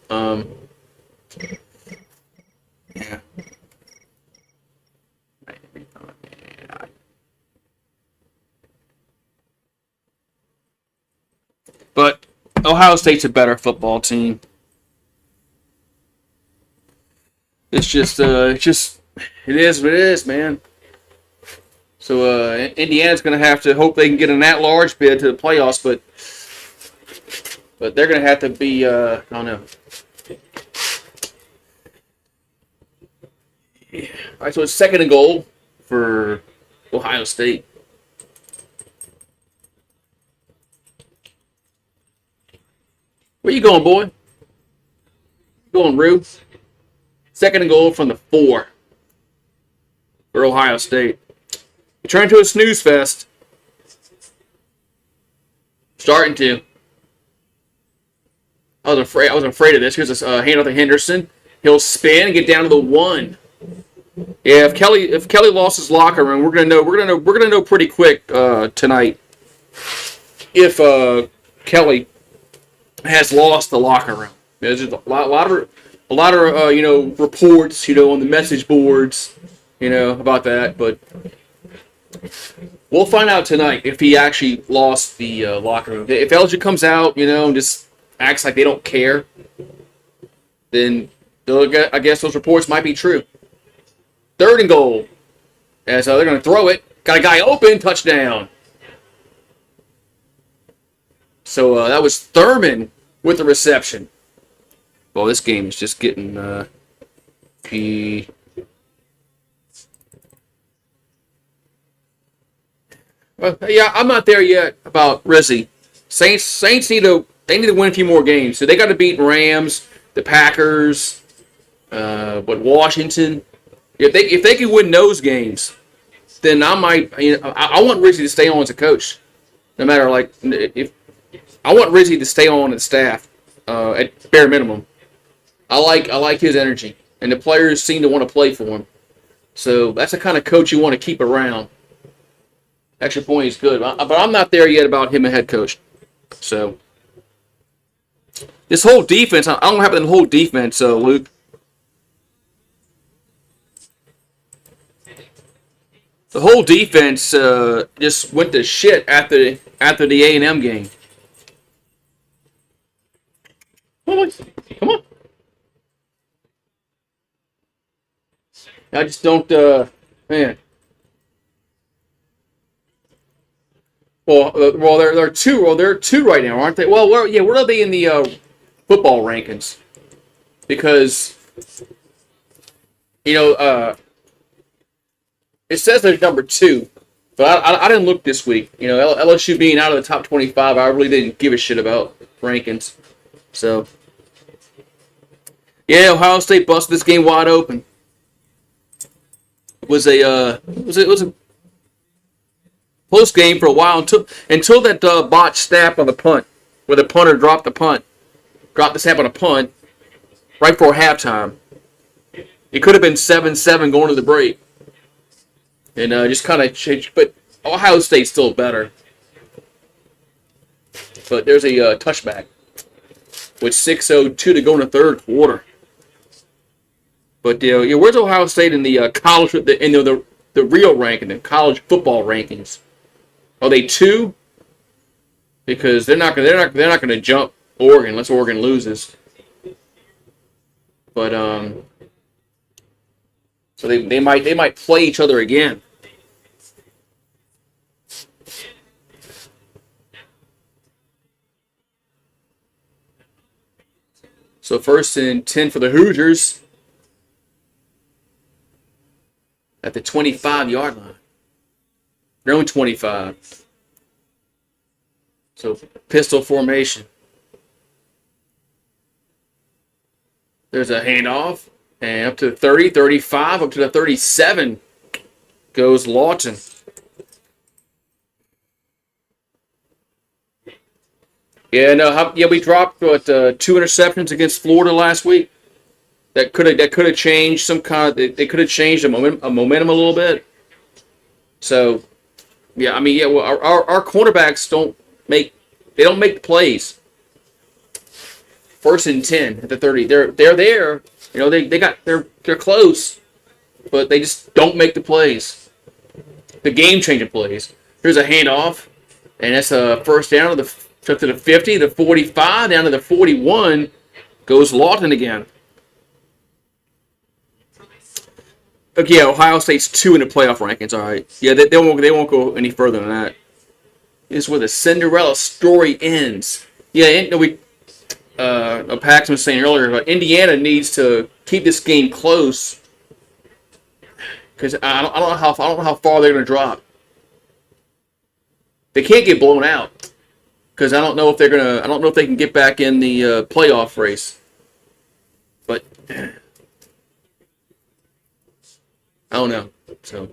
um, yeah. But Ohio State's a better football team. It is what it is, man. So Indiana's going to have to hope they can get an at-large bid to the playoffs, but they're going to have to be I don't know. Yeah. All right, so it's 2nd and goal for Ohio State. Where you going, boy? Going, Rue? 2nd and goal from the 4 for Ohio State. Turn to a snooze fest. Starting to. I was afraid of this. Here's a handoff to Henderson. He'll spin and get down to the 1. Yeah, if Kelly lost his locker room, we're gonna know pretty quick tonight if Kelly has lost the locker room. There's just a lot of reports on the message boards about that, but we'll find out tonight if he actually lost the locker room. If LSU comes out and just acts like they don't care, then I guess those reports might be true. 3rd and goal. As they're going to throw it. Got a guy open. Touchdown. So that was Thurman with the reception. Well, this game is just getting Well, yeah, I'm not there yet about Rizzy. Saints need to win a few more games. So they got to beat Rams, the Packers, Washington. If they can win those games, then I might. I want Rizzy to stay on as a coach. No matter if I want Rizzy to stay on the staff at bare minimum. I like his energy, and the players seem to want to play for him. So that's the kind of coach you want to keep around. Extra point is good, but I'm not there yet about him a head coach. So this whole defense, I don't have the whole defense, Luke. The whole defense just went to shit after the A&M game. Come on. I just don't, man. Well, they're two. Well, they're 2 right now, aren't they? Well, where are they in the football rankings? Because it says they're number 2, but I didn't look this week. LSU being out of the top 25, I really didn't give a shit about rankings. So, yeah, Ohio State busted this game wide open. It was a close game for a while until that botched snap on the punt, where the punter dropped the snap on a punt right before halftime. It could have been 7-7 going to the break, and just kind of changed. But Ohio State's still better. But there's a touchback with 6:02 to go in the third quarter. But where's Ohio State in the college in the real ranking, the college football rankings? Are they 2? Because they're not gonna jump Oregon unless Oregon loses. But so they might play each other again. So 1st and 10 for the Hoosiers at the 25-yard line. Their own 25. So pistol formation. There's a handoff. And up to the 30, 35, up to the 37 goes Lawton. Yeah, no, we dropped 2 interceptions against Florida last week. That could have changed some kind of. They could have changed a momentum a little bit. So, yeah, I mean, yeah, well, our cornerbacks don't make the plays. 1st and 10 at the 30. They're there. They're close, but they just don't make the plays. The game-changing plays. Here's a handoff, and that's a first down to the 50, the 45, down to the 41. Goes Lawton again. Okay, yeah, Ohio State's 2 in the playoff rankings. All right, yeah, they won't go any further than that. This is where the Cinderella story ends. Yeah, Paxton was saying earlier, but Indiana needs to keep this game close because I don't know how far they're going to drop. They can't get blown out because I don't know if they can get back in the playoff race. But I don't know. So.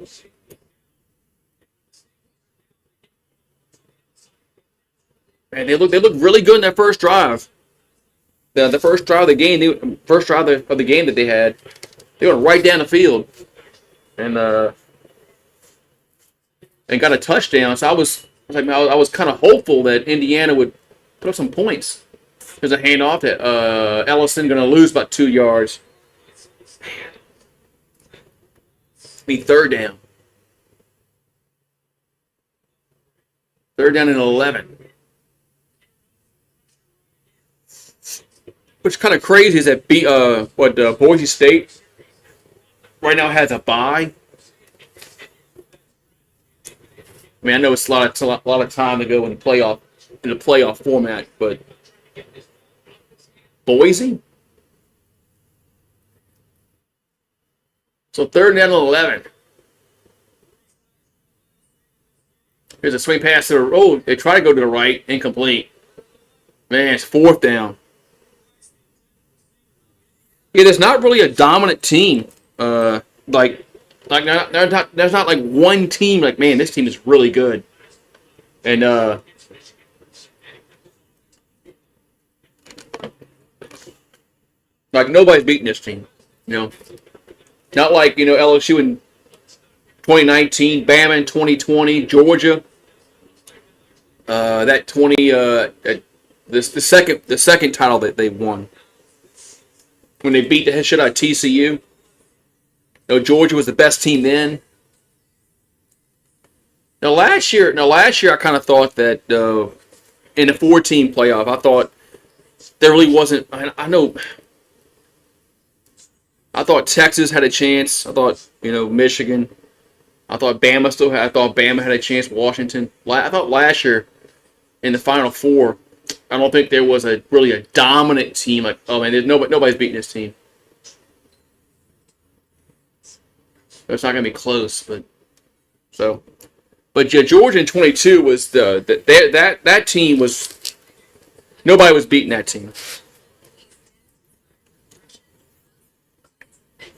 And they look really good in that first drive. The first drive of the game, that they had, they went right down the field, and got a touchdown. So I was kind of hopeful that Indiana would put up some points. There's a handoff that Ellison going to lose about 2 yards. Be 3rd down. 3rd down and 11. What's kind of crazy is that Boise State right now has a bye. I mean, I know it's a lot of time to go in the playoff format, but Boise. So 3rd down and 11. Here's a swing pass to they try to go to the right, incomplete. Man, it's 4th down. Yeah, there's not really a dominant team. There's not like one team like, man, this team is really good. And like nobody's beating this team. Not like, LSU in 2019, Bama in 2020, Georgia. That 20 the second title that they won. When they beat the shit out of TCU. Georgia was the best team then. Now last year I kind of thought that in the 4-team playoff, I thought there really wasn't. I thought Texas had a chance. I thought Michigan. I thought Bama had a chance. Washington. I thought last year in the Final Four, I don't think there was really a dominant team. Like, oh man, nobody's beating this team. It's not gonna be close, but Georgia in 22 was that team was nobody was beating that team.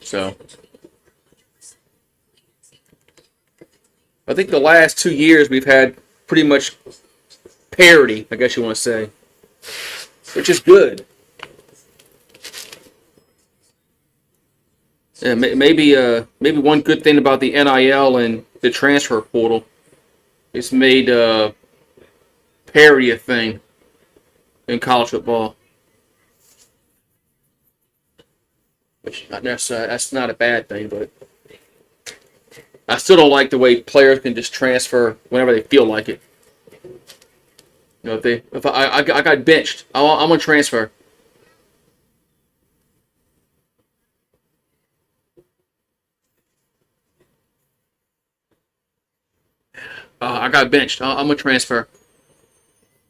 So I think the last 2 years we've had pretty much parity, I guess you want to say, which is good. Yeah, maybe one good thing about the NIL and the transfer portal, it's made parity a thing in college football. Which not necessarily, that's not a bad thing, but I still don't like the way players can just transfer whenever they feel like it. You know, if I got benched, I'm gonna transfer. I got benched. I'm gonna transfer.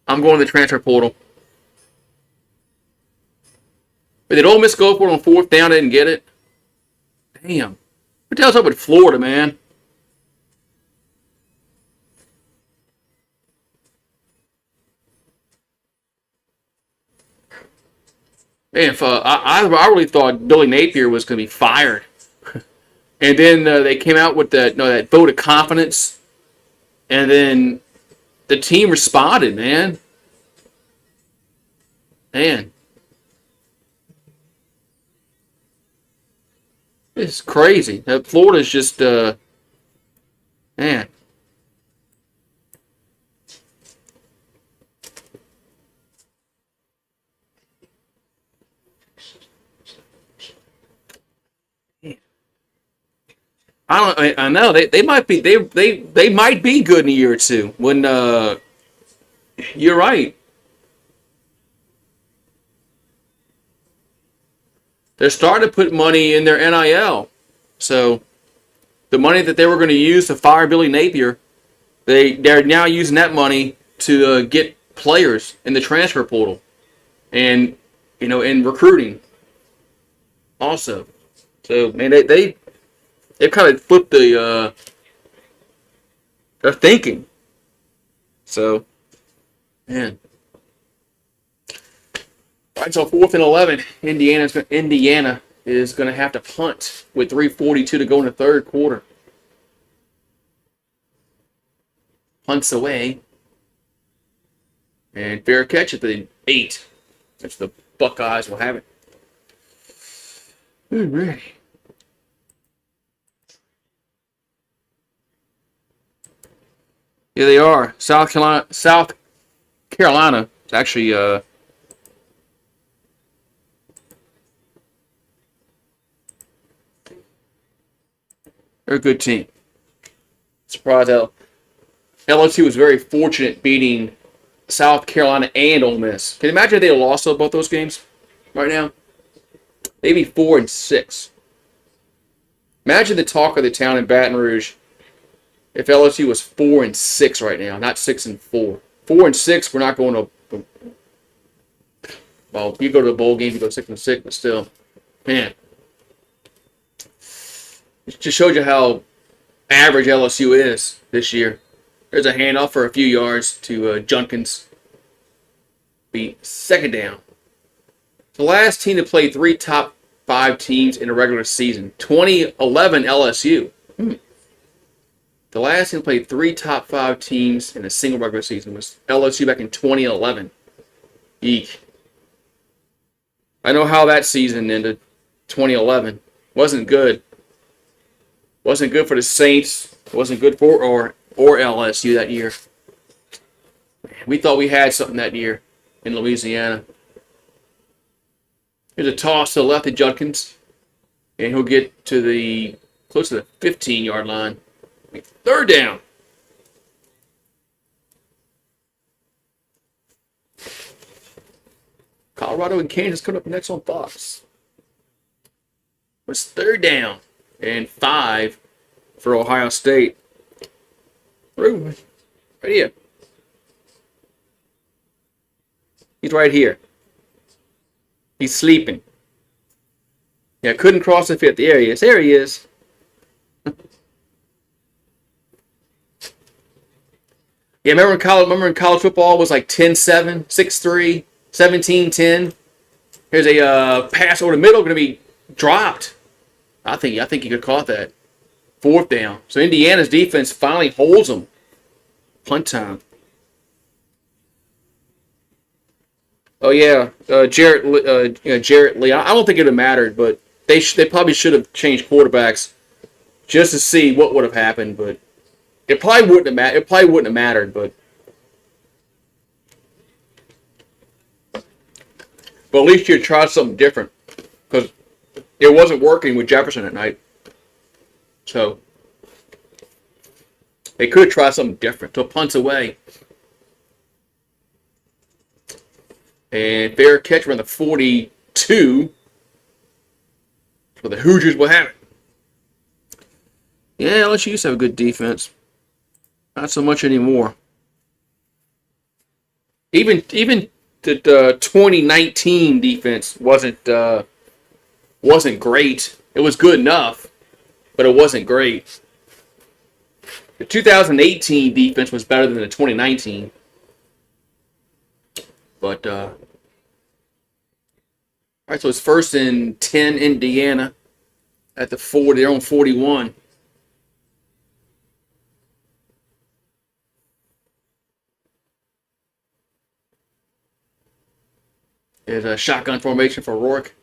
I'm going to the transfer portal. But did Ole Miss go for it on fourth down? Didn't get it. Damn. What the hell's up with Florida, man? Man, if, I really thought Billy Napier was going to be fired. And then they came out with that vote of confidence. And then the team responded, man. Man. It's crazy. Florida's just, man. I know they might be they might be good in a year or two when you're right. They're starting to put money in their NIL. So the money that they were going to use to fire Billy Napier, they're now using that money to get players in the transfer portal, and in recruiting also. So man, they've kind of flipped their thinking. So man. All right, so 4th and 11. Indiana is going to have to punt with 3:42 to go in the third quarter. Punts away. And fair catch at the 8. That's the Buckeyes will have it. All right. Yeah, they are. South Carolina is actually they're a good team. Surprised how LSU was very fortunate beating South Carolina and Ole Miss. Can you imagine if they lost both those games right now? Maybe 4-6. Imagine the talk of the town in Baton Rouge if LSU was 4-6 right now, not 6-4. 4-6, we're not going to. Well, you go to the bowl game, you go 6-6, but still, man. It just shows you how average LSU is this year. There's a handoff for a few yards to Junkins. Be second down. The last team to play 3 top 5 teams in a regular season. 2011 LSU. The last team to play 3 top 5 teams in a single regular season was LSU back in 2011. Eek. I know how that season ended. 2011. Wasn't good. Wasn't good for the Saints. Wasn't good for or LSU that year. We thought we had something that year in Louisiana. Here's a toss to the left of Judkins. And he'll get to the close to the 15-yard line. Third down. Colorado and Kansas coming up next on Fox. It's third down and 5 for Ohio State. Right here. He's right here. He's sleeping. Yeah, couldn't cross the 50. There he is. There he is. Yeah, remember in college football it was like 10-7, 6-3, 17-10. Here's a pass over the middle going to be dropped. I think he could have caught that. 4th down. So Indiana's defense finally holds them. Punt time. Oh yeah, Jarrett Lee. I don't think it would have mattered, but they probably should have changed quarterbacks just to see what would have happened. But it probably wouldn't have mattered. It probably wouldn't have mattered, but at least you tried something different because it wasn't working with Jefferson at night. So they could try something different. So punts away. And fair catch around the 42. So the Hoosiers will have it. Yeah, LSU used to have a good defense. Not so much anymore. Even the 2019 defense wasn't great. It was good enough, but it wasn't great. The 2018 defense was better than the 2019. But all right, so it's 1st and 10 Indiana at the 40, their own 41. There's a shotgun formation for Rourke.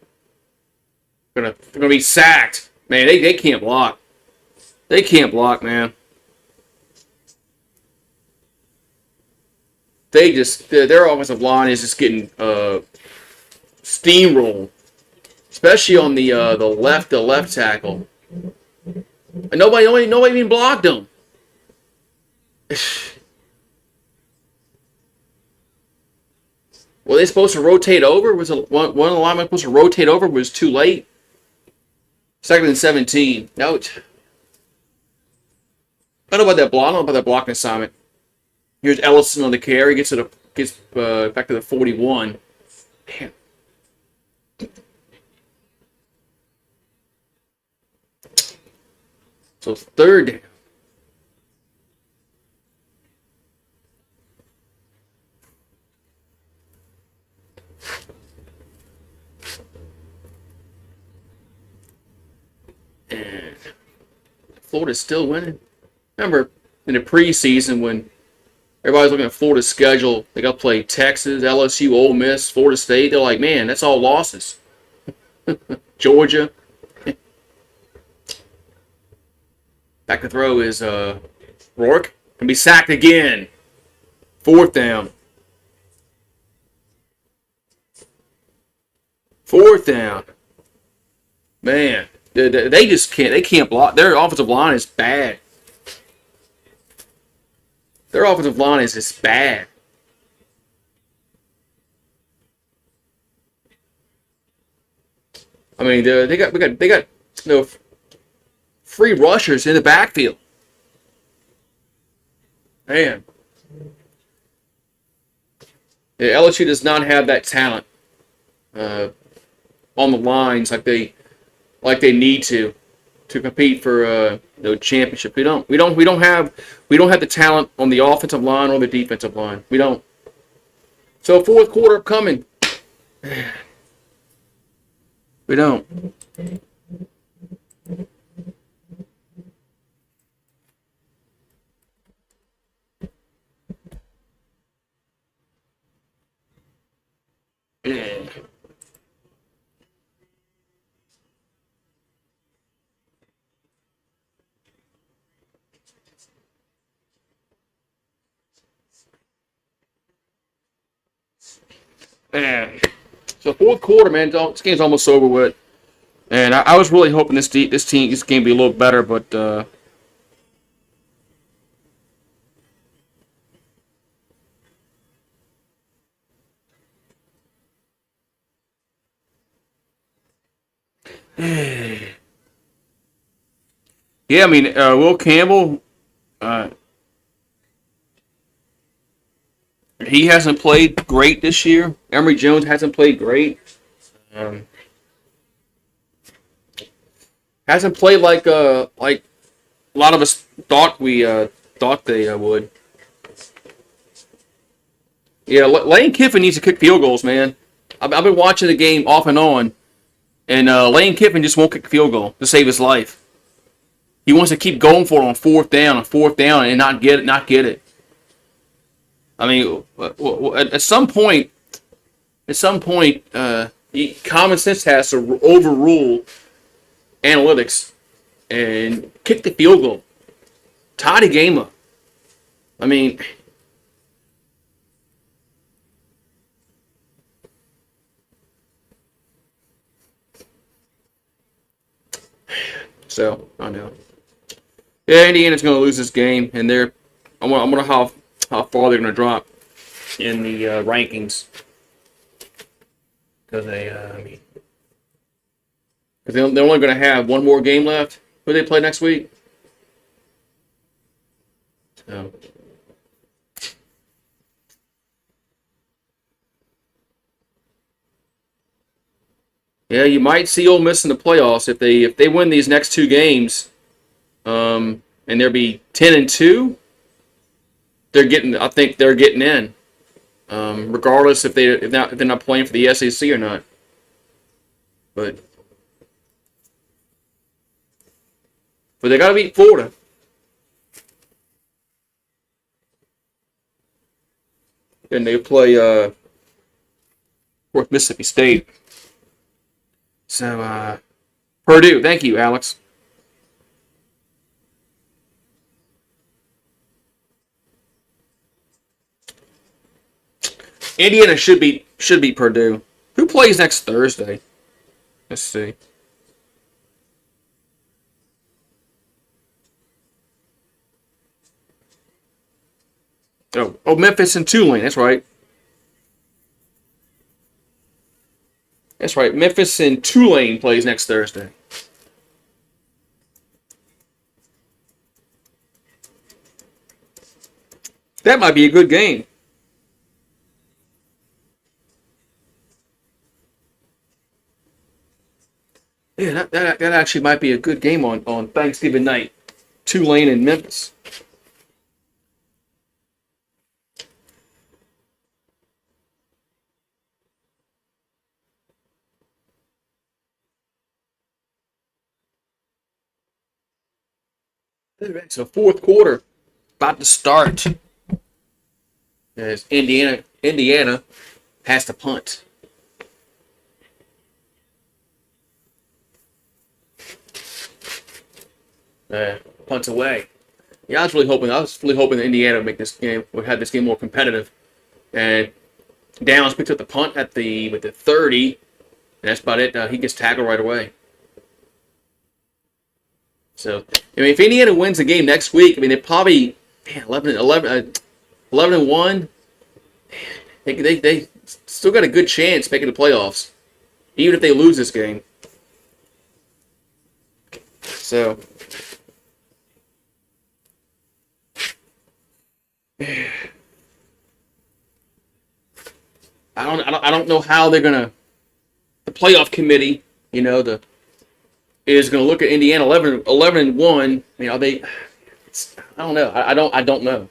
They're gonna be sacked. Man, they can't block. They can't block, man. Their offensive line is just getting steamrolled, especially on the left tackle. And nobody even blocked him. Were they supposed to rotate over? Was one of the linemen supposed to rotate over? Was too late. 2nd and 17. No, I don't know about that block. I don't know about that blocking assignment. Here's Ellison on the carry. Gets back to the 41. Man. So 3rd down. And Florida's still winning. Remember in the preseason when everybody's looking at Florida's schedule, they got to play Texas, LSU, Ole Miss, Florida State. They're like, man, that's all losses. Georgia. Back to throw is Rourke. Can be sacked again. 4th down. 4th down. Man, they just can't. They can't block. Their offensive line is bad. Their offensive line is just bad. I mean, they got free rushers in the backfield. Man, yeah, LSU does not have that talent on the lines like they need to compete for the championship. We don't have the talent on the offensive line or the defensive line. We don't. So 4th quarter coming. We don't. Yeah. Man. So 4th quarter, man, this game's almost over with. And I was really hoping this game be a little better, but yeah, I mean, Will Campbell, he hasn't played great this year. Emory Jones hasn't played great. Hasn't played like a lot of us thought they would. Yeah, Lane Kiffin needs to kick field goals, man. I've been watching the game off and on, and Lane Kiffin just won't kick a field goal to save his life. He wants to keep going for it on fourth down, and not get it. I mean, at some point, common sense has to overrule analytics and kick the field goal, tie the game up. I mean, so I know. Yeah, Indiana's going to lose this game, and I wonder how far they're going to drop in the rankings because they're only going to have one more game left. Who do they play next week? So. Yeah, you might see Ole Miss in the playoffs if they win these next two games, and they'll be 10-2. I think they're getting in, regardless if they're not playing for the SEC or not. But they got to beat Florida. And they play, of course, Mississippi State. So, Purdue. Thank you, Alex. Indiana should beat Purdue. Who plays next Thursday? Let's see. Oh, Memphis and Tulane. That's right. That's right. Memphis and Tulane plays next Thursday. That might be a good game. Yeah, that actually might be a good game on Thanksgiving night. Tulane and Memphis. So fourth quarter about to start. As Indiana has to punt. Punts away. Yeah, I was really hoping that Indiana would have this game more competitive. And Downs picked up the punt with the 30, and that's about it. He gets tackled right away. So, I mean, if Indiana wins the game next week, I mean, they probably 11-1. They still got a good chance making the playoffs, even if they lose this game. So, I don't know how they're gonna. The playoff committee, is gonna look at Indiana 11-1. Are they? I don't know. I don't know.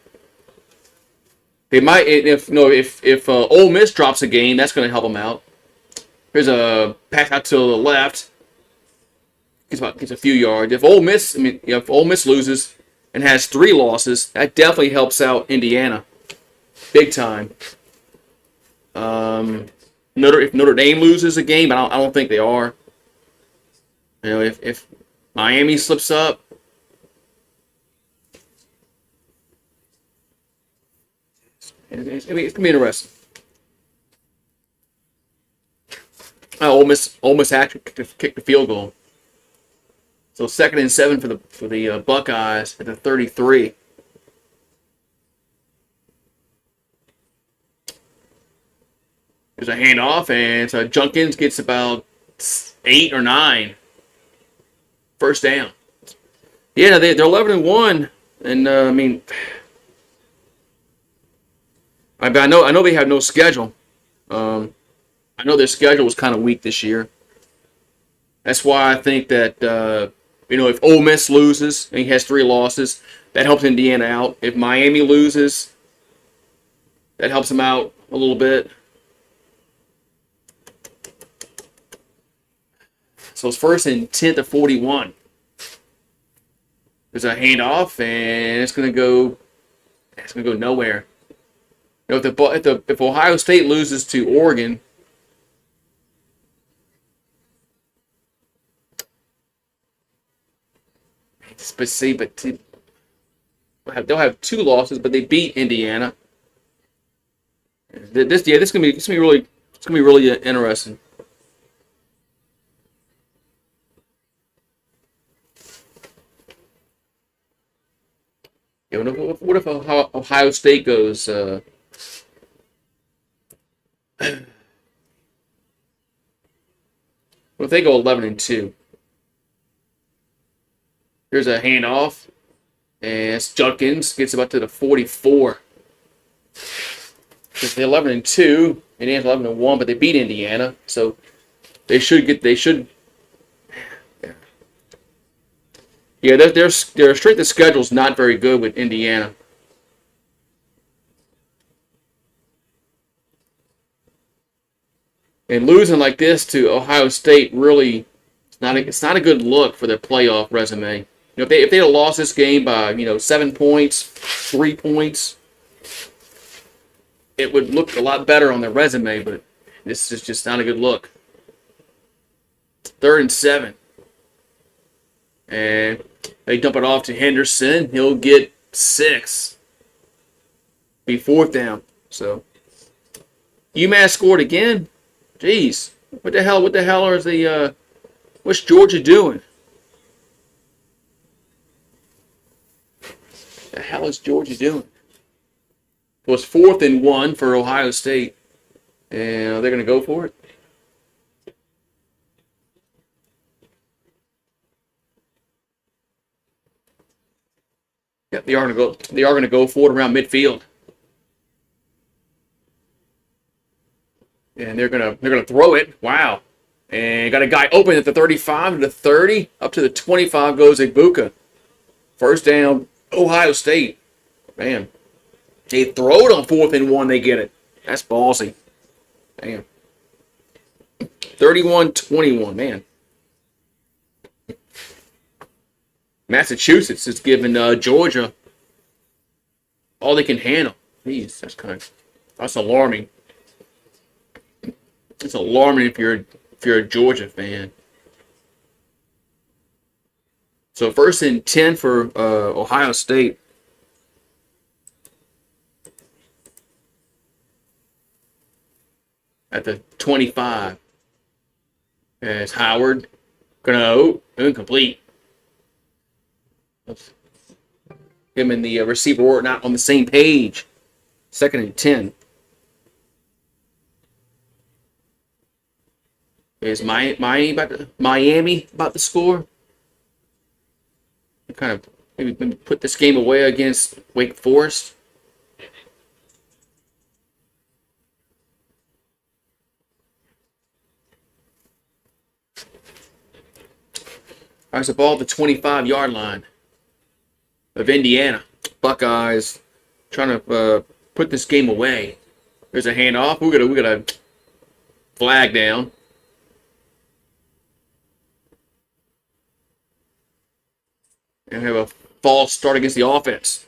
They might if Ole Miss drops a game, that's going to help them out. Here's a pass out to the left. Gets a few yards. If Ole Miss loses and has 3 losses, that definitely helps out Indiana, big time. If Notre Dame loses a game, I don't think they are. If Miami slips up. It's going to be interesting. Ole Miss actually kicked the field goal. So 2nd and 7 for the Buckeyes at the 33. There's a handoff, and so Junkins gets about 8 or 9. First down. Yeah, they're 11-1, and I know they have no schedule. I know their schedule was kind of weak this year. That's why I think that if Ole Miss loses and he has 3 losses, that helps Indiana out. If Miami loses, that helps him out a little bit. So it's 1st and 10 to 41. There's a handoff, and it's gonna go. It's gonna go nowhere. You know, if Ohio State loses to Oregon, but see, they'll have 2 losses, but they beat Indiana. This gonna be really interesting. Yeah, what if Ohio State goes? What if they go 11-2? Here's a handoff, and Judkins gets about to the 44. Because they're 11-2, Indiana's 11-1, but they beat Indiana, so they should get. They should. Yeah, their strength of schedule is not very good with Indiana. And losing like this to Ohio State really, it's not a good look for their playoff resume. You know, if they had lost this game by 7 points, 3 points, it would look a lot better on their resume. But this is just not a good look. 3rd and 7, and they dump it off to Henderson. He'll get 6. Be 4th down. So UMass scored again. Jeez, what the hell? What the hell is what's Georgia doing? The hell is Georgia doing? It was 4th and 1 for Ohio State, and they're going to go for it. Yep, they are going to go. They are going to go for it around midfield. And they're gonna throw it. Wow. And got a guy open at the 35 to the 30. Up to the 25 goes Ibuka. 1st down, Ohio State. Man. They throw it on 4th and 1, they get it. That's ballsy. Damn. 31-21, man. Massachusetts is giving Georgia all they can handle. Jeez, that's alarming. It's alarming if you're a Georgia fan. So 1st and 10 for Ohio State. At the 25. As Howard gonna incomplete. Him and the receiver were not on the same page. 2nd and 10. Is Miami about to score? Kind of maybe put this game away against Wake Forest. There's the ball at the 25-yard line of Indiana. Buckeyes trying to put this game away. There's a handoff. We got a flag down. And have a false start against the offense.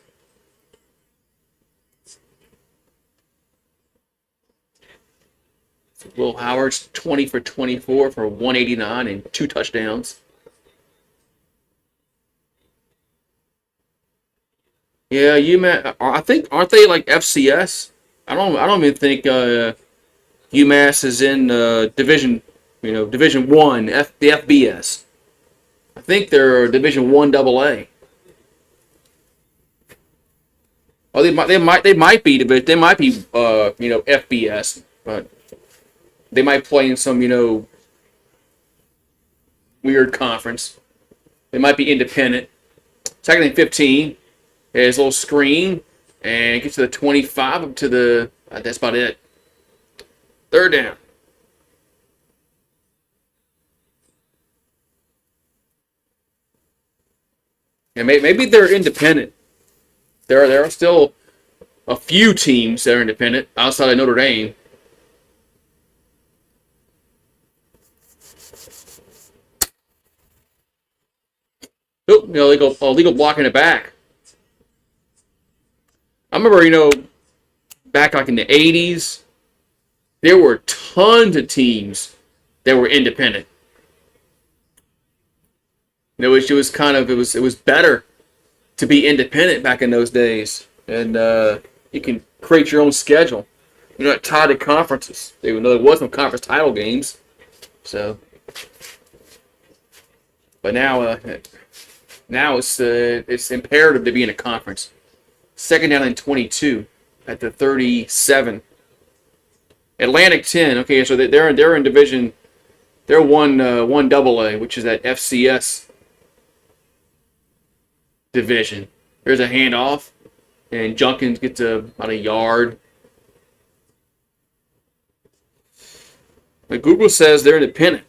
Will Howard's 20 for 24 for 189 and 2 touchdowns. Yeah, I think, aren't they like FCS? I don't even think UMass is in Division 1, the FBS. I think they're Division 1 AA. Oh, they might be FBS, but they might play in some weird conference. They might be independent. 2nd and 15. There's a little screen and gets to the 25 up to the. That's about it. 3rd down. And maybe they're independent. There are still a few teams that are independent outside of Notre Dame. Oh, illegal block in the back. I remember, back like in the 80s, there were tons of teams that were independent. It was better to be independent back in those days, and you can create your own schedule. You're not tied to conferences. Even though there was no conference title games, so. But now it's imperative to be in a conference. Second down and 22 at the 37. Atlantic 10. Okay, so they're in division. They're one AA, which is that FCS division. There's a handoff, and Junkins gets about a yard. But Google says they're independent.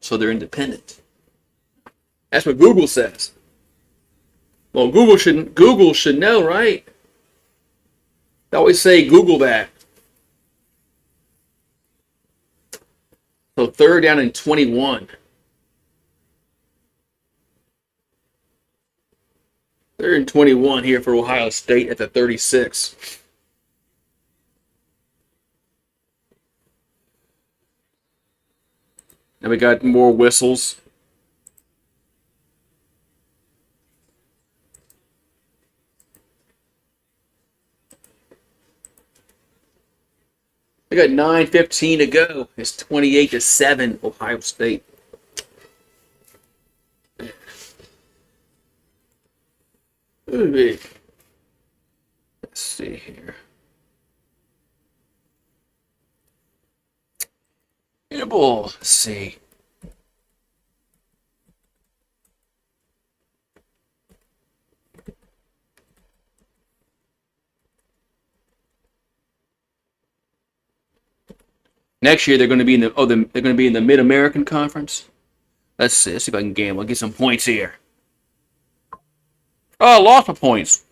So they're independent. That's what Google says. Well, Google should know, right? They always say Google that. So third down and 21. Third and 21 here for Ohio State at the 36. And we got more whistles. We got 9:15 to go. It's 28-7 Ohio State. Let's see here. Let's see. Next year they're going to be in the Mid-American Conference. Let's see. Let's see if I can gamble. Get some points here. Oh, I lost my points.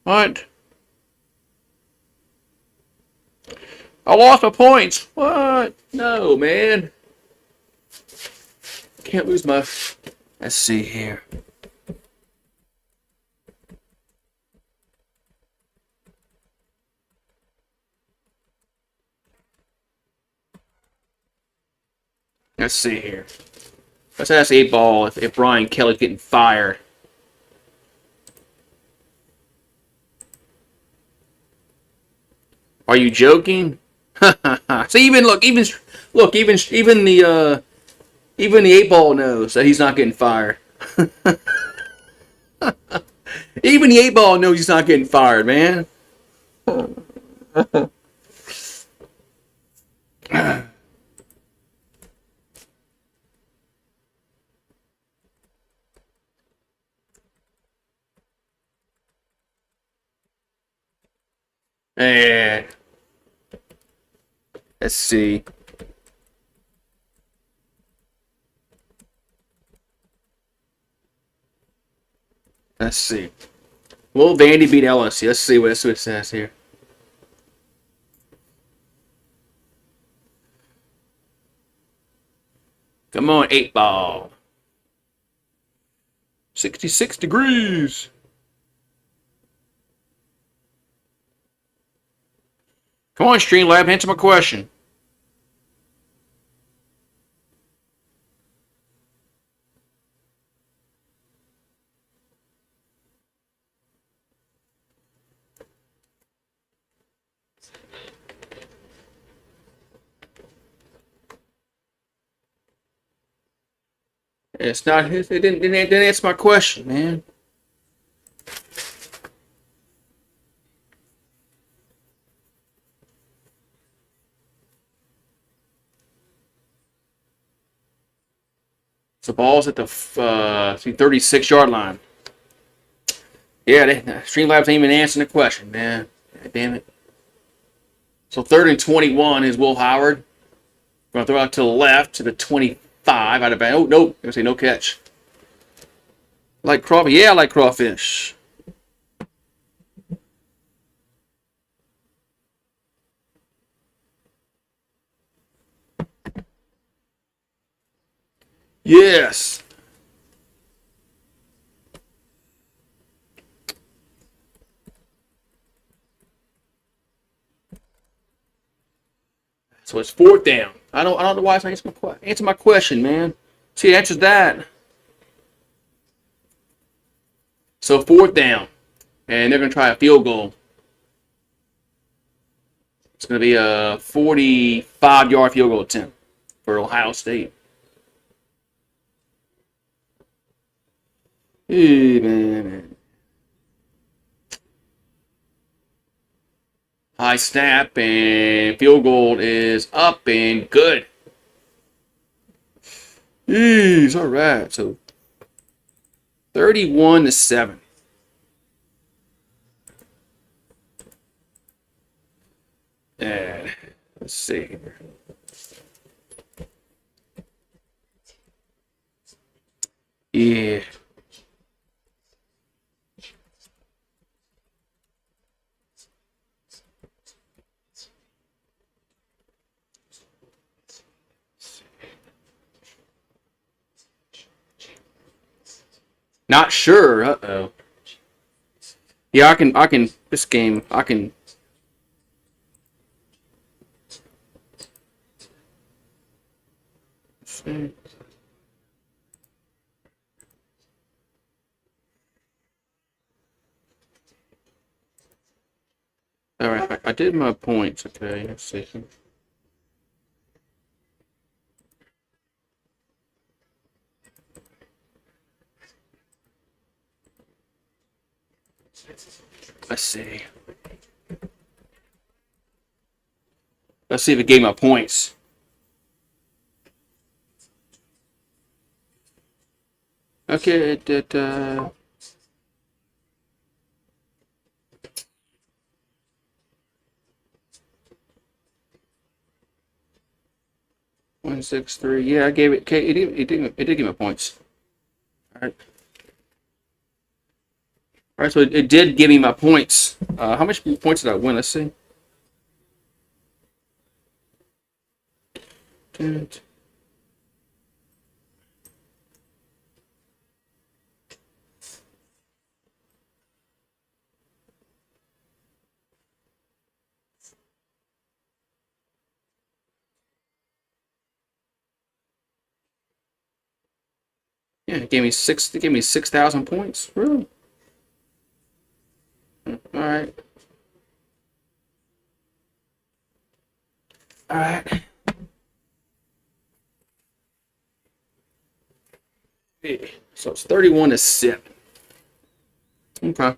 What? I lost my points. What? No, man. Can't lose my... Let's see here. Let's see here. Let's ask 8-Ball if Brian Kelly's getting fired. Are you joking? So even the 8-Ball knows that he's not getting fired. Even the 8-Ball knows he's not getting fired, man. And let's see. Let's see. Will Vandy beat LSU? Let's see what it says here. Come on, 8-Ball. 66 degrees. Come on, Streamlab, answer my question. It's not. It didn't answer my question, man. The ball's at the 36-yard line. Yeah, Streamlabs ain't even answering the question, man. God damn it. So 3rd and 21 is Will Howard. Going to throw out to the left to the 25 out of bounds. Oh, nope. I'm going to say no catch. Like crawfish? Yeah, I like crawfish. Yes. So it's fourth down. I don't know why it's not answer my question, man. See, it answers that. So fourth down, and they're gonna try a field goal. It's gonna be a 45-yard field goal attempt for Ohio State. Hey, man. High snap and field goal is up and good. Jeez, all right. So 31-7. And let's see here. Yeah. Not sure. Uh-oh. Yeah, this game, I can. See. All right, I did my points. Okay, let's see. Let's see. Let's see if it gave my points. Okay, it did. 163. Yeah, I gave it. Okay, it did give me points. All right. All right, so it did give me my points. How much points did I win? Let's see. Yeah, it gave me six. It gave me 6,000 points. Really? All right. All right. Yeah. So it's 31-7. Okay.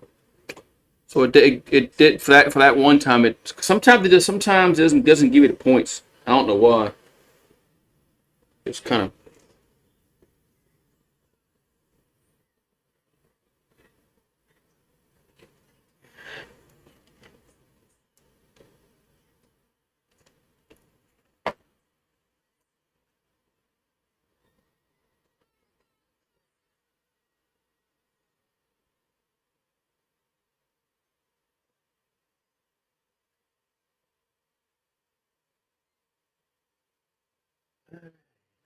So it did for that one time. It sometimes it doesn't give you the points. I don't know why. It's kind of.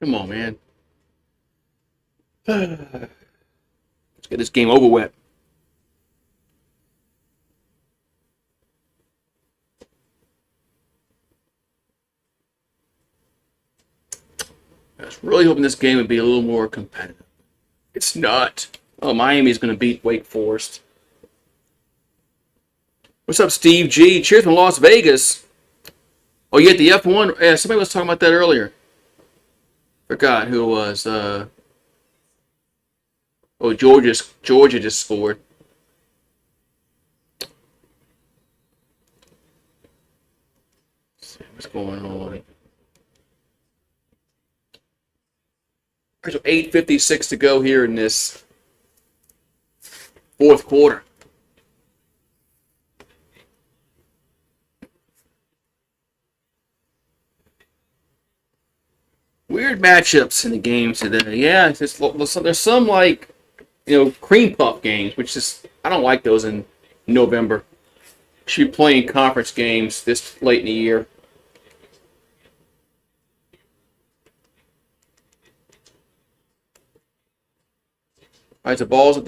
Come on, man. Let's get this game over with. I was really hoping this game would be a little more competitive. It's not. Oh, Miami's going to beat Wake Forest. What's up, Steve G? Cheers from Las Vegas. Oh, you had the F1? Yeah, somebody was talking about that earlier. Forgot who it was. Georgia just scored. Let's see what's going on. There's 8:56 to go here in this fourth quarter. Weird matchups in the games today. Yeah, there's some like cream puff games, which is I don't like those in November. Should be playing conference games this late in the year. All right, the ball's at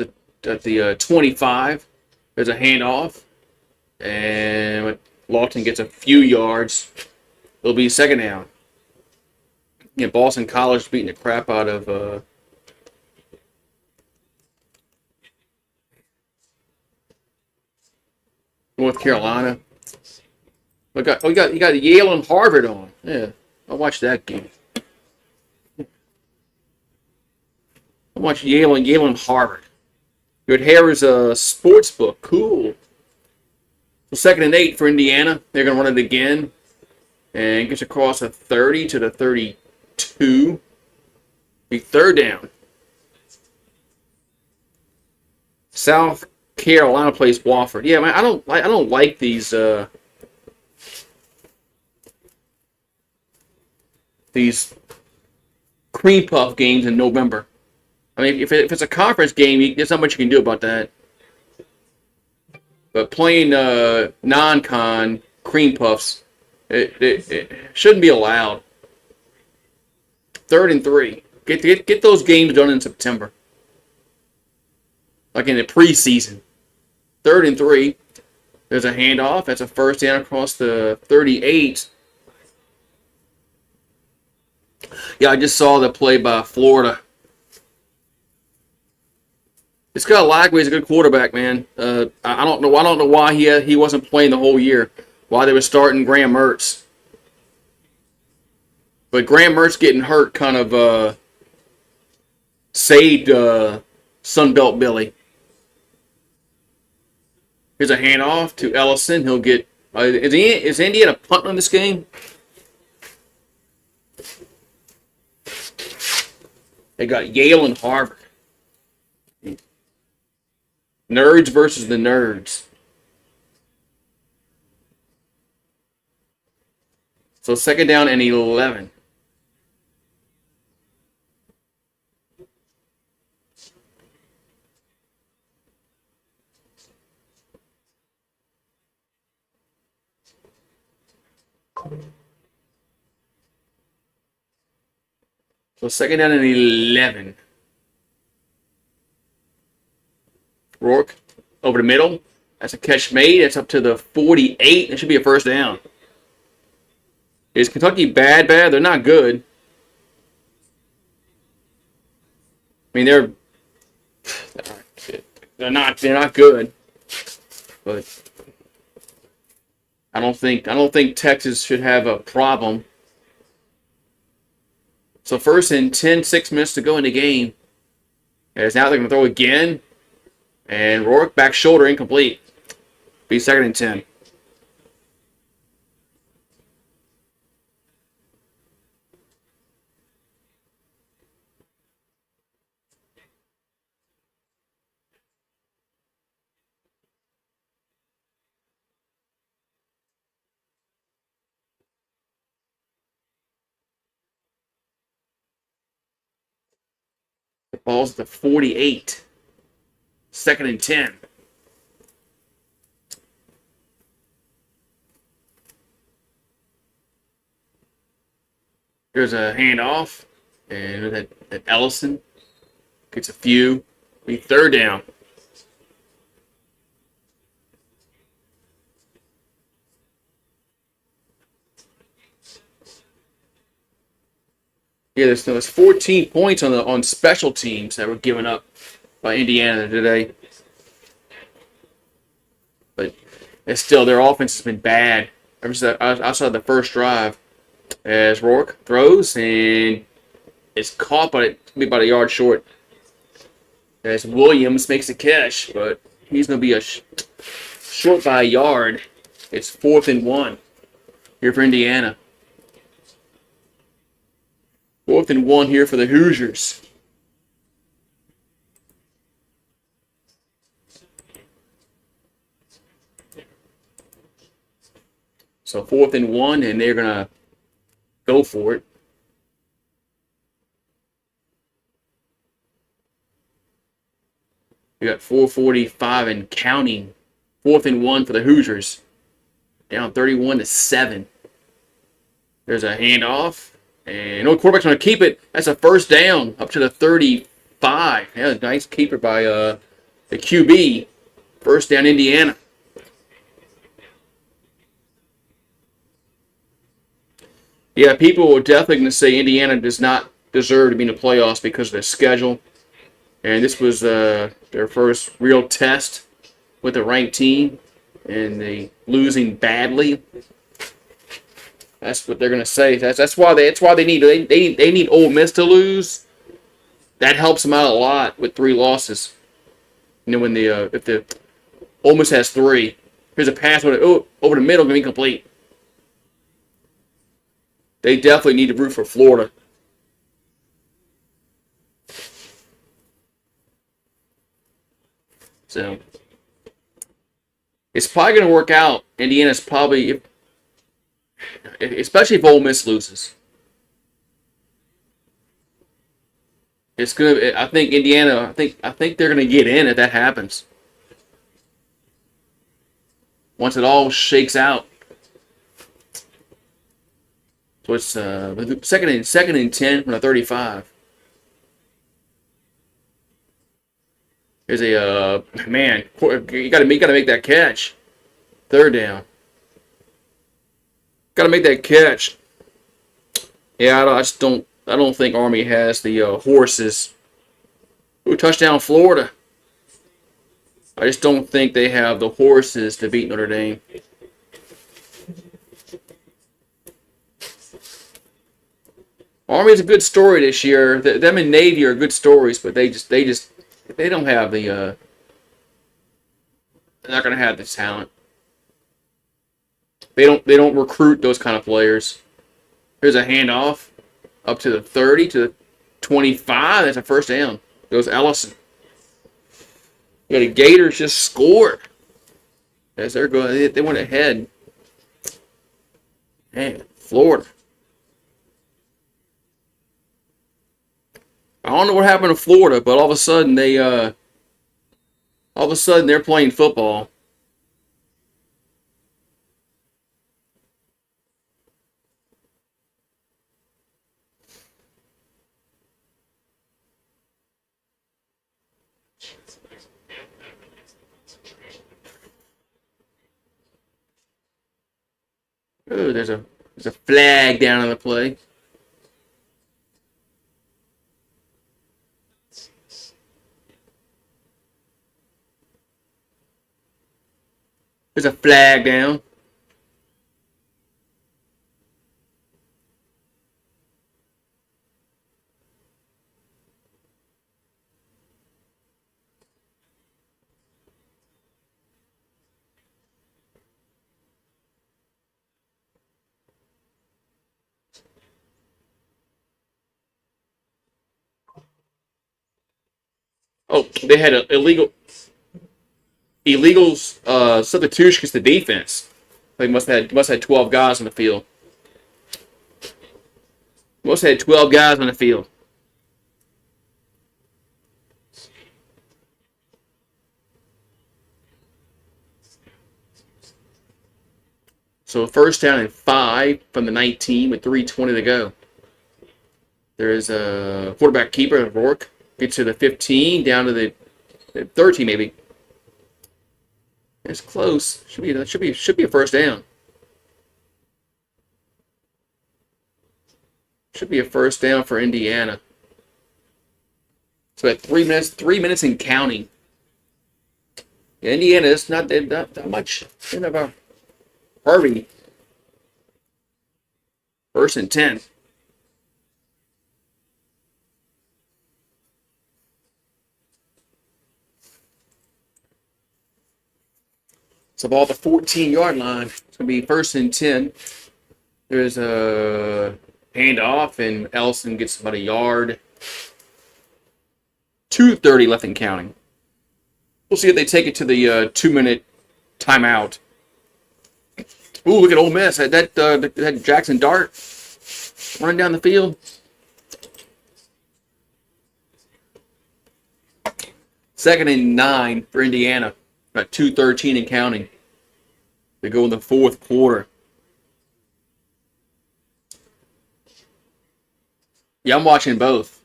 the 25. There's a handoff, and Lawton gets a few yards. It'll be second down. Yeah, Boston College beating the crap out of North Carolina. You got Yale and Harvard on. Yeah, I'll watch that game. I'll watch Yale and Harvard. Good Harris sports book. Cool. So 2nd and 8 for Indiana. They're gonna run it again, and gets across the 30 to the 32. Be third down. South Carolina plays Wofford. Yeah, man, I don't like these cream puff games in November. I mean, if it's a conference game, there's not much you can do about that. But playing non-con cream puffs, it shouldn't be allowed. 3rd and 3. Get those games done in September, like in the preseason. 3rd and 3. There's a handoff. That's a first down across the 38. Yeah, I just saw the play by Florida. It's got Lagway is a good quarterback, man. I don't know why he wasn't playing the whole year. Why they were starting Graham Mertz. But Graham Mertz getting hurt kind of saved Sunbelt Billy. Here's a handoff to Ellison. He'll get. Is Indiana punting on this game? They got Yale and Harvard. Nerds versus the nerds. So 2nd down and 11. So 2nd down and 11. Rourke over the middle. That's a catch made. That's up to the 48. It should be a first down. Is Kentucky bad? They're not good. I mean, they're not good. But I don't think Texas should have a problem. So 1st and 10, 6 minutes to go in the game. As now they're going to throw again. And Rourke back shoulder incomplete. Be 2nd and 10. The ball's at the 48. 2nd and 10. There's a handoff, and that Ellison gets a few. Be 3rd down. Yeah, there's 14 points on special teams that were given up by Indiana today. But it's still, their offense has been bad ever since outside the first drive. As Rourke throws and is caught by a yard short. As Williams makes the catch, but he's going to be short by a yard. It's 4th and 1 here for Indiana. 4th and 1 here for the Hoosiers. So 4th and 1, and they're going to go for it. We got 4:45 and counting. 4th and 1 for the Hoosiers. Down 31-7. There's a handoff. And no quarterback's going to keep it. That's a first down up to the 34. 5. Yeah, nice keeper by the QB. First down, Indiana. Yeah, people are definitely going to say Indiana does not deserve to be in the playoffs because of their schedule. And this was their first real test with a ranked team, and they losing badly. That's what they're going to say. That's why they need Ole Miss to lose. That helps them out a lot with 3 losses. You know, when if the Ole Miss has 3, here's a pass over the middle, going to be complete. They definitely need to root for Florida. So it's probably going to work out. Indiana's probably, especially if Ole Miss loses. It's gonna. I think Indiana. I think they're gonna get in if that happens. Once it all shakes out. So it's second and 10 from the 35. There's a man. You gotta make that catch. Third down. Gotta make that catch. Yeah, I don't think Army has the horses. Ooh, touchdown Florida. I just don't think they have the horses to beat Notre Dame. Army's a good story this year. Them and Navy are good stories, but they don't have the they're not gonna have the talent. They don't recruit those kind of players. Here's a handoff up to the 30 to the 25. That's a first down. Goes Ellison. Yeah, the Gators just scored as they're going. They went ahead. Man, Florida. I don't know what happened to Florida, but all of a sudden they're playing football. Ooh, there's a flag down on the play. There's a flag down. Oh, they had an illegal substitution against the defense. They must have had 12 guys on the field. Must have had 12 guys on the field. So first down and 5 from the 19 with 3:20 to go. There is a quarterback keeper, Rourke. Gets to the 15, down to the 13 maybe. It's close. Should be a first down. Should be a first down for Indiana. So at 3 minutes and counting. Yeah, Indiana is not that much in a hurry. First and 10. So ball at the 14-yard line. It's going to be first and 10. There's a handoff, and Ellison gets about a yard. 2:30 left and counting. We'll see if they take it to the 2-minute timeout. Ooh, look at Ole Miss. That Jackson Dart running down the field. Second and 9 for Indiana. About 2:13 and counting. They go in the fourth quarter. Yeah, I'm watching both.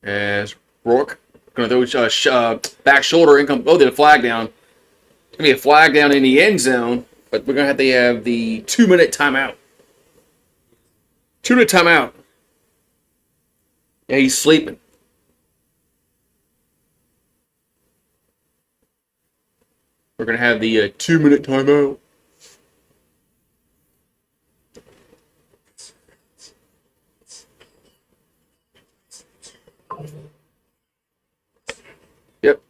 As Rourke going to throw back shoulder income. Oh, did a flag down. Going to be a flag down in the end zone, but we're going to have the 2-minute timeout. 2-minute timeout. Yeah, he's sleeping. We're going to have the 2-minute timeout. Yep.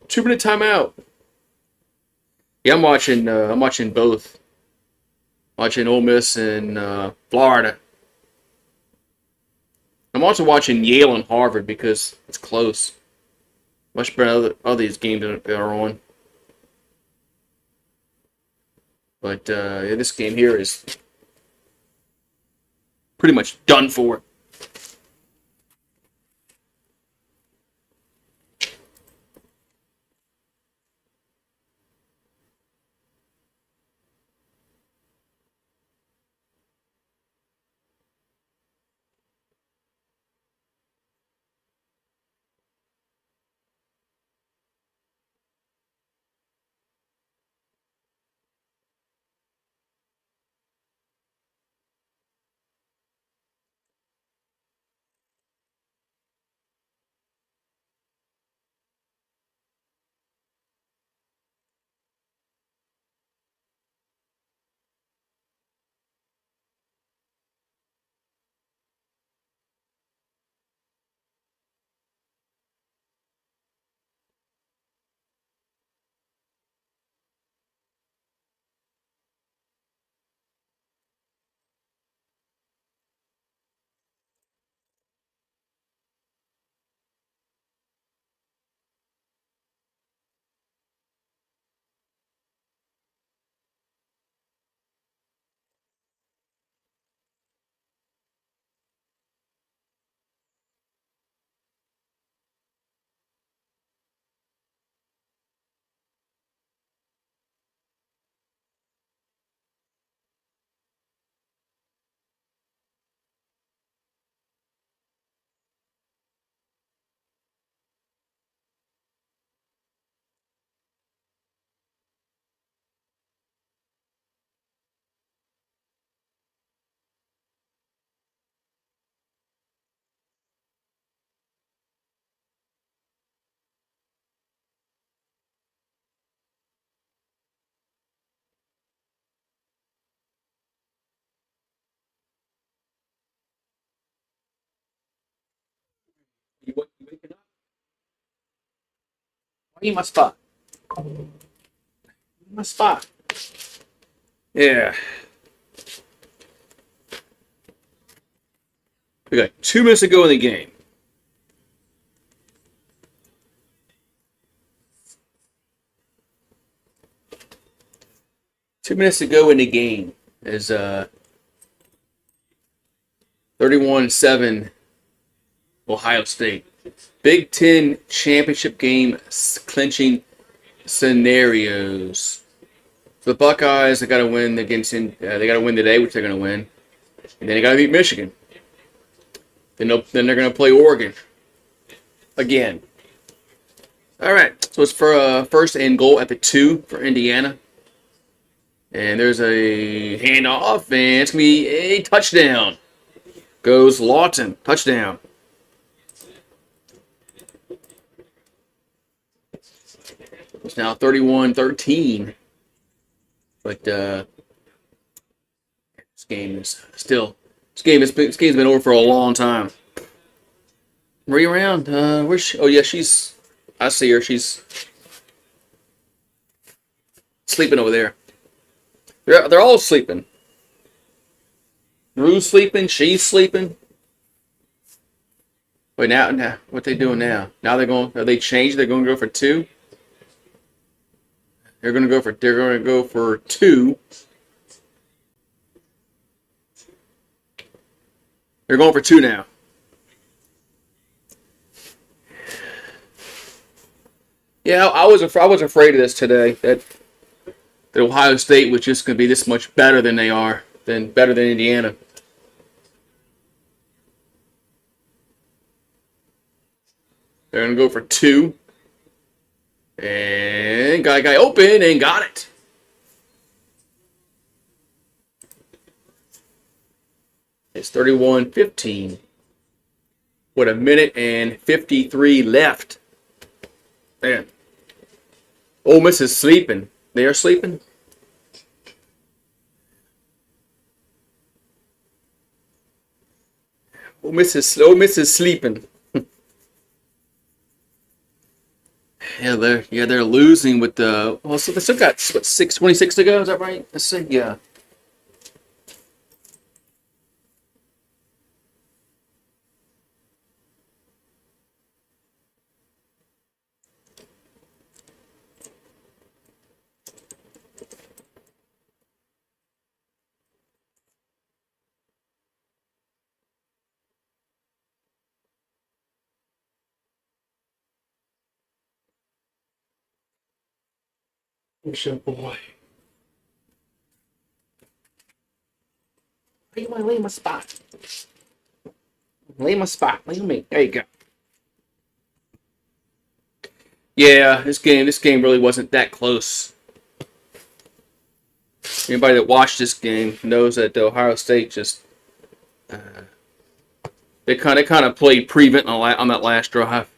2-minute timeout. Yeah, I'm watching both. Watching Ole Miss and Florida. I'm also watching Yale and Harvard because it's close. Much better than all these games that are on. But yeah, this game here is pretty much done for. You waking up? Why in my spot? My spot. Yeah. We got 2 minutes to go in the game. Two minutes to go in the game is 31-7 Ohio State. Big Ten championship game clinching scenarios. For the Buckeyes, they got to win against. They got to win today, which they're going to win, and then they got to beat Michigan. Then they're going to play Oregon again. All right, so it's for first and goal at the 2 for Indiana. And there's a handoff, and it's going to be a touchdown. Goes Lawton. Touchdown. It's now 31-13. But this game is still... This game's been over for a long time. Marie around. Where's she? Oh, yeah, she's... I see her. She's sleeping over there. They're all sleeping. Rue's sleeping. She's sleeping. Wait, now, what they doing now? Now they're going. Are they changed? They're going to go for 2. They're going to go for 2. They're going for 2 now. Yeah, I was afraid of this today. That Ohio State was just going to be this much better than they are, better than Indiana. They're going to go for 2. And got a guy open and got it. It's 31-15 with a minute and 53 left. Man, Ole Miss is sleeping. They are sleeping. Ole Miss is sleeping. They're losing with the. Well, so they still got 26 to go. Is that right? Let's see. Yeah. What's your boy? You want to lay my spot? Lay my spot. Lay me. There you go. Yeah, this game really wasn't that close. Anybody that watched this game knows that Ohio State just they kind of played prevent on that last drive.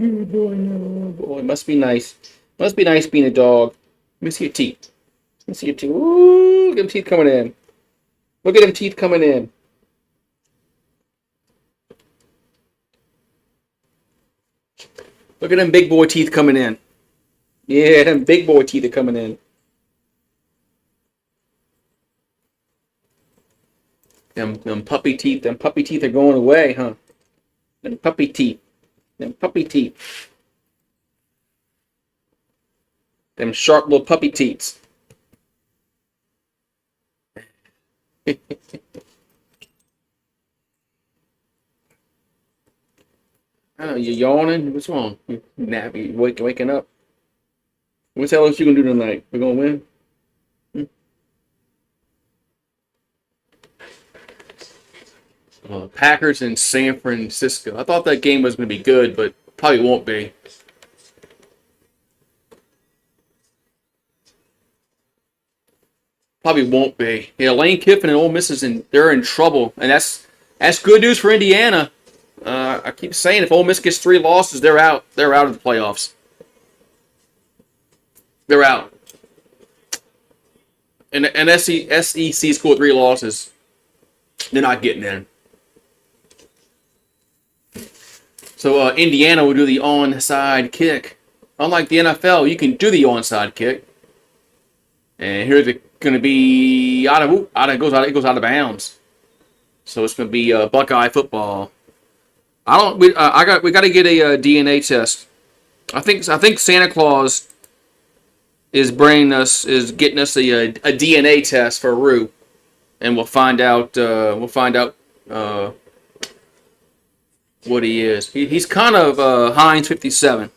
Oh boy, it must be nice. Must be nice being a dog. Let me see your teeth. Let me see your teeth. Ooh, look at them teeth coming in. Look at them teeth coming in. Look at them big boy teeth coming in. Yeah, them big boy teeth are coming in. Them puppy teeth are going away, huh? Them puppy teeth. Them puppy teeth. Them sharp little puppy teeth. I don't know, you yawning? What's wrong? You nappy? Waking up? What the hell else you gonna do tonight? We're gonna win? Packers in San Francisco. I thought that game was gonna be good, but probably won't be. Probably won't be. Yeah, Lane Kiffin and Ole Miss they're in trouble, and that's good news for Indiana. I keep saying if Ole Miss gets 3 losses, they're out. They're out of the playoffs. They're out. And SEC scored 3 losses. They're not getting in. So Indiana will do the onside kick. Unlike the NFL, you can do the onside kick. And here's going to be it goes out of bounds. So it's going to be Buckeye football. We got to get a DNA test. I think Santa Claus is getting us a DNA test for Rue, and we'll find out what he is. He's kind of Heinz 57.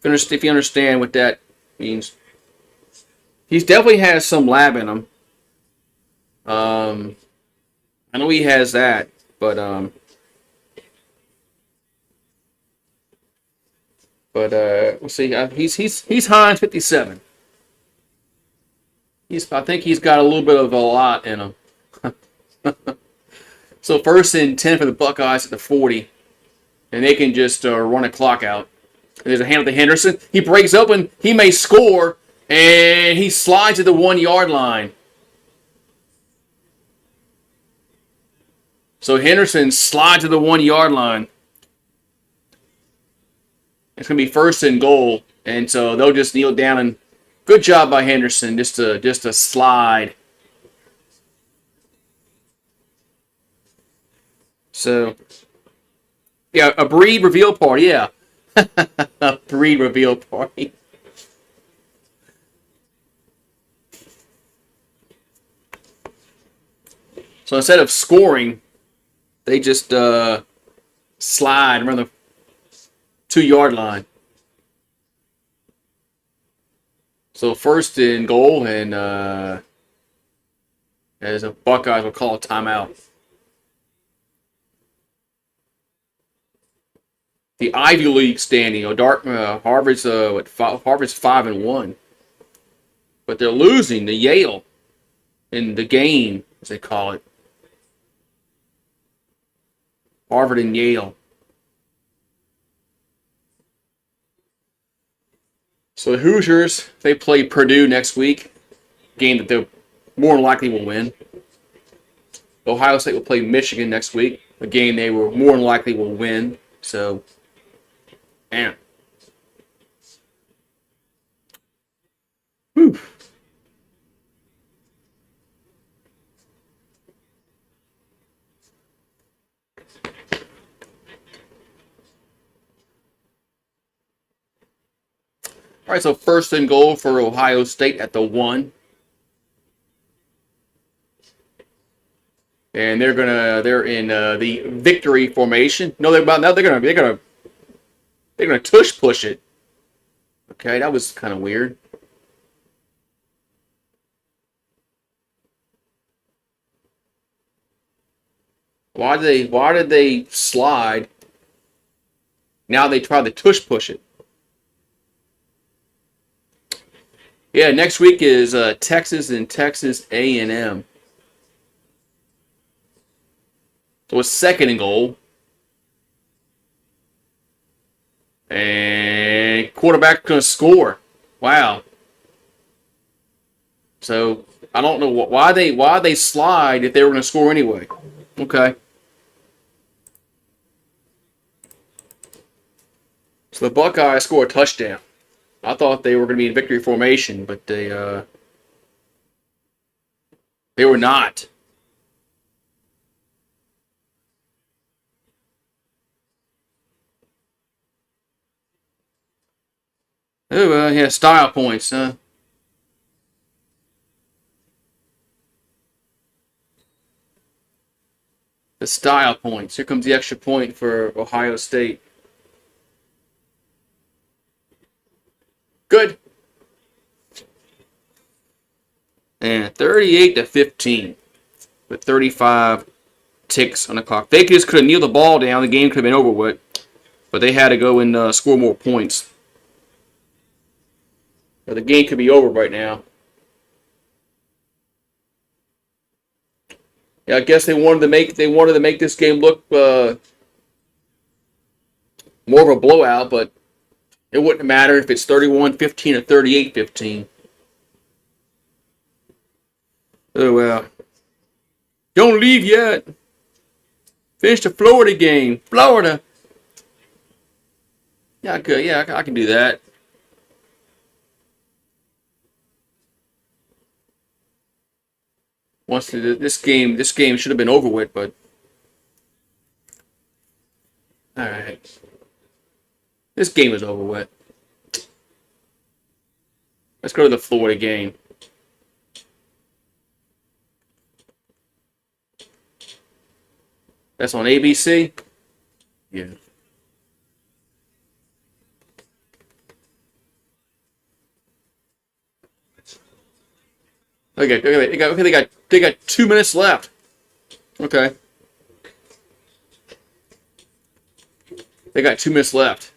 If you understand what that means. He definitely has some lab in him. I know he has that, but we'll see. He's Heinz 57. I think he's got a little bit of a lot in him. So 1st and 10 for the Buckeyes at the 40, and they can just run a clock out. There's a handoff to Henderson. He breaks open. He may score, and he slides to the 1-yard line. So Henderson slides to the 1-yard line. It's going to be 1st and goal, and so they'll just kneel down and good job by Henderson just to slide. So yeah, a breed reveal party, yeah. A breed reveal party. So instead of scoring, they just slide around the 2-yard line. So 1st and goal, and as the Buckeyes will call a timeout. the Ivy League standing. Harvard's Harvard's 5-1, but they're losing to Yale in the game, as they call it. Harvard and Yale. So the Hoosiers, they play Purdue next week, game that they more than likely will win. Ohio State will play Michigan next week, a game they will more than likely will win. So, man. Whew. All right, so first and goal for Ohio State at the 1. And they're in the victory formation. No, they're gonna tush push it. Okay, that was kind of weird. Why did they slide? Now they try to tush push it. Yeah, next week is Texas and Texas A&M. So it's second and goal. And quarterback going to score. Wow. So I don't know why they slide if they were going to score anyway. Okay. So the Buckeyes score a touchdown. I thought they were going to be in victory formation, but they were not. Oh, yeah, style points, huh? The style points. Here comes the extra point for Ohio State. Good. And 38-15 with 35 ticks on the clock. They just could have kneeled the ball down. The game could have been over with, but they had to go and score more points. Now, the game could be over right now. Yeah, I guess they wanted to make this game look more of a blowout, but it wouldn't matter if it's 31-15 or 38-15. Oh, well. Don't leave yet. Finish the Florida game. Florida. Yeah, I could. Yeah, I can do that. This game should have been over with, but all right. This game is over with. Let's go to the Florida game. That's on ABC? Yeah. Okay, they got 2 minutes left. Okay. They got 2 minutes left.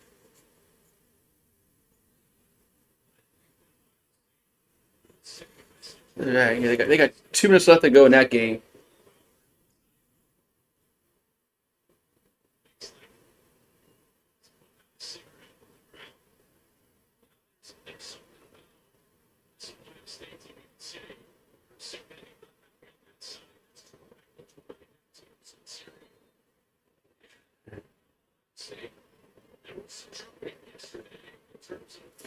All right, yeah, they got 2 minutes left to go in that game.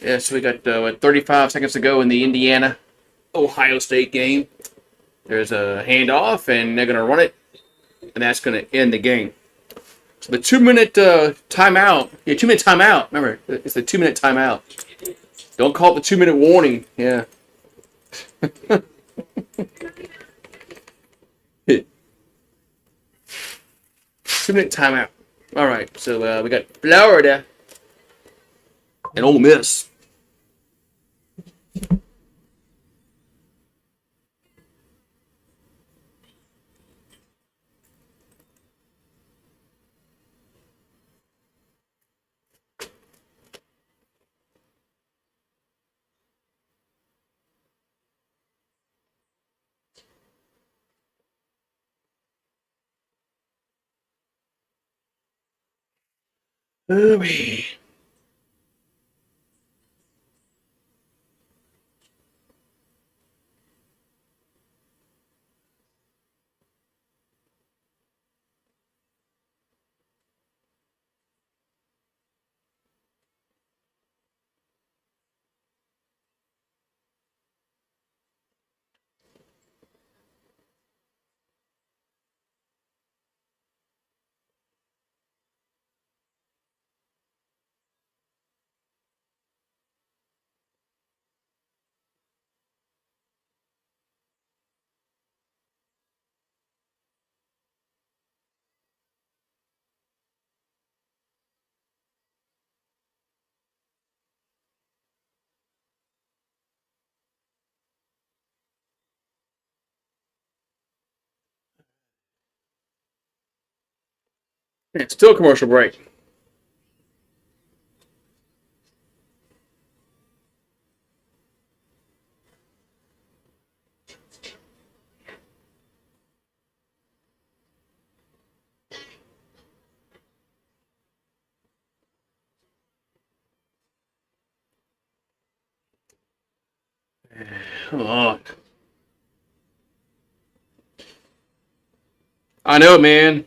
Yeah, so we got 35 seconds to go in the Indiana-Ohio State game. There's a handoff, and they're going to run it, and that's going to end the game. So the 2-minute timeout. Yeah, 2-minute timeout. Remember, it's the 2-minute timeout. Don't call it the 2-minute warning. Yeah. 2-minute timeout. All right, so we got Florida and Ole Miss. Oh, man. It's still a commercial break. Come on. I know, man.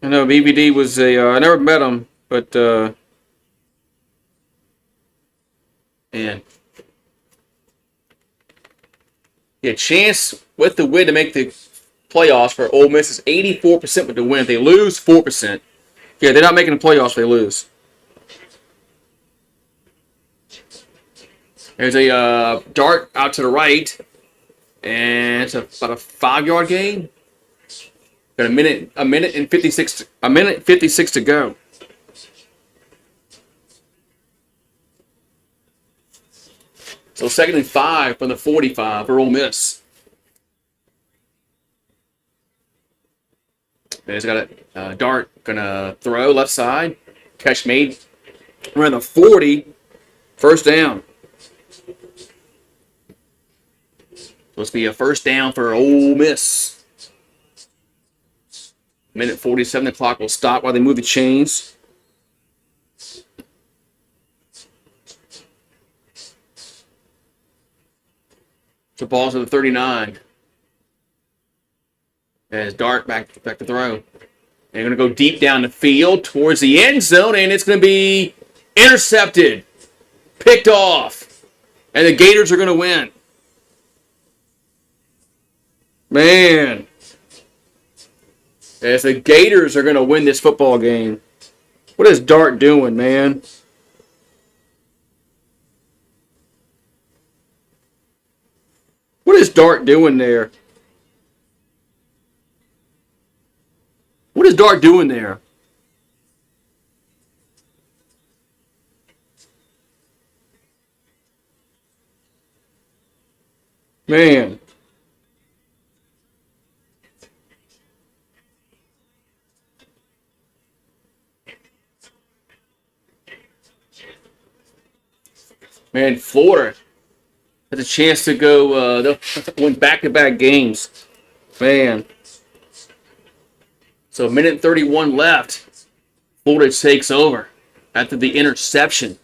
I know BBD was a. I never met him, but man, yeah, chance with the win to make the playoffs for Ole Miss is 84% with the win. If they lose, 4%. Yeah, they're not making the playoffs if they lose. There's a dart out to the right, and it's about a 5-yard gain. Got a minute 56 to go. So 2nd and 5 from the 45 for Ole Miss. He's got a dart, gonna throw left side, catch made around the 40, first down. Supposed to be a first down for Ole Miss. Minute 47, the clock will stop while they move the chains. The ball's at the 39. As Dart back to throw. They're going to go deep down the field towards the end zone, and it's going to be intercepted, picked off, and the Gators are going to win. Man, as the Gators are going to win this football game. What is Dart doing, man? What is Dart doing there? What is Dart doing there? Man. Man, Florida has a chance to go, they'll win back-to-back games. Man. So, a minute 31 left. Florida takes over after the interception.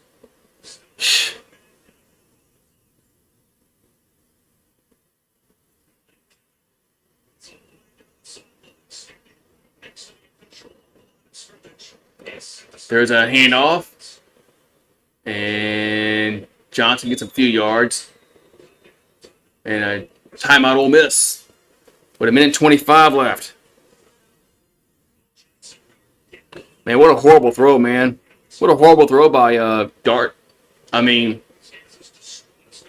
There's a handoff. And Johnson gets a few yards. And a timeout Ole Miss. With a minute 25 left. Man, what a horrible throw, man. What a horrible throw by Dart. I mean,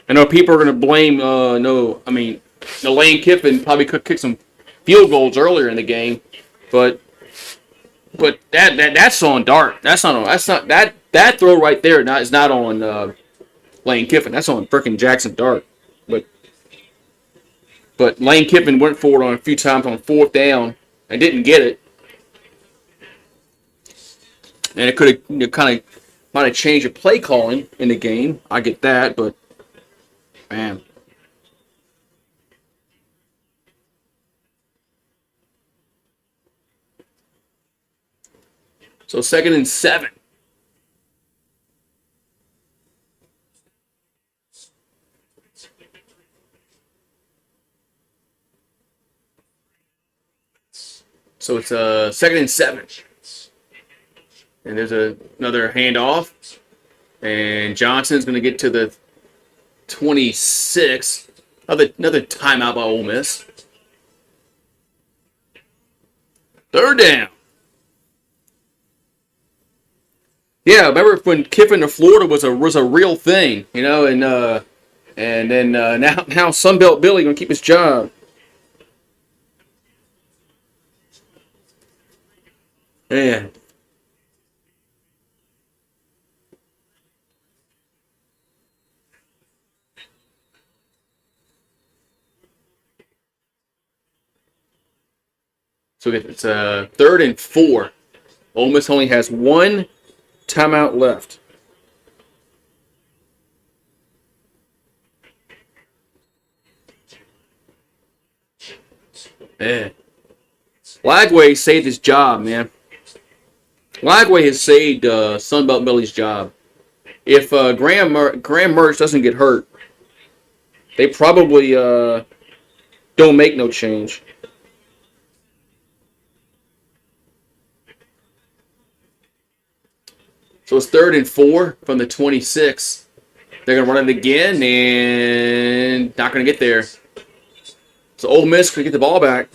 I know people are going to blame, Lane Kiffin probably could kick some field goals earlier in the game. But that's on Dart. That's not that throw right there is not on Lane Kiffin. That's on freaking Jackson Dart. But Lane Kiffin went for it on a few times on 4th down and didn't get it. And it could have kind of might have changed the play calling in the game. I get that, but man. So 2nd and 7. So it's 2nd and 7. And there's another handoff. And Johnson's going to get to the 26. Another timeout by Ole Miss. 3rd down. Yeah, remember when Kiffin to Florida was a real thing, and then now Sunbelt Billy gonna keep his job. Man. So it's 3rd and 4. Ole Miss only has one timeout left. Man. Lagway saved his job, man. Lagway has saved Sunbelt Billy's job. If Graham Mertz doesn't get hurt, they probably don't make no change. So it's 3rd and 4 from the 26. They're going to run it again and not going to get there. So Ole Miss could get the ball back.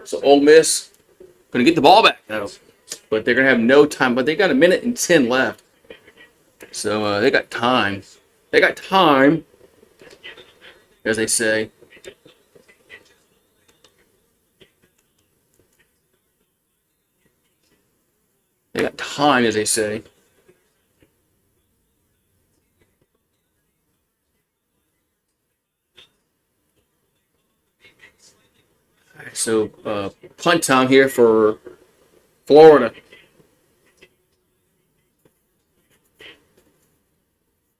So Ole Miss going to get the ball back now. But they're going to have no time. But they got 1:10 left. So they got time. They got time, as they say. They got time, as they say. All right, so punt time here for Florida.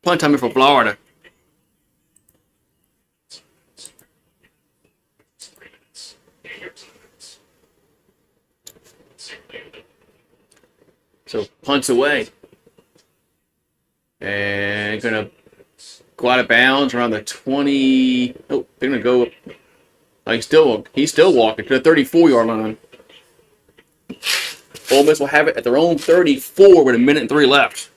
Punt time here for Florida. So punts away. And going to go out of bounds around the 20. Oh, they're going to go. He's still walking to the 34-yard line. Ole Miss will have it at their own 34 with 1:03 left.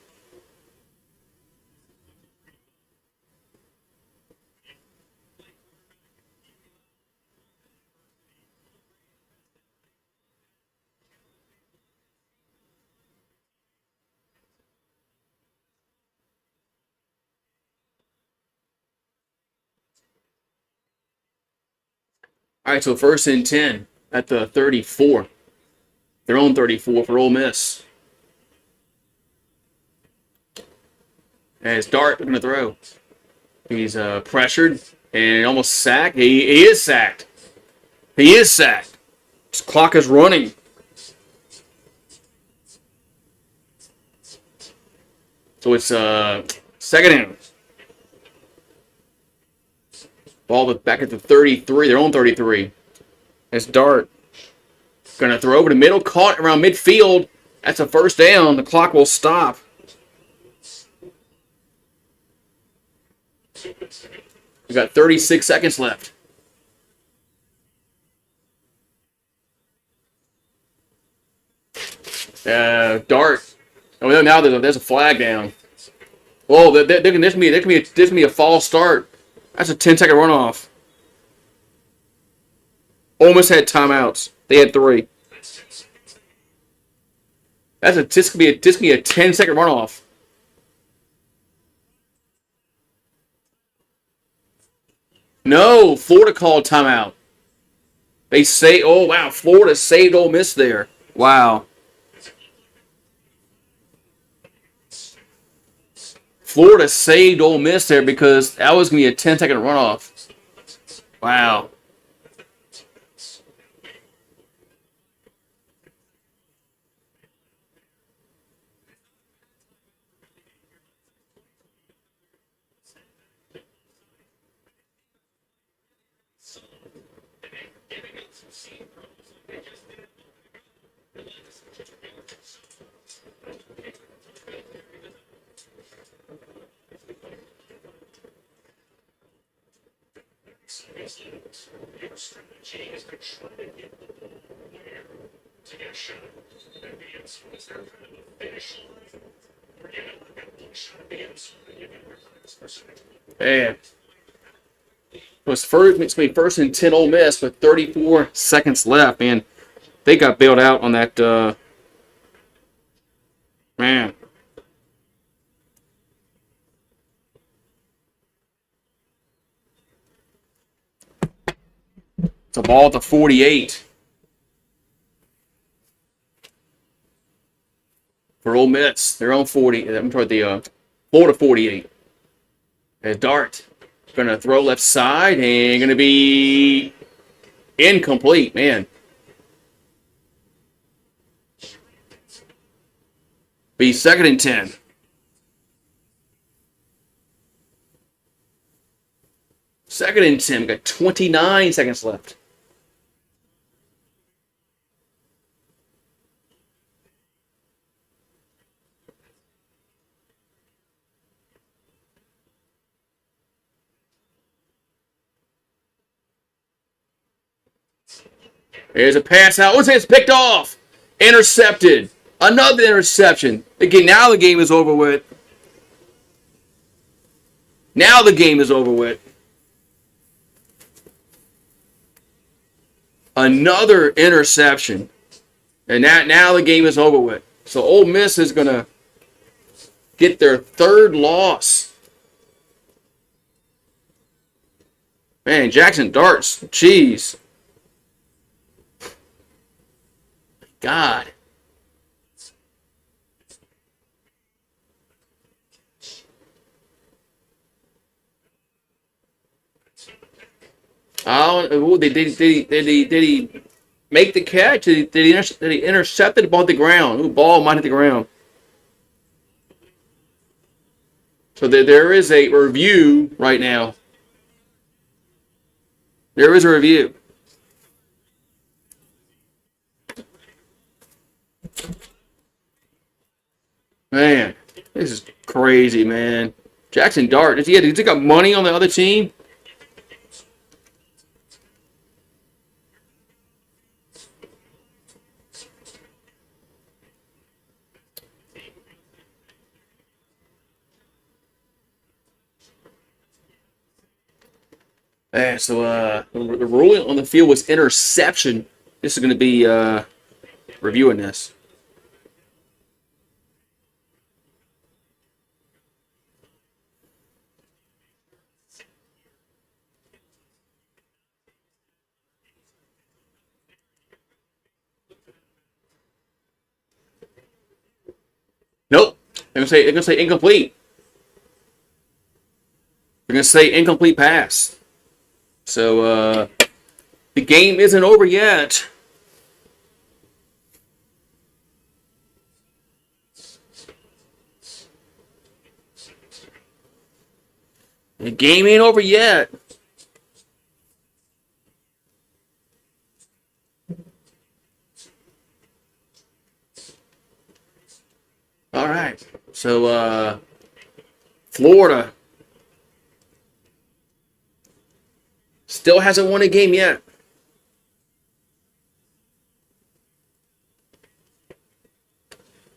All right, so 1st and 10 at the 34. Their own 34 for Ole Miss. As Dart going to throw. He's pressured and almost sacked. He is sacked. He is sacked. His clock is running. So it's 2nd down. Ball back at the 33, their own 33. As Dart going to throw over the middle, caught around midfield. That's a 1st down. The clock will stop. We've got 36 seconds left. Dart. Oh, now there's a flag down. Whoa, there can be a false start. That's a 10-second runoff. Almost had timeouts. They had 3. This could be a 10-second runoff. No, Florida called timeout. They say, oh wow, Florida saved Ole Miss there. Wow. Florida saved Ole Miss there because that was going to be a 10-second runoff. Wow. Man. It's going to be first and 10 Ole Miss with 34 seconds left. Man, they got bailed out on that. Man. It's a ball at the 48 for Ole Miss. Their own 40. I'm sorry, the Florida 48. And Dart going to throw left side and going to be incomplete, man. Be second and 10. Second and 10. We got 29 seconds left. There's a pass out. What's this? Picked off. Intercepted. Another interception. Again, now the game is over with. Now the game is over with. Another interception. And now the game is over with. So Ole Miss is going to get their third loss. Man, Jackson Darts. Jeez. God. Oh, did he make the catch? Did he intercept it above the ground? Ooh, ball might hit the ground. So there is a review right now. There is a review. Man, this is crazy, man. Jackson Dart, has he got money on the other team? Man, so the ruling on the field was interception. This is going to be reviewing this. Nope. They're gonna say incomplete. They're gonna say incomplete pass. So the game isn't over yet. The game ain't over yet. All right. So Florida still hasn't won a game yet.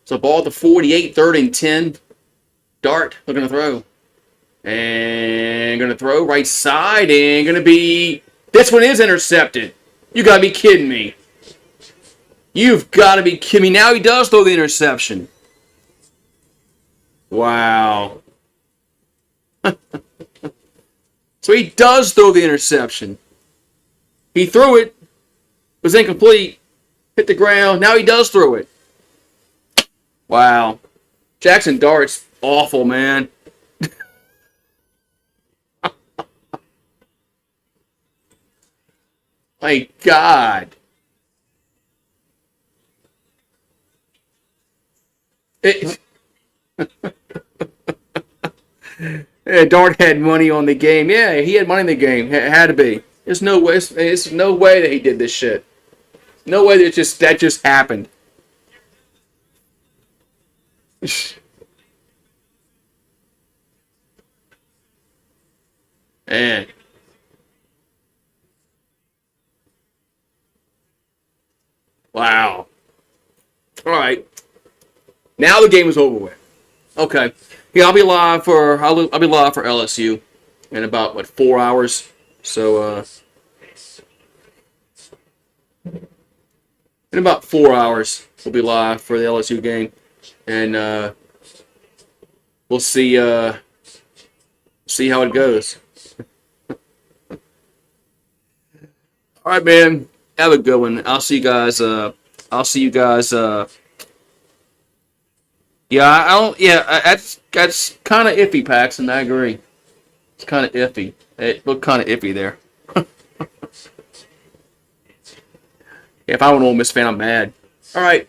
So ball at the 48, third and 10. Dart looking to throw. And going to throw right side and going to be... This one is intercepted. You got to be kidding me. You've got to be kidding me. Now he does throw the interception. Wow. So he does throw the interception. He threw it. Was incomplete. Hit the ground. Now he does throw it. Wow. Jackson Dart's awful, man. My God. Yeah, Dart had money on the game. Yeah, he had money in the game. It had to be. There's no way. It's no way that he did this shit. No way that just happened. Man, wow. All right. Now the game is over with. Okay. Yeah, I'll be live for LSU in about what 4 hours. So in about 4 hours we'll be live for the LSU game, and we'll see how it goes. All right, man. Have a good one. I'll see you guys. I'll see you guys. Yeah, I don't. Yeah, that's kind of iffy, Paxton. I agree. It's kind of iffy. It looked kind of iffy there. If I'm an Ole Miss fan, I'm mad. All right.